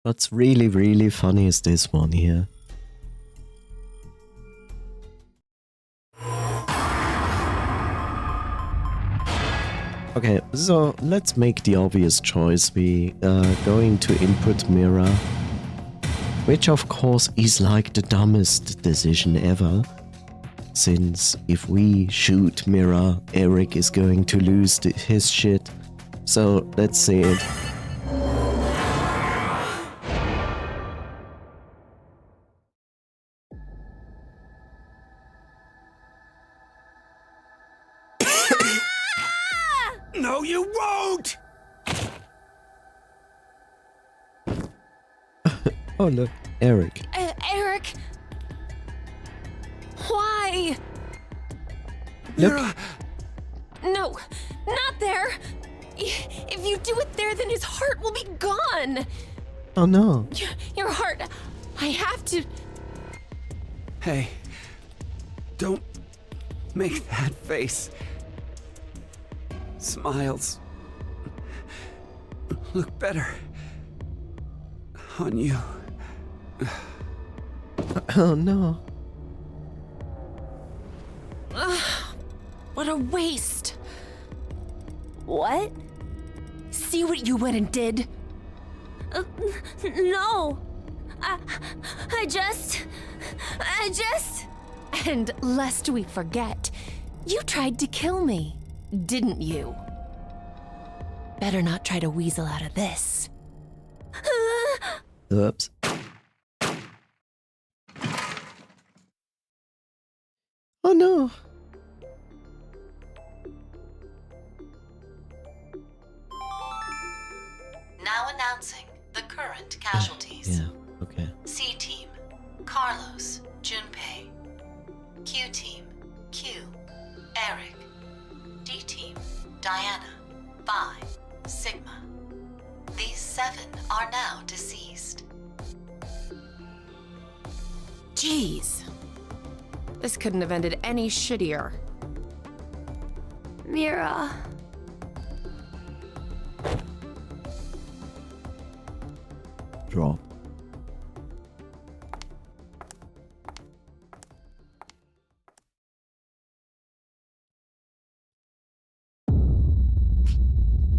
What's really, really funny is this one here. Okay, so let's make the obvious choice. We are going to input Mira, which of course is like the dumbest decision ever, since if we shoot Mira, Eric is going to lose his shit. So let's say it. No, you won't! Oh look, Eric. Eric! Why? Look. Mira! No, not there! If you do it there, then his heart will be gone! Oh no. Your heart, I have to... Hey, don't make that face. Smiles look better on you. Oh no. What a waste! What? See what you went and did? No! I just... And lest we forget, you tried to kill me, didn't you? Better not try to weasel out of this. Oops. Oh no. Now announcing the current casualties. Yeah, okay. C Team, Carlos, Junpei. Q Team, Q, Eric. D Team, Diana, Bai, Sigma. These 7 are now deceased. Jeez. This couldn't have ended any shittier. Mira. Drop.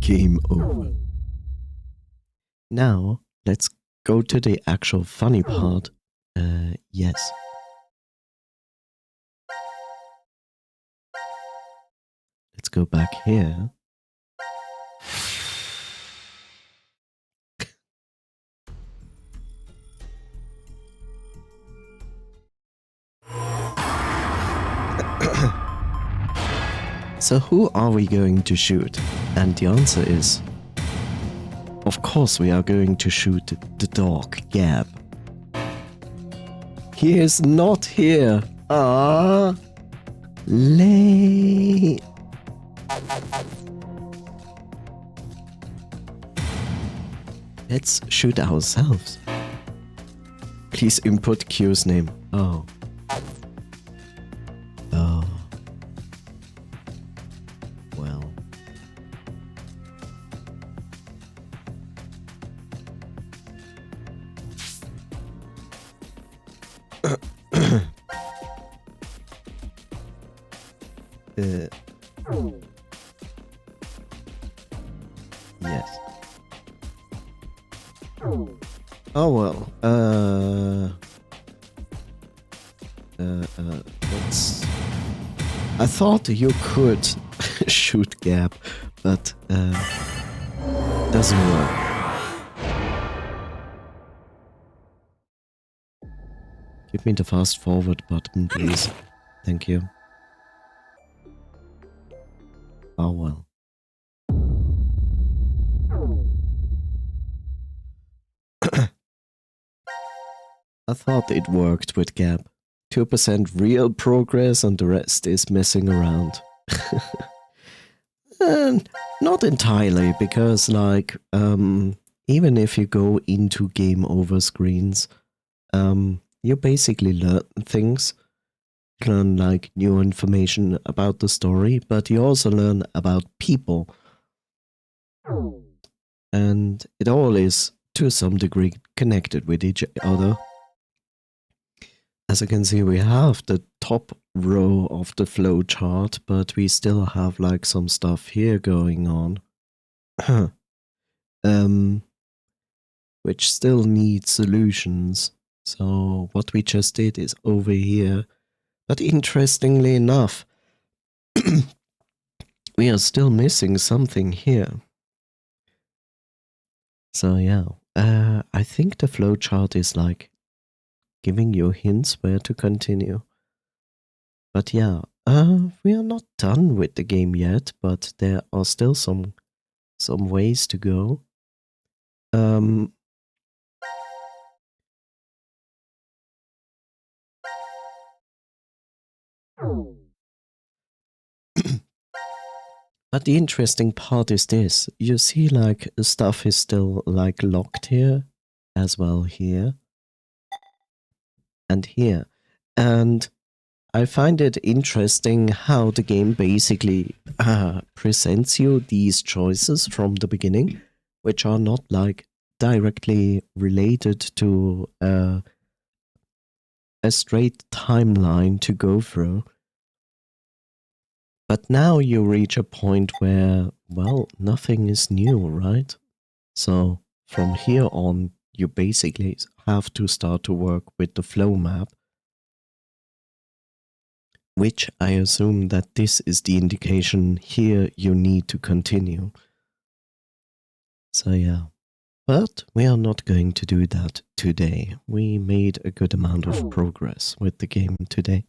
Game over. Now, let's go to the actual funny part. Yes. Let's go back here. So who are we going to shoot? And the answer is, of course we are going to shoot the dog, Gab. He is not here. Ah, late. Let's shoot ourselves. Please input Q's name. Oh. Oh. Well. Yes. Oh well. Let's. I thought you could shoot Gab, but doesn't work. Give me the fast forward button, please. Thank you. Oh well. I thought it worked with Gab. 2% real progress and the rest is messing around. And not entirely, because like, even if you go into game over screens, you basically learn things, learn like new information about the story, but you also learn about people. And it all is, to some degree, connected with each other. As you can see, we have the top row of the flow chart, but we still have like some stuff here going on. Which still needs solutions. So what we just did is over here. But interestingly enough, we are still missing something here. So yeah, I think the flow chart is like giving you hints where to continue. But yeah, we are not done with the game yet, but there are still some ways to go. But the interesting part is this. You see like stuff is still like locked here, as well here, and here. And I find it interesting how the game basically presents you these choices from the beginning, which are not like directly related to a straight timeline to go through. But now you reach a point where, well, nothing is new, right? So from here on, you basically have to start to work with the flow map, which I assume that this is the indication here you need to continue. So yeah, but we are not going to do that today. We made a good amount of progress with the game today.